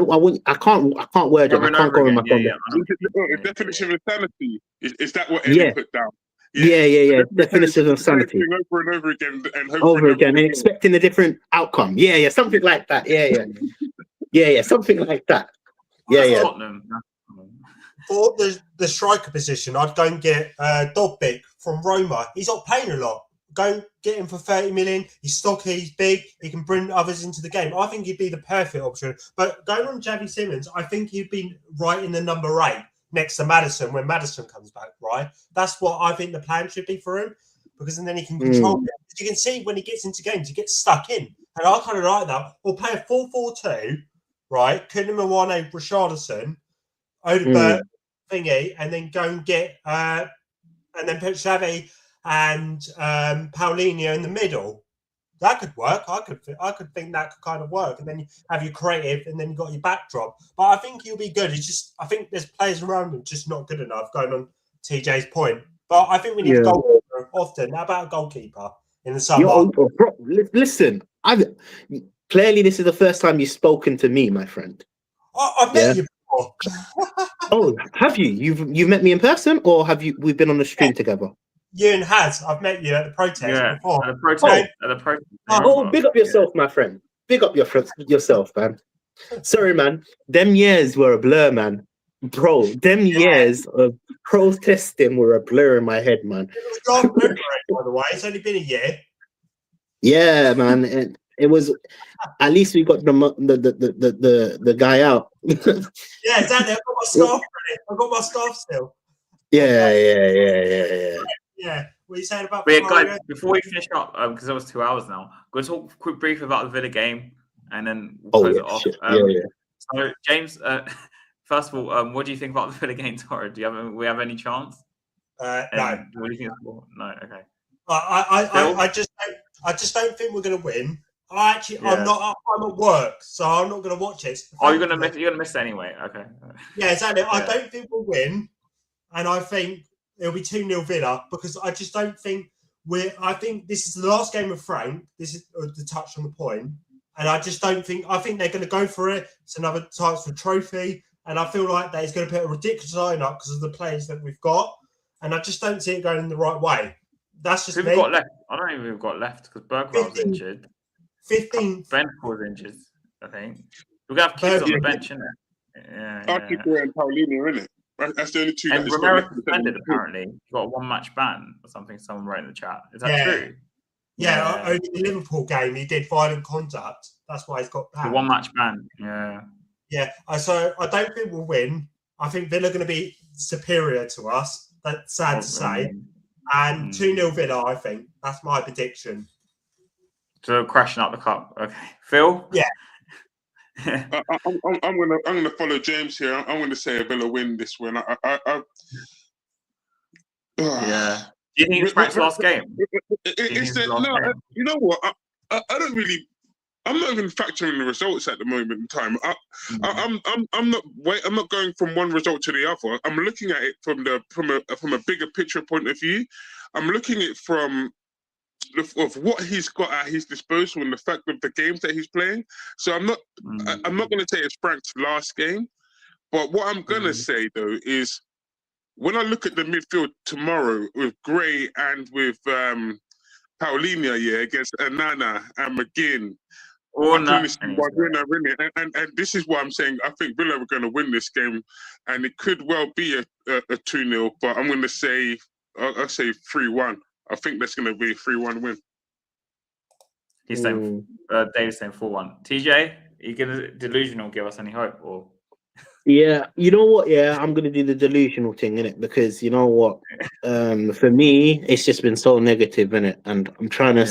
S1: can't word it. I can't go on my phone.
S4: The definition of insanity is that what Ellie put down?
S1: Yeah. Definition of sanity.
S4: Over and over again,
S1: and expecting a different outcome. Yeah, something like that. Yeah, something like that. Yeah.
S5: For the striker position, I'd go and get Dobbik from Roma. He's not paying a lot. Go get him for 30 million. He's stocky, he's big. He can bring others into the game. I think he'd be the perfect option. But going on Xavi Simons, I think he'd be right in the number 8. Next to Maddison when Maddison comes back, right? That's what I think the plan should be for him, because then he can control it. You can see when he gets into games, he gets stuck in. And I kind of like that. Or play a 4-4-2, right? Kunamowane, Richarlison, Odebert, thingy, and then go and get, and then put Xavi and Paulinho in the middle. That could work. I could think that could kind of work, and then you have your creative, and then you got your backdrop. But I think he'll be good. It's just I think there's players around him just not good enough. Going on TJ's point, but I think we need a goalkeeper often. How about a goalkeeper in the summer?
S1: Listen, clearly this is the first time you've spoken to me, my friend.
S5: I've met you before.
S1: Oh, have you? You've met me in person, or have you? We've been on the stream together.
S5: You and Haz, I've met you at the protest before.
S2: At the protest.
S1: Big up yourself, my friend. Big up yourself, man. Sorry, man. Them years were a blur, man. Bro, them years of protesting were a blur in my head, man.
S5: It was last February, by the way. It's only been a year.
S1: Yeah, man. It was. At least we got the guy out.
S5: Yeah, exactly. I've got my scarf ready. I've got my scarf still.
S1: Yeah.
S5: Yeah. What are you saying about?
S2: But yeah, guys, before we finish up, because it was 2 hours now, we're going to talk quick brief about the Villa game, and then we'll close it off. So, James, first of all, what do you think about the Villa game tomorrow? Do we have any chance?
S5: No.
S2: What do you think? No. Okay.
S5: I just don't think we're going to win. I'm not. I'm at work, so I'm not going to watch it.
S2: You're going to miss it anyway. Okay.
S5: Yeah, exactly. Yeah. I don't think we'll win, and I think it'll be 2-0 Villa because I just don't think I think this is the last game of Frank. This is the touch on the point, and I just don't think. I think they're going to go for it. It's another chance for a trophy, and I feel like that he's going to put a ridiculous lineup because of the players that we've got, and I just don't see it going in the right way. That's just me.
S2: We've got left. I don't think we've got left because Bergwell's injured.
S5: 15th.
S2: Ben was injured, I think. We're going to have kids on the bench, isn't it? Yeah.
S4: Archibald and Paulino, isn't it? That's the only two.
S2: And Romero suspended, apparently. He got a 1-match ban or something. Someone wrote in the chat. Is that true?
S5: Yeah, only the Liverpool game, he did violent contact. That's why he's got banned.
S2: The 1-match ban, yeah.
S5: Yeah, so I don't think we'll win. I think Villa are going to be superior to us. That's sad to say. And 2-0 Villa, I think. That's my prediction.
S2: So crashing up the cup. Okay. Phil?
S5: Yeah.
S4: I'm gonna follow James here. I'm gonna say a Villa win this win.
S2: Yeah. Do you think it's Frank's last game?
S4: You know what? I don't really. I'm not even factoring the results at the moment in time. I'm not going from one result to the other. I'm looking at it from a bigger picture point of view. I'm looking at it from of what he's got at his disposal and the fact of the games that he's playing. So I'm not going to say it's Frank's last game, but what I'm going to say though is when I look at the midfield tomorrow with Gray and with Paulinho, against Anana and McGinn. And this is why I'm saying I think Villa are going to win this game, and it could well be a 2-0, but I'm going to say I'll say 3-1. I think that's going to be a 3-1 win.
S2: He's saying Dave's saying 4-1. TJ, are you going to delusional give us any hope or?
S1: Yeah, you know what? Yeah, I'm gonna do the delusional thing, innit? Because you know what? For me, it's just been so negative, innit? And I'm trying to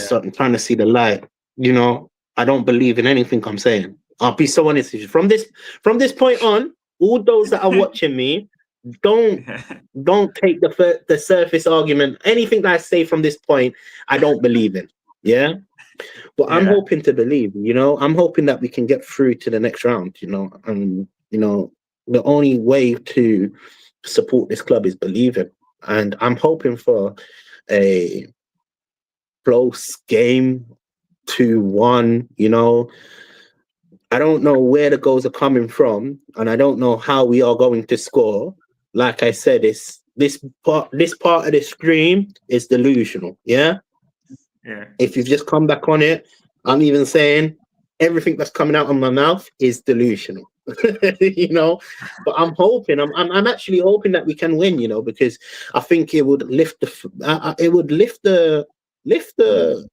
S1: see the light. You know, I don't believe in anything I'm saying. I'll be so honest with you. From this point on, all those that are watching me, don't take the surface argument. Anything that I say from this point, I don't believe in. Yeah. But I'm hoping to believe, you know, I'm hoping that we can get through to the next round, you know, and you know, the only way to support this club is believing. And I'm hoping for a close game, 2-1, you know. I don't know where the goals are coming from, and I don't know how we are going to score. Like I said, this part of the stream is delusional, yeah?
S2: Yeah.
S1: If you've just come back on it, I'm even saying everything that's coming out of my mouth is delusional. You know, but I'm hoping, I'm actually hoping that we can win, you know, because I think it would lift the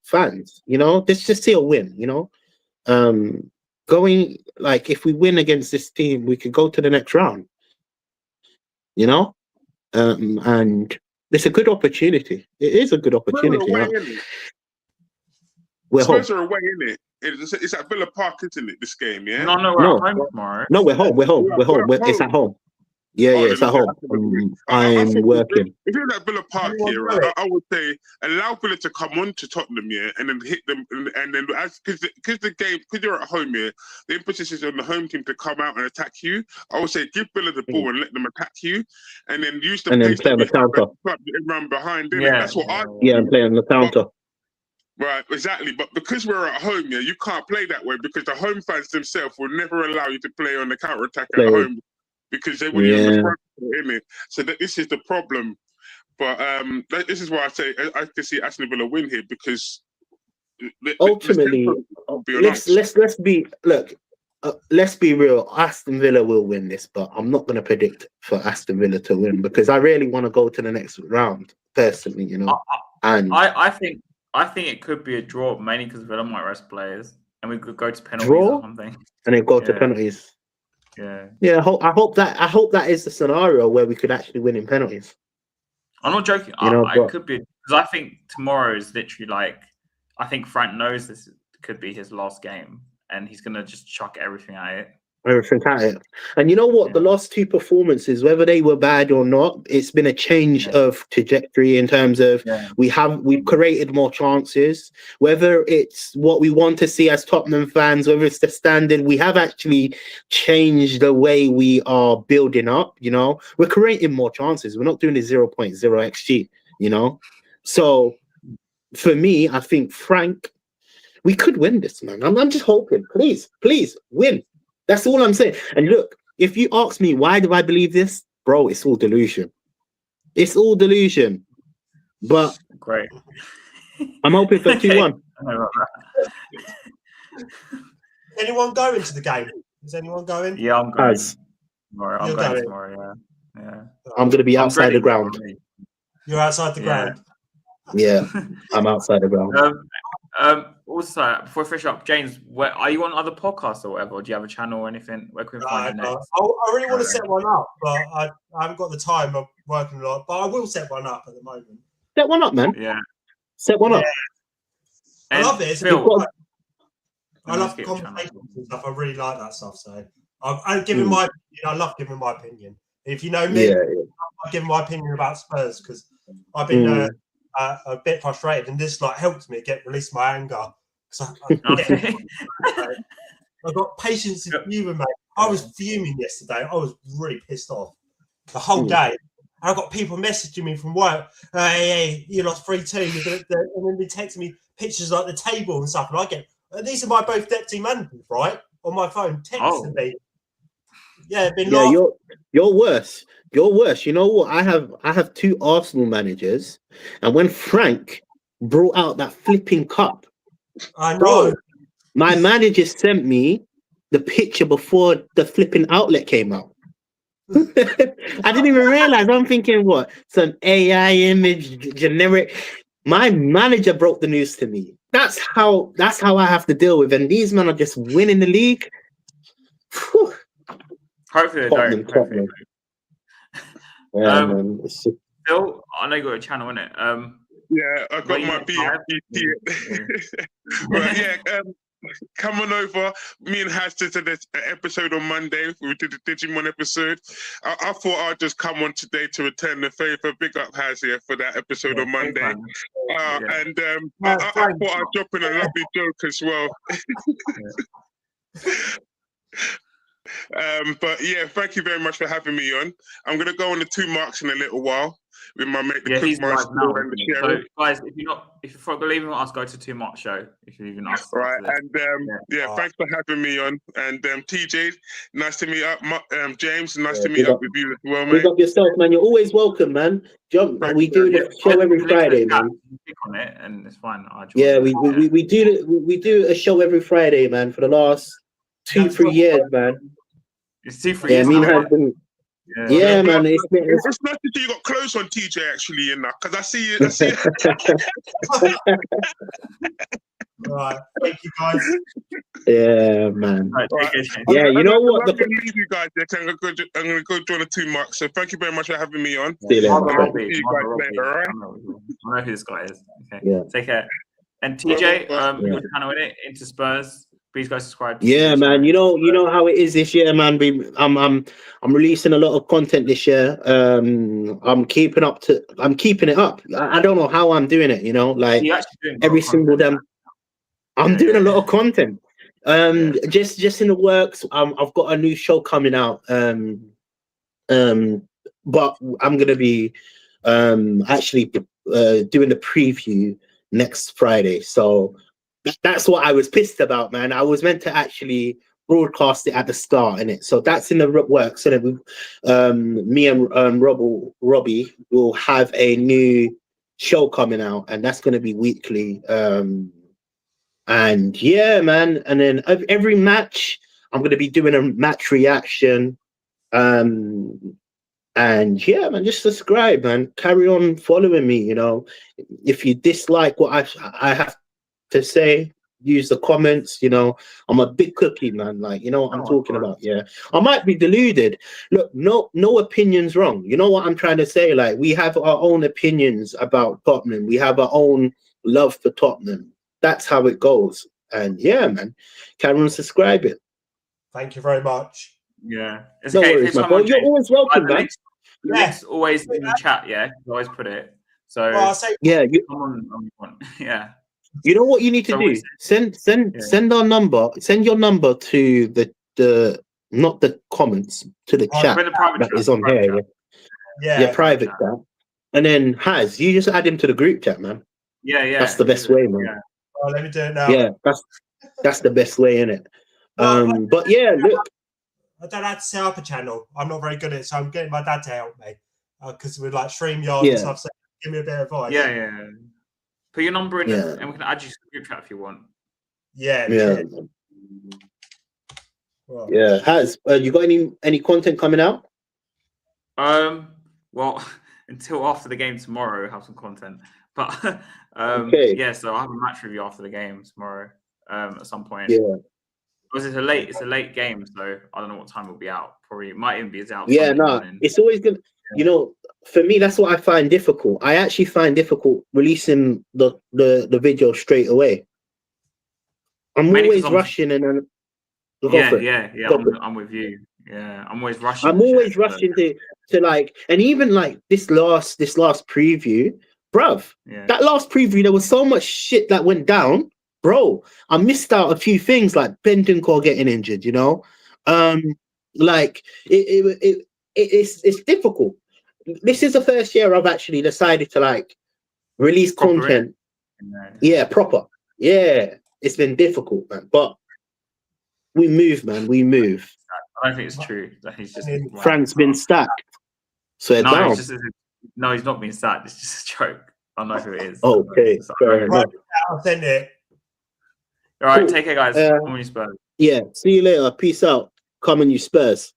S1: fans, you know, just to see a win, you know. Going, like, if we win against this team, we could go to the next round, you know. And it's a good opportunity. It is a good opportunity. We're home.
S4: Spurs are away, isn't it? It's at Villa Park, isn't it? This game, yeah.
S2: No, we're at home tomorrow.
S1: No, we're home. It's at home. Yeah,
S4: Oh,
S1: it's at home.
S4: I
S1: I'm
S4: think
S1: working.
S4: if you're at Villa Park here, right, I would say allow Villa to come on to Tottenham here and then hit them, and then because you're at home here, the emphasis is on the home team to come out and attack you. I would say give Villa the ball and let them attack you, and then use the
S1: And then
S4: pace
S1: play on the counter.
S4: and run behind.
S2: Yeah,
S4: That's what I
S1: and play on the counter.
S4: Right, exactly. But because we're at home here, you can't play that way because the home fans themselves will never allow you to play on the counter attack at home because they want you in the front, in it. So this is the problem. But this is why I say I can see Aston Villa win here because
S1: ultimately, let's be real. Aston Villa will win this, but I'm not going to predict for Aston Villa to win because I really want to go to the next round personally. You know,
S2: I think it could be a draw, mainly because Villa might rest players, and we could go to penalties or something.
S1: And then go to penalties. Yeah. I hope that is the scenario where we could actually win in penalties.
S2: I'm not joking. It could be because I think tomorrow is literally like I think Frank knows this could be his last game, and he's gonna just chuck everything at it.
S1: And you know what? The last two performances, whether they were bad or not, it's been a change of trajectory in terms of we've created more chances. Whether it's what we want to see as Tottenham fans, whether it's the standard, we have actually changed the way we are building up. You know, we're creating more chances. We're not doing the 0.0 xG. You know, so for me, I think Frank, we could win this, man. I'm just hoping. Please win. That's all I'm saying. And look, if you ask me why do I believe this, bro, it's all delusion. It's all delusion. But
S2: great.
S1: I'm hoping for 2-1.
S5: Anyone going to the game? Is anyone going?
S2: Yeah, I'm going.
S5: I'm
S2: going tomorrow. Yeah.
S1: I'm going to be outside the ground.
S5: You're outside the ground.
S1: Yeah, I'm outside the ground.
S2: Also, before we finish up, James, are you on other podcasts or whatever? Or do you have a channel or anything? Where can we find you next?
S5: I really want to set one up, but I haven't got the time. I'm working a lot, but I will set one up at the moment.
S1: Set one up, man.
S2: Yeah.
S1: Set one up.
S5: I love it.
S2: Phil,
S5: I love conversations and stuff. I really like that stuff. So I'm giving my opinion. I love giving my opinion. If you know me, I'm giving my opinion about Spurs because I've been a bit frustrated, and this helped me release my anger. I've got patience with you, mate. I was fuming yesterday. I was really pissed off the whole day. I got people messaging me from work. Hey, you lost 3-2, and then they texting me pictures like the table and stuff. And these are my both deputy managers, right, on my phone, texting me. Yeah,
S1: you're worse. You're worse. You know what? I have 2 Arsenal managers, and when Frank brought out that flipping cup,
S5: I know.
S1: My manager sent me the picture before the flipping outlet came out. I didn't even realize. I'm thinking, what? Some AI image, generic. My manager broke the news to me. That's how I have to deal with. And these men are just winning the league. Whew.
S2: Hopefully they don't.
S1: Tottenham. Yeah, man.
S2: Phil, I know you got a channel, innit?
S4: Yeah, I got my BFT. Right, come on over. Me and Haz did an episode on Monday. We did a Digimon episode. I thought I'd just come on today to return the favour. Big up Haz here for that episode on Monday. And I thought I'd drop in a lovely joke as well. But yeah, thank you very much for having me on. I'm going to go on the 2 marks in a little while with my mate, the Cookmaster and the Sheriff.
S2: So, guys, if you're believing us, go to 2 Mark show. If you're even us,
S4: right? And thanks for having me on. And TJ, nice to meet up. James, nice to meet up with you as well, mate.
S1: Big up yourself, man. You're always welcome, man. We do the show every Friday, man.
S2: Click on it, and it's fine.
S1: We do a show every Friday, man, for the last 2-3 years, man.
S2: It's 2-3 years.
S1: Man. Yeah, man.
S4: It's nice to see you got clothes on, TJ, actually, because I see you.
S5: Right. Thank you, guys.
S1: Yeah, man.
S2: Right.
S1: Yeah, you know what?
S4: I'm going to leave you guys there. I'm going to go join the 2 marks. So thank you very much for having me on.
S1: See you later.
S2: I'll see you guys later, all right? I know who this guy is. Okay. Yeah. Take care. And TJ, your channel in it, Into Spurs. Please go subscribe.
S1: Yeah, man. You know how it is this year, man. I'm releasing a lot of content this year. I'm keeping it up. I don't know how I'm doing it. You know, like every single damn. I'm doing a lot of content. Just in the works. I've got a new show coming out. But I'm gonna be actually doing the preview next Friday. So that's what I was pissed about, man. I was meant to actually broadcast it at the start, innit? So that's in the works. So then me and Robbie will have a new show coming out, and that's gonna be weekly. And yeah, man. And then every match, I'm gonna be doing a match reaction. And yeah, man, just subscribe, man. Carry on following me. You know, if you dislike what I have to say, use the comments. You know, I'm a big cookie, man. Like, you know what I'm talking about. Yeah, I might be deluded. Look, no opinions wrong. You know what I'm trying to say? Like, we have our own opinions about Tottenham. We have our own love for Tottenham. That's how it goes. And yeah, man, carry on subscribing.
S5: Thank you very much.
S2: Yeah, it's
S1: no
S2: okay.
S1: worries, my boy. You're always welcome, man.
S2: Yes, always in the chat. Yeah, always put it. So
S5: I'll say,
S1: yeah,
S2: yeah.
S1: You know what you need to do? Send our number. Send your number to the not the comments, to the chat that is on here. Yeah, private chat. And then you just add him to the group chat, man.
S2: Yeah.
S1: That's the best way, man.
S2: Yeah.
S5: Oh, let me do it now.
S1: Yeah, that's the best way, innit? But yeah, look.
S5: I don't have to set up a channel. I'm not very good at it, so I'm getting my dad to help me. Because with like StreamYard and stuff, so give me a bit of advice.
S2: Yeah. Put your number in and we can add you to the group chat if you want.
S5: Yeah.
S1: Well, you got any content coming out?
S2: Well, until after the game tomorrow, we'll have some content. But
S1: okay.
S2: So I have a match review after the game tomorrow. At some point.
S1: Yeah.
S2: Because it's a late game, so I don't know what time it'll be out. Probably it might even be out.
S1: Yeah, it's always good. You know, for me, that's what I find difficult. I actually find difficult releasing the video straight away. I'm always rushing and then.
S2: I'm with you. Yeah, I'm always rushing.
S1: I'm always rushing to like, and even like this last preview, bruv. Yeah. That last preview, there was so much shit that went down. Bro, I missed out a few things like Bentancur getting injured, you know? Like it's difficult. This is the first year I've actually decided to like release content. Yeah, proper. Yeah, it's been difficult, man. But we move, man. We move.
S2: I don't think it's true. He's just
S1: Frank's been stacked. So
S2: no, he's not been sacked. It's just a joke. I know who it is.
S1: Okay, fair enough.
S5: I'll send it.
S2: All right, take care, guys. Come on, you Spurs.
S1: Yeah, see you later. Peace out. Come on, you Spurs.